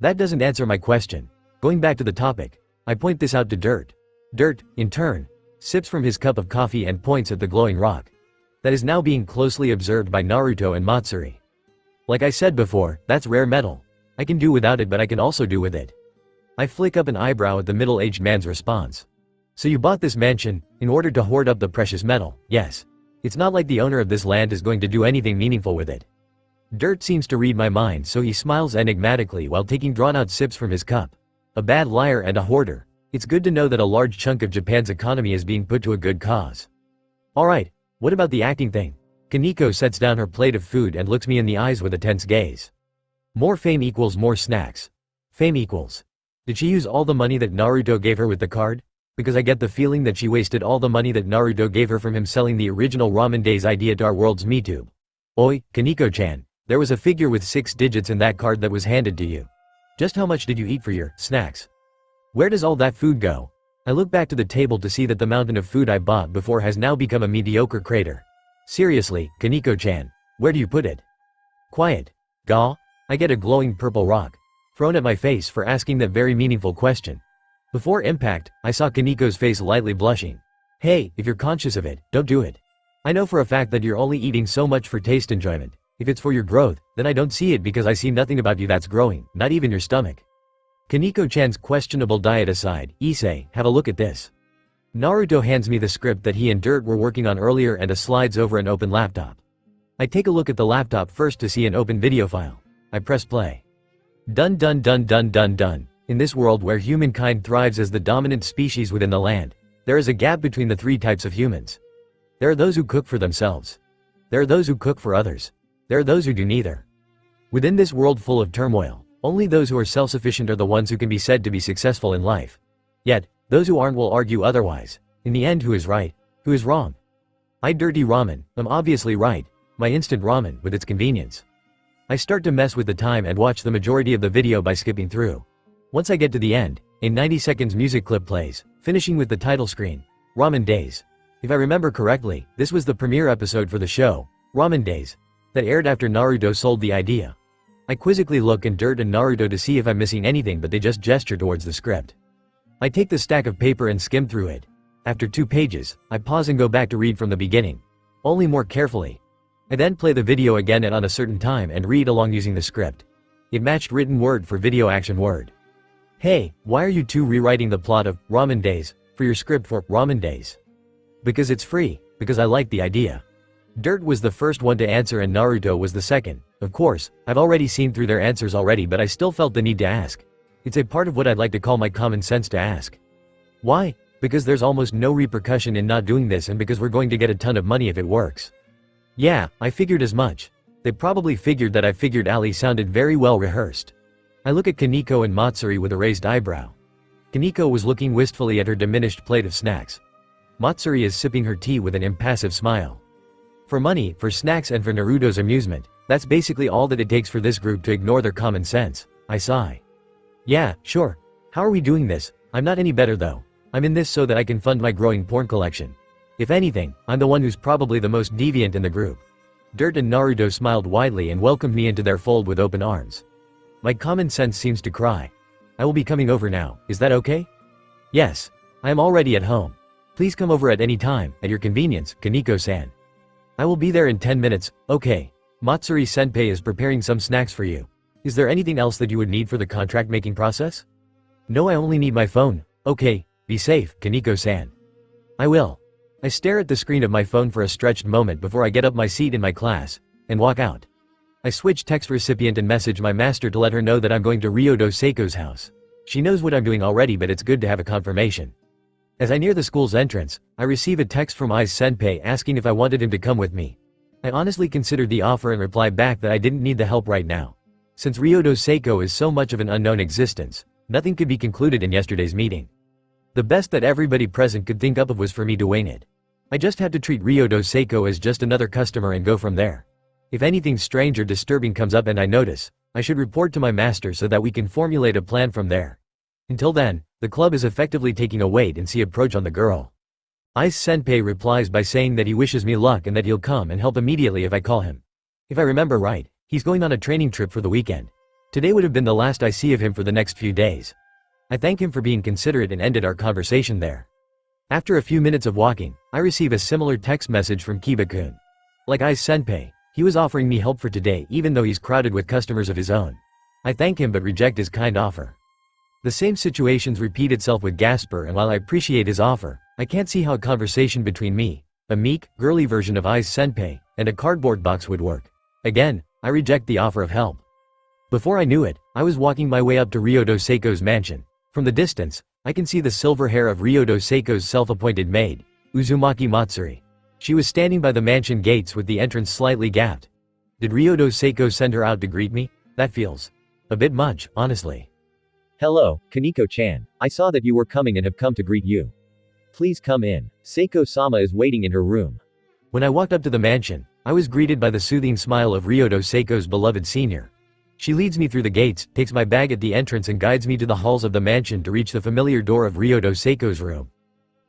That doesn't answer my question. Going back to the topic, I point this out to Dirt. Dirt, in turn, sips from his cup of coffee and points at the glowing rock. That is now being closely observed by Naruto and Matsuri. Like I said before, that's rare metal. I can do without it, but I can also do with it. I flick up an eyebrow at the middle-aged man's response. So you bought this mansion in order to hoard up the precious metal, yes. It's not like the owner of this land is going to do anything meaningful with it. Dirt seems to read my mind, so he smiles enigmatically while taking drawn-out sips from his cup. A bad liar and a hoarder. It's good to know that a large chunk of Japan's economy is being put to a good cause. Alright, what about the acting thing? Kaneko sets down her plate of food and looks me in the eyes with a tense gaze. More fame equals more snacks. Fame equals. Did she use all the money that Naruto gave her with the card? Because I get the feeling that she wasted all the money that Naruto gave her from him selling the original Ramen Days idea to our world's MeTube. Oi, Kaneko-chan, there was a figure with 6 digits in that card that was handed to you. Just how much did you eat for your snacks? Where does all that food go? I look back to the table to see that the mountain of food I bought before has now become a mediocre crater. Seriously, Kaneko-chan, where do you put it? Quiet. Gaw? I get a glowing purple rock thrown at my face for asking that very meaningful question. Before impact, I saw Kaneko's face lightly blushing. Hey, if you're conscious of it, don't do it. I know for a fact that you're only eating so much for taste enjoyment. If it's for your growth, then I don't see it because I see nothing about you that's growing, not even your stomach. Kaneko-chan's questionable diet aside, Issei, have a look at this. Naruto hands me the script that he and Dirt were working on earlier and a slides over an open laptop. I take a look at the laptop first to see an open video file. I press play. Dun dun dun dun dun dun. In this world where humankind thrives as the dominant species within the land, there is a gap between the 3 types of humans. There are those who cook for themselves. There are those who cook for others. There are those who do neither. Within this world full of turmoil, only those who are self-sufficient are the ones who can be said to be successful in life. Yet, those who aren't will argue otherwise. In the end, who is right? Who is wrong? I dirty ramen, I'm obviously right. My instant ramen, with its convenience. I start to mess with the time and watch the majority of the video by skipping through. Once I get to the end, a 90 seconds music clip plays, finishing with the title screen, Ramen Days. If I remember correctly, this was the premiere episode for the show, Ramen Days, that aired after Naruto sold the idea. I quizzically look at Dirt and Naruto to see if I'm missing anything, but they just gesture towards the script. I take the stack of paper and skim through it. After 2 pages, I pause and go back to read from the beginning. Only more carefully. I then play the video again at on a certain time and read along using the script. It matched written word for video action word. Hey, why are you 2 rewriting the plot of Ramen Days for your script for Ramen Days? Because it's free, because I like the idea. Dirt was the first one to answer and Naruto was the second. Of course, I've already seen through their answers already, but I still felt the need to ask. It's a part of what I'd like to call my common sense to ask. Why? Because there's almost no repercussion in not doing this and because we're going to get a ton of money if it works. Yeah, I figured as much. They probably figured that I figured Ali sounded very well rehearsed. I look at Kaneko and Matsuri with a raised eyebrow. Kaneko was looking wistfully at her diminished plate of snacks. Matsuri is sipping her tea with an impassive smile. For money, for snacks and for Naruto's amusement, that's basically all that it takes for this group to ignore their common sense. I sigh. Yeah, sure. How are we doing this? I'm not any better though. I'm in this so that I can fund my growing porn collection. If anything, I'm the one who's probably the most deviant in the group. Dirt and Naruto smiled widely and welcomed me into their fold with open arms. My common sense seems to cry. I will be coming over now, is that okay? Yes. I am already at home. Please come over at any time, at your convenience, Kaneko-san. I will be there in 10 minutes, okay. Matsuri-senpai is preparing some snacks for you. Is there anything else that you would need for the contract making process? No, I only need my phone. Okay, be safe, Kaneko-san. I will. I stare at the screen of my phone for a stretched moment before I get up my seat in my class and walk out. I switch text recipient and message my master to let her know that I'm going to Ryodo Seiko's house. She knows what I'm doing already, but it's good to have a confirmation. As I near the school's entrance, I receive a text from Ai's-senpai asking if I wanted him to come with me. I honestly considered the offer and reply back that I didn't need the help right now. Since Ryodo Seiko is so much of an unknown existence, nothing could be concluded in yesterday's meeting. The best that everybody present could think up of was for me to wing it. I just had to treat Ryodo Seiko as just another customer and go from there. If anything strange or disturbing comes up and I notice, I should report to my master so that we can formulate a plan from there. Until then, the club is effectively taking a wait-and-see approach on the girl. Ai's-senpai replies by saying that he wishes me luck and that he'll come and help immediately if I call him. If I remember right, he's going on a training trip for the weekend. Today would have been the last I see of him for the next few days. I thank him for being considerate and ended our conversation there. After a few minutes of walking, I receive a similar text message from Kiba-kun. Like Ai's-senpai, he was offering me help for today even though he's crowded with customers of his own. I thank him but reject his kind offer. The same situations repeat itself with Gasper, and while I appreciate his offer, I can't see how a conversation between me, a meek, girly version of Ai's-senpai, and a cardboard box would work. Again, I reject the offer of help. Before I knew it, I was walking my way up to Ryodo Seiko's mansion. From the distance, I can see the silver hair of Ryodo Seiko's self-appointed maid, Uzumaki Matsuri. She was standing by the mansion gates with the entrance slightly gapped. Did Ryodo Seiko send her out to greet me? That feels a bit much, honestly. Hello, Kaneko-chan. I saw that you were coming and have come to greet you. Please come in. Seiko-sama is waiting in her room. When I walked up to the mansion, I was greeted by the soothing smile of Ryodo Seiko's beloved senior. She leads me through the gates, takes my bag at the entrance and guides me to the halls of the mansion to reach the familiar door of Ryodo Seiko's room.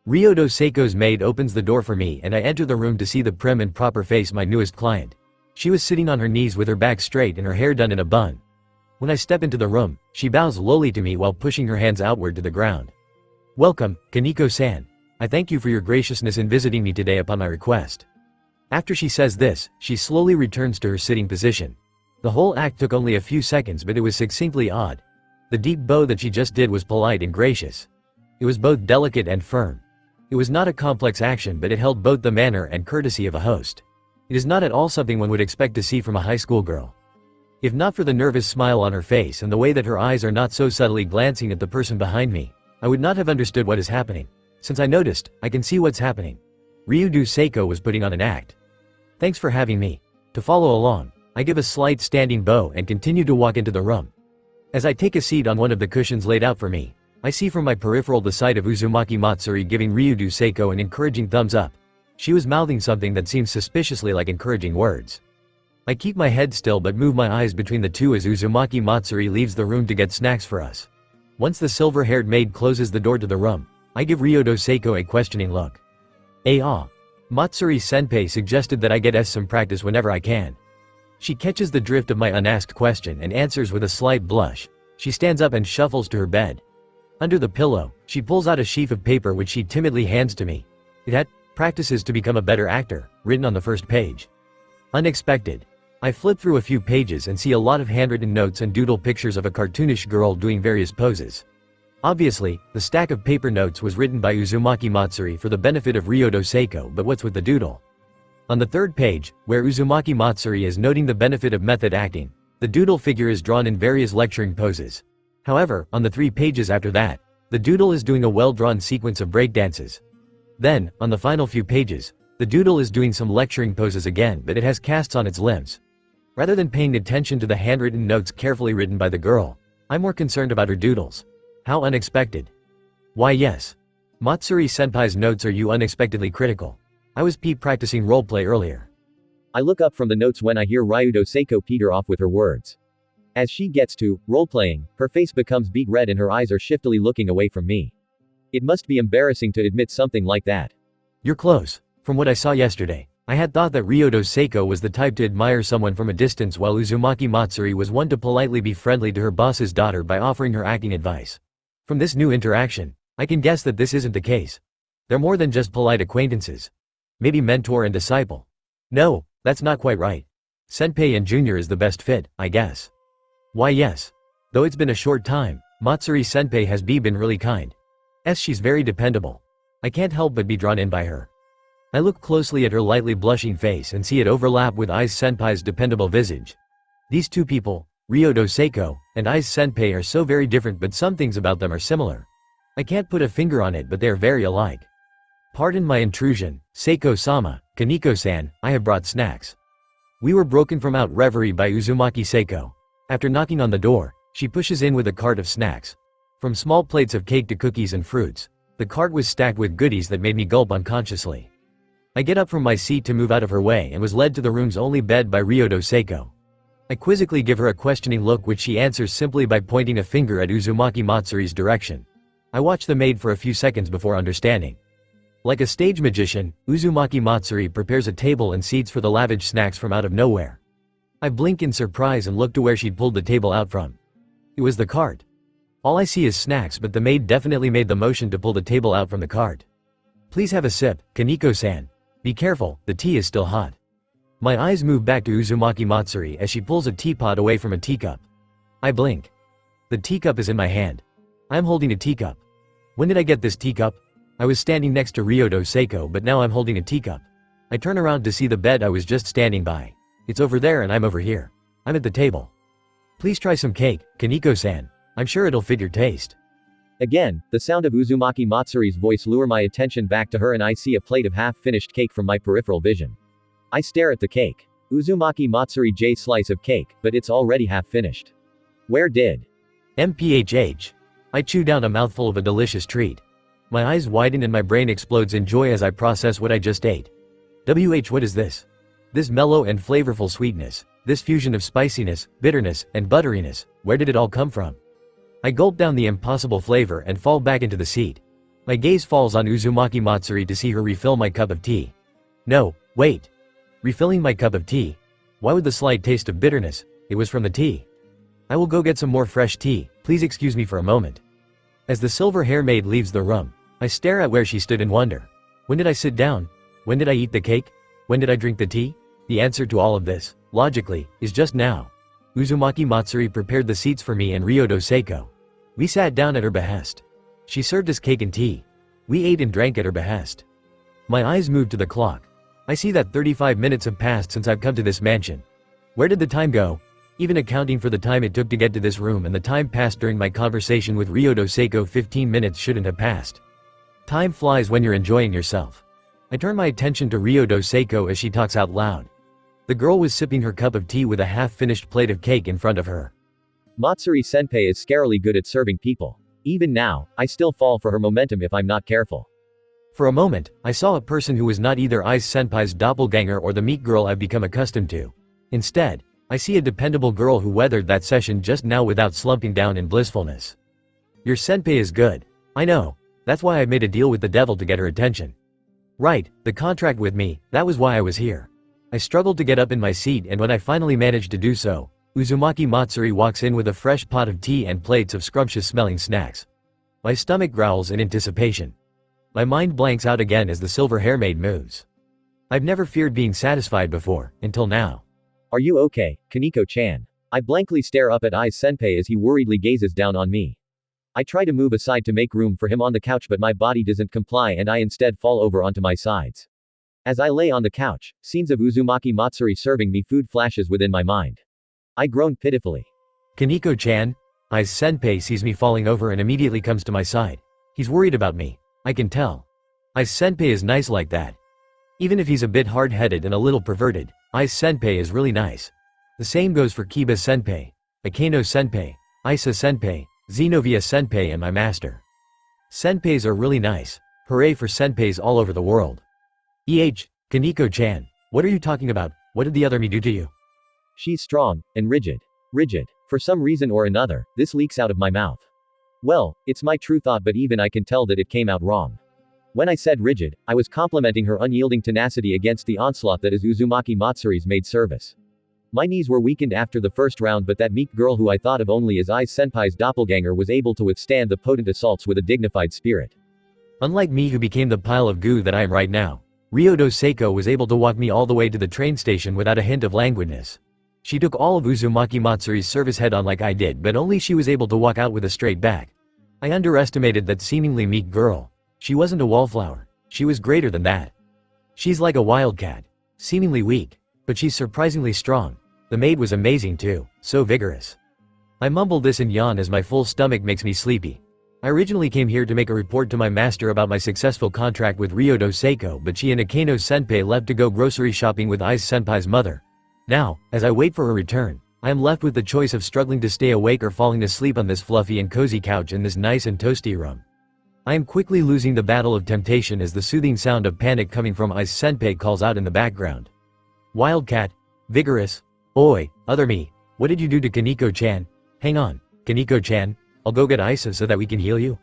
Ryodo Seiko's maid opens the door for me and I enter the room to see the prim and proper face my newest client. She was sitting on her knees with her back straight and her hair done in a bun. When I step into the room, she bows lowly to me while pushing her hands outward to the ground. Welcome, Kaneko-san. I thank you for your graciousness in visiting me today upon my request. After she says this, she slowly returns to her sitting position. The whole act took only a few seconds, but it was succinctly odd. The deep bow that she just did was polite and gracious. It was both delicate and firm. It was not a complex action, but it held both the manner and courtesy of a host. It is not at all something one would expect to see from a high school girl. If not for the nervous smile on her face and the way that her eyes are not so subtly glancing at the person behind me, I would not have understood what is happening. Since I noticed, I can see what's happening. Ryodo Seiko was putting on an act. Thanks for having me. To follow along, I give a slight standing bow and continue to walk into the room. As I take a seat on one of the cushions laid out for me, I see from my peripheral the sight of Uzumaki Matsuri giving Ryodo Seiko an encouraging thumbs up. She was mouthing something that seemed suspiciously like encouraging words. I keep my head still but move my eyes between the two as Uzumaki Matsuri leaves the room to get snacks for us. Once the silver-haired maid closes the door to the room, I give Ryodo Seiko a questioning look. Matsuri senpai suggested that I get some practice whenever I can. She catches the drift of my unasked question and answers with a slight blush. She stands up and shuffles to her bed. Under the pillow, she pulls out a sheaf of paper which she timidly hands to me. It had "Practices to become a better actor" written on the first page. Unexpected. I flip through a few pages and see a lot of handwritten notes and doodle pictures of a cartoonish girl doing various poses. Obviously, the stack of paper notes was written by Uzumaki Matsuri for the benefit of Ryodo Seiko, but what's with the doodle? On the third page, where Uzumaki Matsuri is noting the benefit of method acting, the doodle figure is drawn in various lecturing poses. However, on the 3 pages after that, the doodle is doing a well-drawn sequence of breakdances. Then, on the final few pages, the doodle is doing some lecturing poses again, but it has casts on its limbs. Rather than paying attention to the handwritten notes carefully written by the girl, I'm more concerned about her doodles. How unexpected. Why yes. Matsuri-senpai's notes are you unexpectedly critical. I was practicing roleplay earlier. I look up from the notes when I hear Ryodo Seiko peter off with her words. As she gets to roleplaying, her face becomes beet red and her eyes are shiftily looking away from me. It must be embarrassing to admit something like that. You're close. From what I saw yesterday, I had thought that Ryodo Seiko was the type to admire someone from a distance, while Uzumaki Matsuri was one to politely be friendly to her boss's daughter by offering her acting advice. From this new interaction, I can guess that this isn't the case. They're more than just polite acquaintances. Maybe mentor and disciple. No, that's not quite right. Senpai and junior is the best fit, I guess. Why yes. Though it's been a short time, Matsuri senpai has been really kind. She's very dependable. I can't help but be drawn in by her. I look closely at her lightly blushing face and see it overlap with Ai's senpai's dependable visage. These two people, Ryodo Seiko and Ai's senpai, are so very different, but some things about them are similar. I can't put a finger on it, but they are very alike. Pardon my intrusion, Seiko-sama, Kaneko-san, I have brought snacks. We were broken from out reverie by Uzumaki Seiko. After knocking on the door, she pushes in with a cart of snacks. From small plates of cake to cookies and fruits, the cart was stacked with goodies that made me gulp unconsciously. I get up from my seat to move out of her way and was led to the room's only bed by Ryodo Seiko. I quizzically give her a questioning look, which she answers simply by pointing a finger at Uzumaki Matsuri's direction. I watch the maid for a few seconds before understanding. Like a stage magician, Uzumaki Matsuri prepares a table and seats for the lavish snacks from out of nowhere. I blink in surprise and look to where she'd pulled the table out from. It was the cart. All I see is snacks, but the maid definitely made the motion to pull the table out from the cart. Please have a sip, Kaneko-san. Be careful, the tea is still hot. My eyes move back to Uzumaki Matsuri as she pulls a teapot away from a teacup. I blink. The teacup is in my hand. I'm holding a teacup. When did I get this teacup? I was standing next to Ryodo Seiko, but now I'm holding a teacup. I turn around to see the bed I was just standing by. It's over there and I'm over here. I'm at the table. Please try some cake, Kaneko-san. I'm sure it'll fit your taste. Again, the sound of Uzumaki Matsuri's voice lure my attention back to her and I see a plate of half-finished cake from my peripheral vision. I stare at the cake. Uzumaki Matsuri J slice of cake, but it's already half-finished. Where did MPHH. I chew down a mouthful of a delicious treat. My eyes widen and my brain explodes in joy as I process what I just ate. What is this? This mellow and flavorful sweetness, this fusion of spiciness, bitterness, and butteriness, where did it all come from? I gulp down the impossible flavor and fall back into the seat. My gaze falls on Uzumaki Matsuri to see her refill my cup of tea. No, wait. Refilling my cup of tea? Why would the slight taste of bitterness? It was from the tea. I will go get some more fresh tea, please excuse me for a moment. As the silver hair maid leaves the room, I stare at where she stood in wonder. When did I sit down? When did I eat the cake? When did I drink the tea? The answer to all of this, logically, is just now. Uzumaki Matsuri prepared the seats for me and Ryodo Seiko. We sat down at her behest. She served us cake and tea. We ate and drank at her behest. My eyes moved to the clock. I see that 35 minutes have passed since I've come to this mansion. Where did the time go? Even accounting for the time it took to get to this room and the time passed during my conversation with Ryodo Seiko, 15 minutes shouldn't have passed. Time flies when you're enjoying yourself. I turn my attention to Ryodo Seiko as she talks out loud. The girl was sipping her cup of tea with a half-finished plate of cake in front of her. Matsuri Senpai is scarily good at serving people. Even now, I still fall for her momentum if I'm not careful. For a moment, I saw a person who was not either Ice Senpai's doppelganger or the meek girl I've become accustomed to. Instead, I see a dependable girl who weathered that session just now without slumping down in blissfulness. Your senpai is good. I know. That's why I made a deal with the devil to get her attention. Right, the contract with me, that was why I was here. I struggled to get up in my seat and when I finally managed to do so, Uzumaki Matsuri walks in with a fresh pot of tea and plates of scrumptious-smelling snacks. My stomach growls in anticipation. My mind blanks out again as the silver hair maid moves. I've never feared being satisfied before, until now. Are you okay, Kaneko-chan? I blankly stare up at Ai's senpai as he worriedly gazes down on me. I try to move aside to make room for him on the couch but my body doesn't comply and I instead fall over onto my sides. As I lay on the couch, scenes of Uzumaki Matsuri serving me food flashes within my mind. I groan pitifully. Kaneko-chan? Ai's senpai sees me falling over and immediately comes to my side. He's worried about me. I can tell. Ai's senpai is nice like that. Even if he's a bit hard-headed and a little perverted, Ai's senpai is really nice. The same goes for Kiba senpai, Akeno senpai, Isa senpai, Zenovia senpai and my master. Senpais are really nice. Hooray for senpais all over the world. Kaneko-chan, what are you talking about? What did the other me do to you? She's strong, and rigid. Rigid. For some reason or another, this leaks out of my mouth. Well, it's my true thought but even I can tell that it came out wrong. When I said rigid, I was complimenting her unyielding tenacity against the onslaught that is Uzumaki Matsuri's maid service. My knees were weakened after the first round but that meek girl who I thought of only as Ai's senpai's doppelganger was able to withstand the potent assaults with a dignified spirit. Unlike me who became the pile of goo that I am right now, Ryodo Seiko was able to walk me all the way to the train station without a hint of languidness. She took all of Uzumaki Matsuri's service head on like I did but only she was able to walk out with a straight back. I underestimated that seemingly meek girl. She wasn't a wallflower. She was greater than that. She's like a wildcat. Seemingly weak, but she's surprisingly strong. The maid was amazing too, so vigorous. I mumble this and yawn as my full stomach makes me sleepy. I originally came here to make a report to my master about my successful contract with Ryodo Seiko but she and Akeno senpai left to go grocery shopping with Ai's senpai's mother. Now, as I wait for her return, I am left with the choice of struggling to stay awake or falling asleep on this fluffy and cozy couch in this nice and toasty room. I am quickly losing the battle of temptation as the soothing sound of panic coming from Ai's senpai calls out in the background. Wildcat. Vigorous. Oi, other me. What did you do to Kaneko-chan? Hang on, Kaneko-chan. I'll go get Isa so that we can heal you.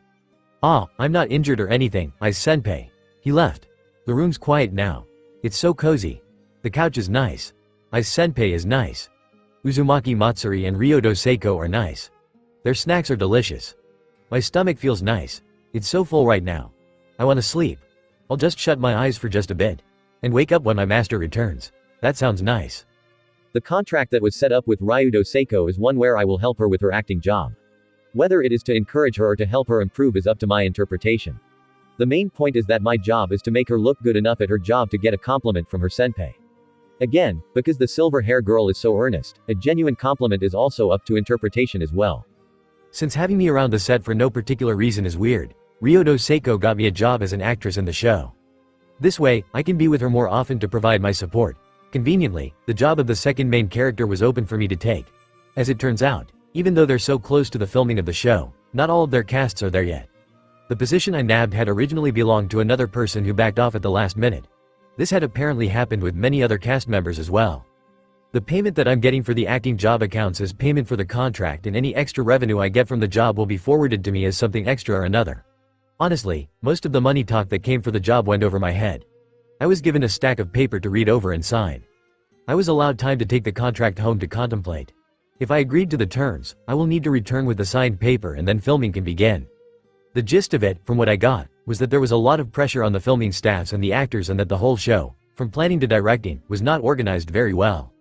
Ah, I'm not injured or anything, Ai's senpai. He left. The room's quiet now. It's so cozy. The couch is nice. Ai's senpai is nice. Uzumaki Matsuri and Ryodo Seiko are nice. Their snacks are delicious. My stomach feels nice. It's so full right now. I want to sleep. I'll just shut my eyes for just a bit. And wake up when my master returns. That sounds nice. The contract that was set up with Ryodo Seiko is one where I will help her with her acting job. Whether it is to encourage her or to help her improve is up to my interpretation. The main point is that my job is to make her look good enough at her job to get a compliment from her senpai. Again, because the silver hair girl is so earnest, a genuine compliment is also up to interpretation as well. Since having me around the set for no particular reason is weird, Ryodo Seiko got me a job as an actress in the show. This way, I can be with her more often to provide my support. Conveniently, the job of the second main character was open for me to take. As it turns out, even though they're so close to the filming of the show, not all of their casts are there yet. The position I nabbed had originally belonged to another person who backed off at the last minute. This had apparently happened with many other cast members as well. The payment that I'm getting for the acting job accounts as payment for the contract, and any extra revenue I get from the job will be forwarded to me as something extra or another. Honestly, most of the money talk that came for the job went over my head. I was given a stack of paper to read over and sign. I was allowed time to take the contract home to contemplate. If I agreed to the terms, I will need to return with the signed paper and then filming can begin. The gist of it, from what I got, was that there was a lot of pressure on the filming staffs and the actors, and that the whole show, from planning to directing, was not organized very well.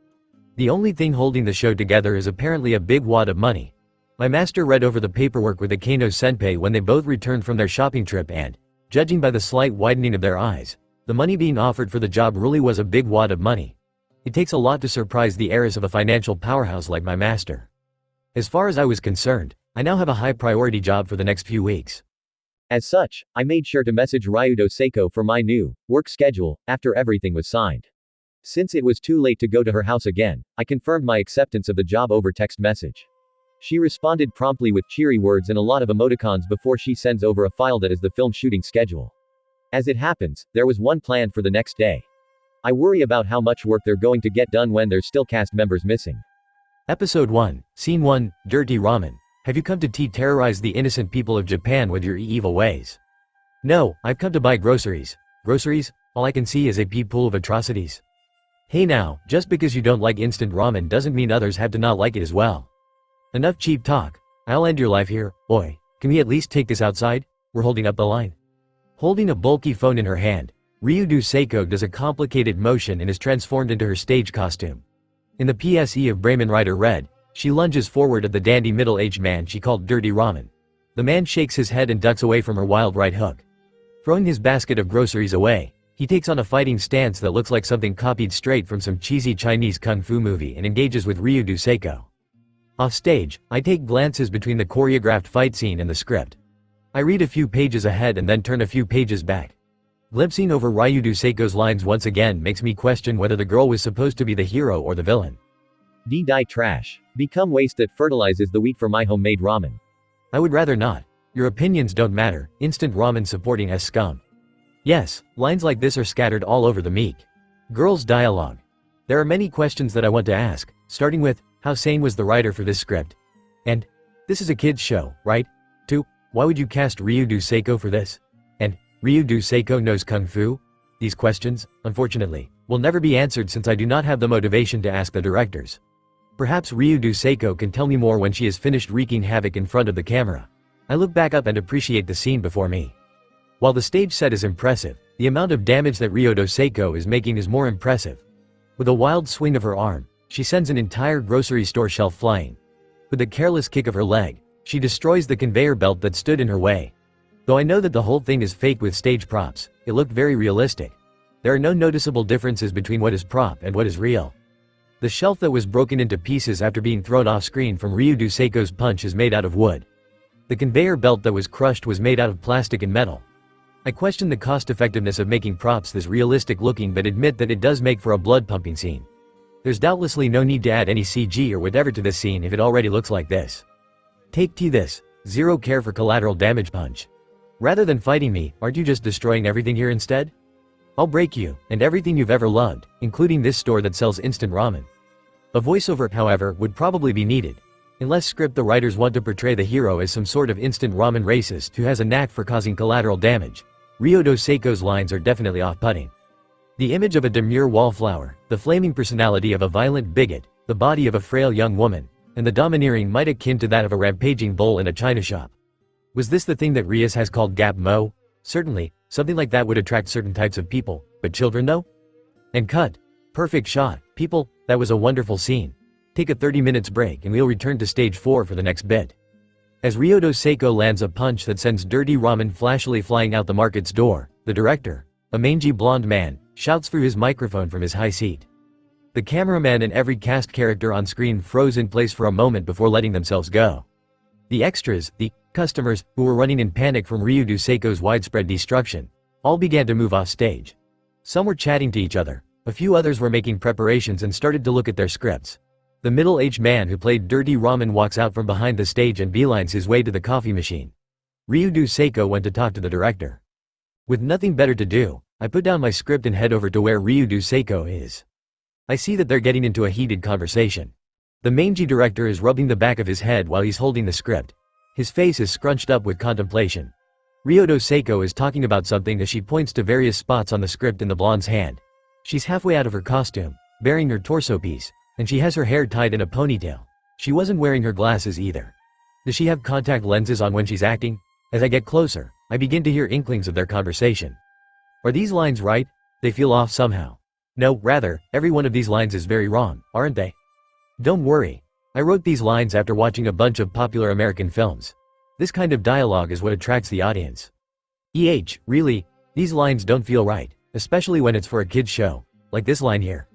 The only thing holding the show together is apparently a big wad of money. My master read over the paperwork with Akeno Senpai when they both returned from their shopping trip, and, judging by the slight widening of their eyes, the money being offered for the job really was a big wad of money. It takes a lot to surprise the heiress of a financial powerhouse like my master. As far as I was concerned, I now have a high priority job for the next few weeks. As such, I made sure to message Ryudo Seiko for my new work schedule after everything was signed. Since it was too late to go to her house again, I confirmed my acceptance of the job over text message. She responded promptly with cheery words and a lot of emoticons before she sends over a file that is the film shooting schedule. As it happens, there was one planned for the next day. I worry about how much work they're going to get done when there's still cast members missing. Episode 1, Scene 1, Dirty Ramen. Have you come to terrorize the innocent people of Japan with your evil ways? No, I've come to buy groceries. Groceries? All I can see is a pea pool of atrocities. Hey now, just because you don't like instant ramen doesn't mean others have to not like it as well. Enough cheap talk. I'll end your life here. Oi, can we at least take this outside? We're holding up the line. Holding a bulky phone in her hand, Ryudo Seiko does a complicated motion and is transformed into her stage costume. In the PSE of Bremen Rider Red, she lunges forward at the dandy middle-aged man she called Dirty Ramen. The man shakes his head and ducks away from her wild right hook. Throwing his basket of groceries away, he takes on a fighting stance that looks like something copied straight from some cheesy Chinese kung fu movie and engages with Ryudo Seiko. Off stage, I take glances between the choreographed fight scene and the script. I read a few pages ahead and then turn a few pages back. Glimpsing over Ryudo Seiko's lines once again makes me question whether the girl was supposed to be the hero or the villain. Die trash. Become waste that fertilizes the wheat for my homemade ramen. I would rather not. Your opinions don't matter. Instant ramen supporting as scum. Yes, lines like this are scattered all over the meek. Girls' dialogue. There are many questions that I want to ask, starting with, how sane was the writer for this script? And, this is a kid's show, right? 2. Why would you cast Ryudo Seiko for this? And, Ryudo Seiko knows kung fu? These questions, unfortunately, will never be answered since I do not have the motivation to ask the directors. Perhaps Ryudo Seiko can tell me more when she has finished wreaking havoc in front of the camera. I look back up and appreciate the scene before me. While the stage set is impressive, the amount of damage that Ryudo Seiko is making is more impressive. With a wild swing of her arm, she sends an entire grocery store shelf flying. With a careless kick of her leg, she destroys the conveyor belt that stood in her way. Though I know that the whole thing is fake with stage props, it looked very realistic. There are no noticeable differences between what is prop and what is real. The shelf that was broken into pieces after being thrown off screen from Ryudo Seiko's punch is made out of wood. The conveyor belt that was crushed was made out of plastic and metal. I question the cost effectiveness of making props this realistic looking, but admit that it does make for a blood pumping scene. There's doubtlessly no need to add any CG or whatever to this scene if it already looks like this. Take this, zero care for collateral damage punch. Rather than fighting me, aren't you just destroying everything here instead? I'll break you, and everything you've ever loved, including this store that sells instant ramen. A voiceover, however, would probably be needed. Unless script the writers want to portray the hero as some sort of instant ramen racist who has a knack for causing collateral damage. Ryudo Seiko's lines are definitely off-putting. The image of a demure wallflower, the flaming personality of a violent bigot, the body of a frail young woman, and the domineering might akin to that of a rampaging bull in a china shop. Was this the thing that Rias has called Gap Mo? Certainly, something like that would attract certain types of people, but children no? And cut. Perfect shot. People, that was a wonderful scene. Take a 30 minutes break and we'll return to stage 4 for the next bit. As Ryudo Seiko lands a punch that sends Dirty Ramen flashily flying out the market's door, the director, a mangy blonde man, shouts through his microphone from his high seat. The cameraman and every cast character on screen froze in place for a moment before letting themselves go. The extras, the customers, who were running in panic from Ryudo Seiko's widespread destruction, all began to move off stage. Some were chatting to each other, a few others were making preparations and started to look at their scripts. The middle-aged man who played Dirty Ramen walks out from behind the stage and beelines his way to the coffee machine. Ryudo Seiko went to talk to the director. With nothing better to do, I put down my script and head over to where Ryudo Seiko is. I see that they're getting into a heated conversation. The mangy director is rubbing the back of his head while he's holding the script. His face is scrunched up with contemplation. Ryudo Seiko is talking about something as she points to various spots on the script in the blonde's hand. She's halfway out of her costume, bearing her torso piece, and she has her hair tied in a ponytail. She wasn't wearing her glasses either. Does she have contact lenses on when she's acting? As I get closer, I begin to hear inklings of their conversation. Are these lines right? They feel off somehow. No, rather, every one of these lines is very wrong, aren't they? Don't worry. I wrote these lines after watching a bunch of popular American films. This kind of dialogue is what attracts the audience. Really, these lines don't feel right, especially when it's for a kid's show, like this line here.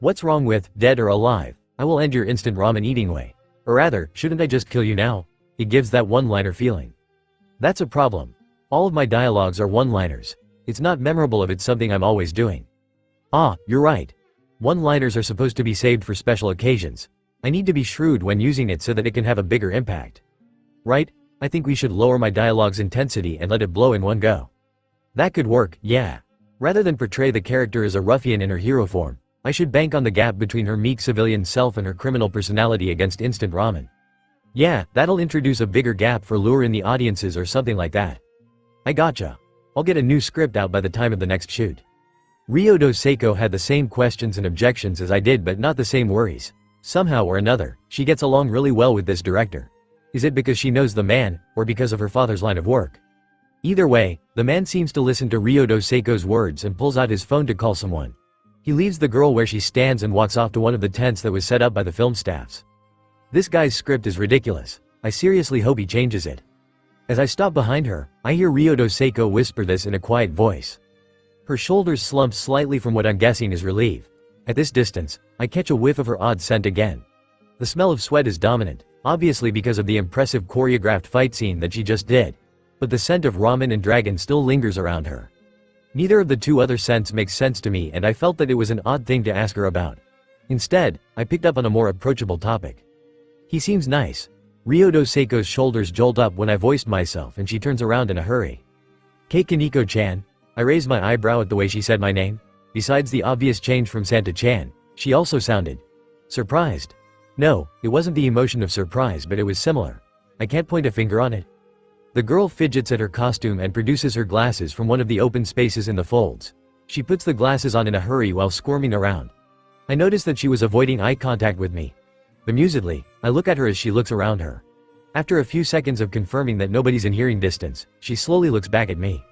What's wrong with, dead or alive, I will end your instant ramen eating way. Or rather, shouldn't I just kill you now? It gives that one-liner feeling. That's a problem. All of my dialogues are one-liners. It's not memorable if it's something I'm always doing. Ah, you're right. One-liners are supposed to be saved for special occasions. I need to be shrewd when using it so that it can have a bigger impact. Right? I think we should lower my dialogue's intensity and let it blow in one go. That could work, yeah. Rather than portray the character as a ruffian in her hero form, I should bank on the gap between her meek civilian self and her criminal personality against instant ramen. Yeah, that'll introduce a bigger gap for lure in the audiences or something like that. I gotcha. I'll get a new script out by the time of the next shoot. Ryudo Seiko had the same questions and objections as I did but not the same worries. Somehow or another, she gets along really well with this director. Is it because she knows the man, or because of her father's line of work? Either way, the man seems to listen to Ryudo Seiko's words and pulls out his phone to call someone. He leaves the girl where she stands and walks off to one of the tents that was set up by the film staffs. This guy's script is ridiculous. I seriously hope he changes it. As I stop behind her, I hear Ryudo Seiko whisper this in a quiet voice. Her shoulders slump slightly from what I'm guessing is relief. At this distance, I catch a whiff of her odd scent again. The smell of sweat is dominant, obviously because of the impressive choreographed fight scene that she just did. But the scent of ramen and dragon still lingers around her. Neither of the two other scents makes sense to me and I felt that it was an odd thing to ask her about. Instead, I picked up on a more approachable topic. He seems nice. Ryudo Seiko's shoulders jolt up when I voiced myself and she turns around in a hurry. Kei Kaneko-chan? I raised my eyebrow at the way she said my name. Besides the obvious change from San to Chan, she also sounded surprised. No, it wasn't the emotion of surprise but it was similar. I can't point a finger on it. The girl fidgets at her costume and produces her glasses from one of the open spaces in the folds. She puts the glasses on in a hurry while squirming around. I noticed that she was avoiding eye contact with me. Bemusedly, I look at her as she looks around her. After a few seconds of confirming that nobody's in hearing distance, she slowly looks back at me.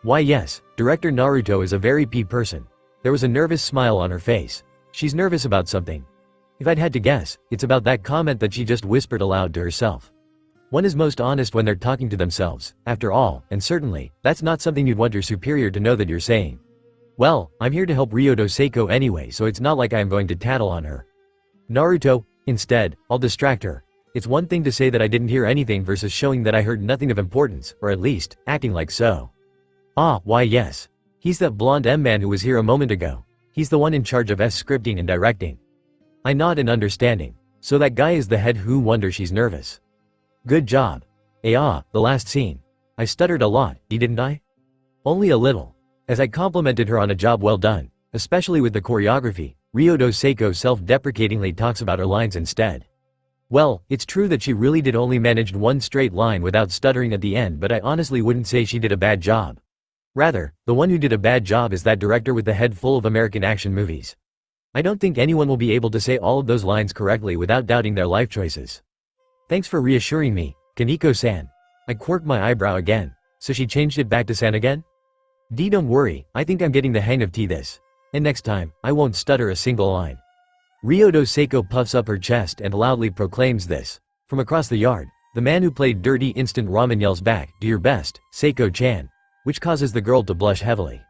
Why yes, Director Naruto is a very person. There was a nervous smile on her face. She's nervous about something. If I'd had to guess, it's about that comment that she just whispered aloud to herself. One is most honest when they're talking to themselves, after all, and certainly, that's not something you'd want your superior to know that you're saying. Well, I'm here to help Ryudo Seiko anyway so it's not like I'm going to tattle on her. Naruto, instead, I'll distract her. It's one thing to say that I didn't hear anything versus showing that I heard nothing of importance, or at least, acting like so. Ah, why yes. He's that blonde M-man who was here a moment ago. He's the one in charge of scripting and directing. I nod in understanding. So that guy is the head who wonder she's nervous. Good job. The last scene. I stuttered a lot, didn't I? Only a little. As I complimented her on a job well done, especially with the choreography, Ryudo Seiko self-deprecatingly talks about her lines instead. Well, it's true that she really did only managed one straight line without stuttering at the end but I honestly wouldn't say she did a bad job. Rather, the one who did a bad job is that director with the head full of American action movies. I don't think anyone will be able to say all of those lines correctly without doubting their life choices. Thanks for reassuring me, Kaneko-san. I quirked my eyebrow again. So she changed it back to san again? Don't worry, I think I'm getting the hang of this. And next time, I won't stutter a single line. Ryudo Seiko puffs up her chest and loudly proclaims this. From across the yard, the man who played Dirty Instant Ramen yells back, "Do your best, Seiko-chan," which causes the girl to blush heavily.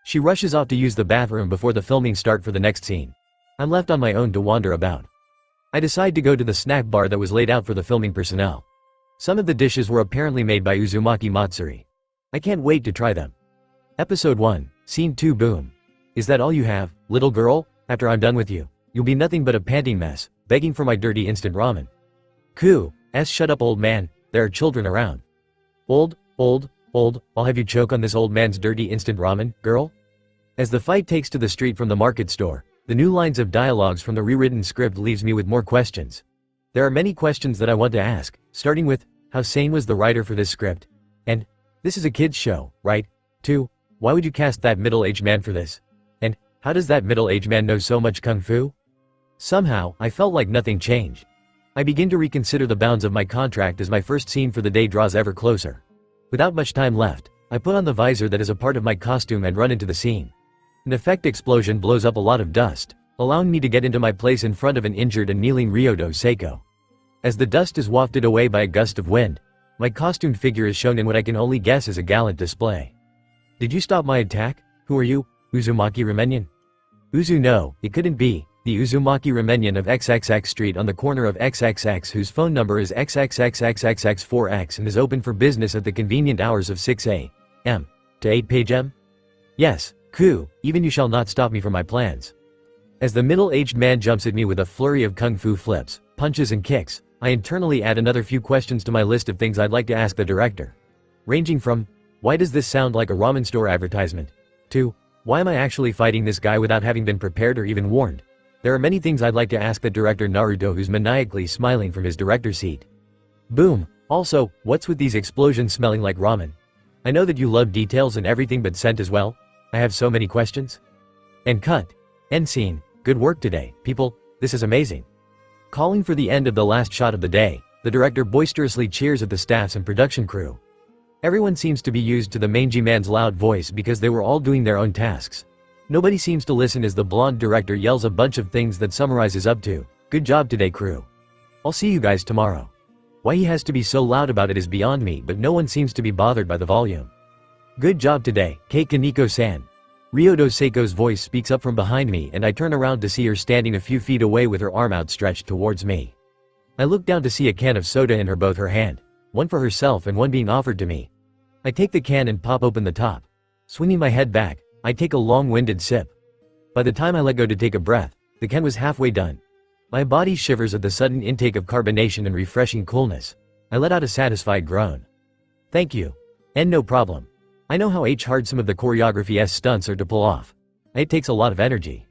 She rushes off to use the bathroom before the filming start for the next scene. I'm left on my own to wander about. I decide to go to the snack bar that was laid out for the filming personnel. Some of the dishes were apparently made by Uzumaki Matsuri. I can't wait to try them. Episode 1, Scene 2 Boom. Is that all you have, little girl? After I'm done with you, you'll be nothing but a panting mess, begging for my dirty instant ramen. Shut up old man, there are children around. Old, I'll have you choke on this old man's dirty instant ramen, girl? As the fight takes to the street from the market store, the new lines of dialogues from the rewritten script leaves me with more questions. There are many questions that I want to ask, starting with, how sane was the writer for this script? And, this is a kid's show, right? 2. Why would you cast that middle-aged man for this? And, how does that middle-aged man know so much kung fu? Somehow, I felt like nothing changed. I begin to reconsider the bounds of my contract as my first scene for the day draws ever closer. Without much time left, I put on the visor that is a part of my costume and run into the scene. An effect explosion blows up a lot of dust, allowing me to get into my place in front of an injured and kneeling Ryodo Seiko. As the dust is wafted away by a gust of wind, my costumed figure is shown in what I can only guess is a gallant display. Did you stop my attack? Who are you, Uzumaki Ramenyan? Uzu, no, it couldn't be. The Uzumaki Ramenyan of XXX Street on the corner of XXX, whose phone number is XXXXXX4X and is open for business at the convenient hours of 6 a.m. to 8 p.m. Yes, even you shall not stop me from my plans. As the middle-aged man jumps at me with a flurry of kung fu flips, punches and kicks, I internally add another few questions to my list of things I'd like to ask the director. Ranging from, why does this sound like a ramen store advertisement? To, why am I actually fighting this guy without having been prepared or even warned? There are many things I'd like to ask the director Naruto, who's maniacally smiling from his director's seat. Boom. Also, what's with these explosions smelling like ramen? I know that you love details and everything but scent as well. I have so many questions. And cut. End scene. Good work today, people, this is amazing. Calling for the end of the last shot of the day, the director boisterously cheers at the staffs and production crew. Everyone seems to be used to the mangy man's loud voice because they were all doing their own tasks. Nobody seems to listen as the blonde director yells a bunch of things that summarizes up to, good job today crew. I'll see you guys tomorrow. Why he has to be so loud about it is beyond me, but no one seems to be bothered by the volume. Good job today, Kei Kaneko-san. Ryodo Seiko's voice speaks up from behind me and I turn around to see her standing a few feet away with her arm outstretched towards me. I look down to see a can of soda in both her hand, one for herself and one being offered to me. I take the can and pop open the top. Swinging my head back, I take a long-winded sip. By the time I let go to take a breath, the can was halfway done. My body shivers at the sudden intake of carbonation and refreshing coolness. I let out a satisfied groan. Thank you. And no problem. I know how hard some of the choreography stunts are to pull off. It takes a lot of energy.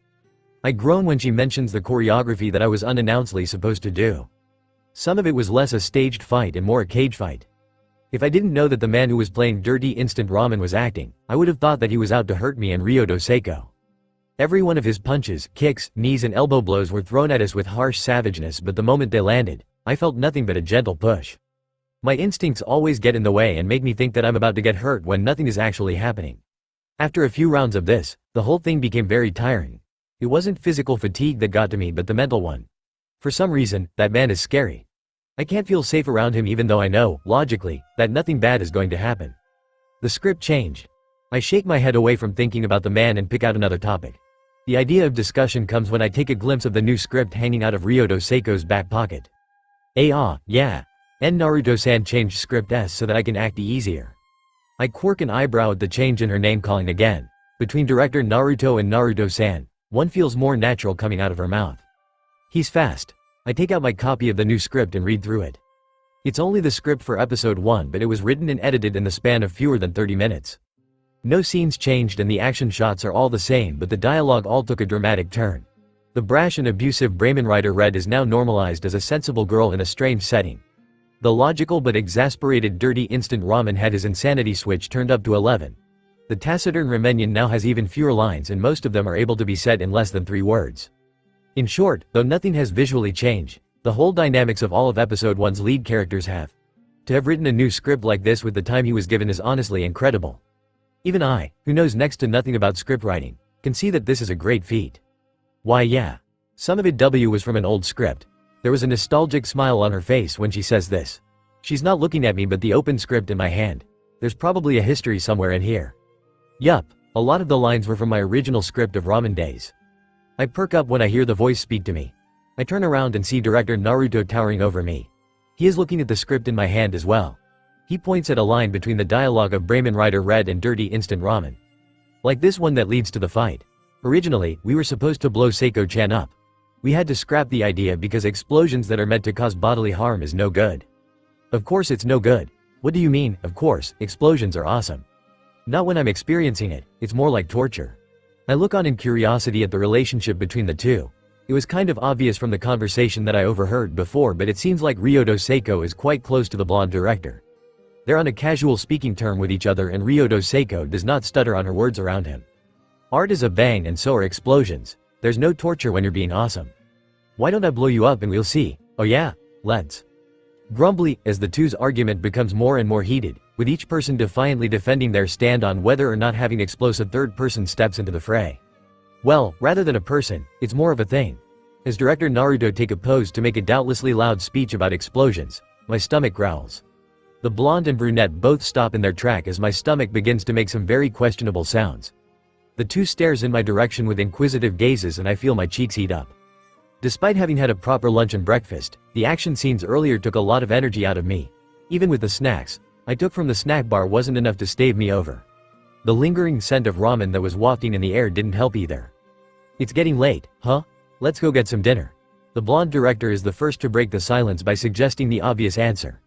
I groan when she mentions the choreography that I was unannouncedly supposed to do. Some of it was less a staged fight and more a cage fight. If I didn't know that the man who was playing dirty instant ramen was acting, I would have thought that he was out to hurt me and Ryodo Seiko. Every one of his punches, kicks, knees and elbow blows were thrown at us with harsh savageness, but the moment they landed, I felt nothing but a gentle push. My instincts always get in the way and make me think that I'm about to get hurt when nothing is actually happening. After a few rounds of this, the whole thing became very tiring. It wasn't physical fatigue that got to me but the mental one. For some reason, that man is scary. I can't feel safe around him even though I know, logically, that nothing bad is going to happen. The script changed. I shake my head away from thinking about the man and pick out another topic. The idea of discussion comes when I take a glimpse of the new script hanging out of Ryodo Seiko's back pocket. Yeah. And Naruto-san changed script S so that I can act easier. I quirk an eyebrow at the change in her name calling again. Between director Naruto and Naruto-san, one feels more natural coming out of her mouth. He's fast. I take out my copy of the new script and read through it. It's only the script for episode 1 but it was written and edited in the span of fewer than 30 minutes. No scenes changed and the action shots are all the same but the dialogue all took a dramatic turn. The brash and abusive Ramen writer Red is now normalized as a sensible girl in a strange setting. The logical but exasperated dirty instant ramen had his insanity switch turned up to 11. The taciturn Ramenyan now has even fewer lines and most of them are able to be said in less than 3 words. In short, though nothing has visually changed, the whole dynamics of all of episode 1's lead characters have. To have written a new script like this with the time he was given is honestly incredible. Even I, who knows next to nothing about script writing, can see that this is a great feat. Why yeah. Some of it was from an old script. There was a nostalgic smile on her face when she says this. She's not looking at me but the open script in my hand. There's probably a history somewhere in here. Yup, a lot of the lines were from my original script of Ramen Days. I perk up when I hear the voice speak to me. I turn around and see director Naruto towering over me. He is looking at the script in my hand as well. He points at a line between the dialogue of Ramen Rider Red and Dirty Instant Ramen. Like this one that leads to the fight. Originally, we were supposed to blow Seiko-chan up. We had to scrap the idea because explosions that are meant to cause bodily harm is no good. Of course it's no good. What do you mean? Of course, explosions are awesome. Not when I'm experiencing it, it's more like torture. I look on in curiosity at the relationship between the two. It was kind of obvious from the conversation that I overheard before, but it seems like Ryodo Seiko is quite close to the blonde director. They're on a casual speaking term with each other and Ryodo Seiko does not stutter on her words around him. Art is a bang and so are explosions. There's no torture when you're being awesome. Why don't I blow you up and we'll see? Oh yeah, let's. Grumbly, as the two's argument becomes more and more heated, with each person defiantly defending their stand on whether or not having explosive third person steps into the fray. Well, rather than a person, it's more of a thing. As director Naruto take a pose to make a doubtlessly loud speech about explosions, my stomach growls. The blonde and brunette both stop in their track as my stomach begins to make some very questionable sounds. The two stares in my direction with inquisitive gazes and I feel my cheeks heat up. Despite having had a proper lunch and breakfast, the action scenes earlier took a lot of energy out of me. Even with the snacks I took from the snack bar wasn't enough to stave me over. The lingering scent of ramen that was wafting in the air didn't help either. It's getting late, huh? Let's go get some dinner. The blonde director is the first to break the silence by suggesting the obvious answer.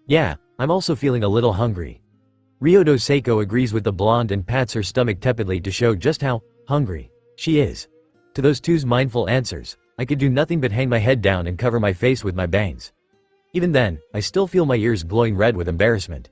Yeah, I'm also feeling a little hungry. Ryodo Seiko agrees with the blonde and pats her stomach tepidly to show just how hungry she is. To those two's mindful answers, I could do nothing but hang my head down and cover my face with my bangs. Even then, I still feel my ears glowing red with embarrassment.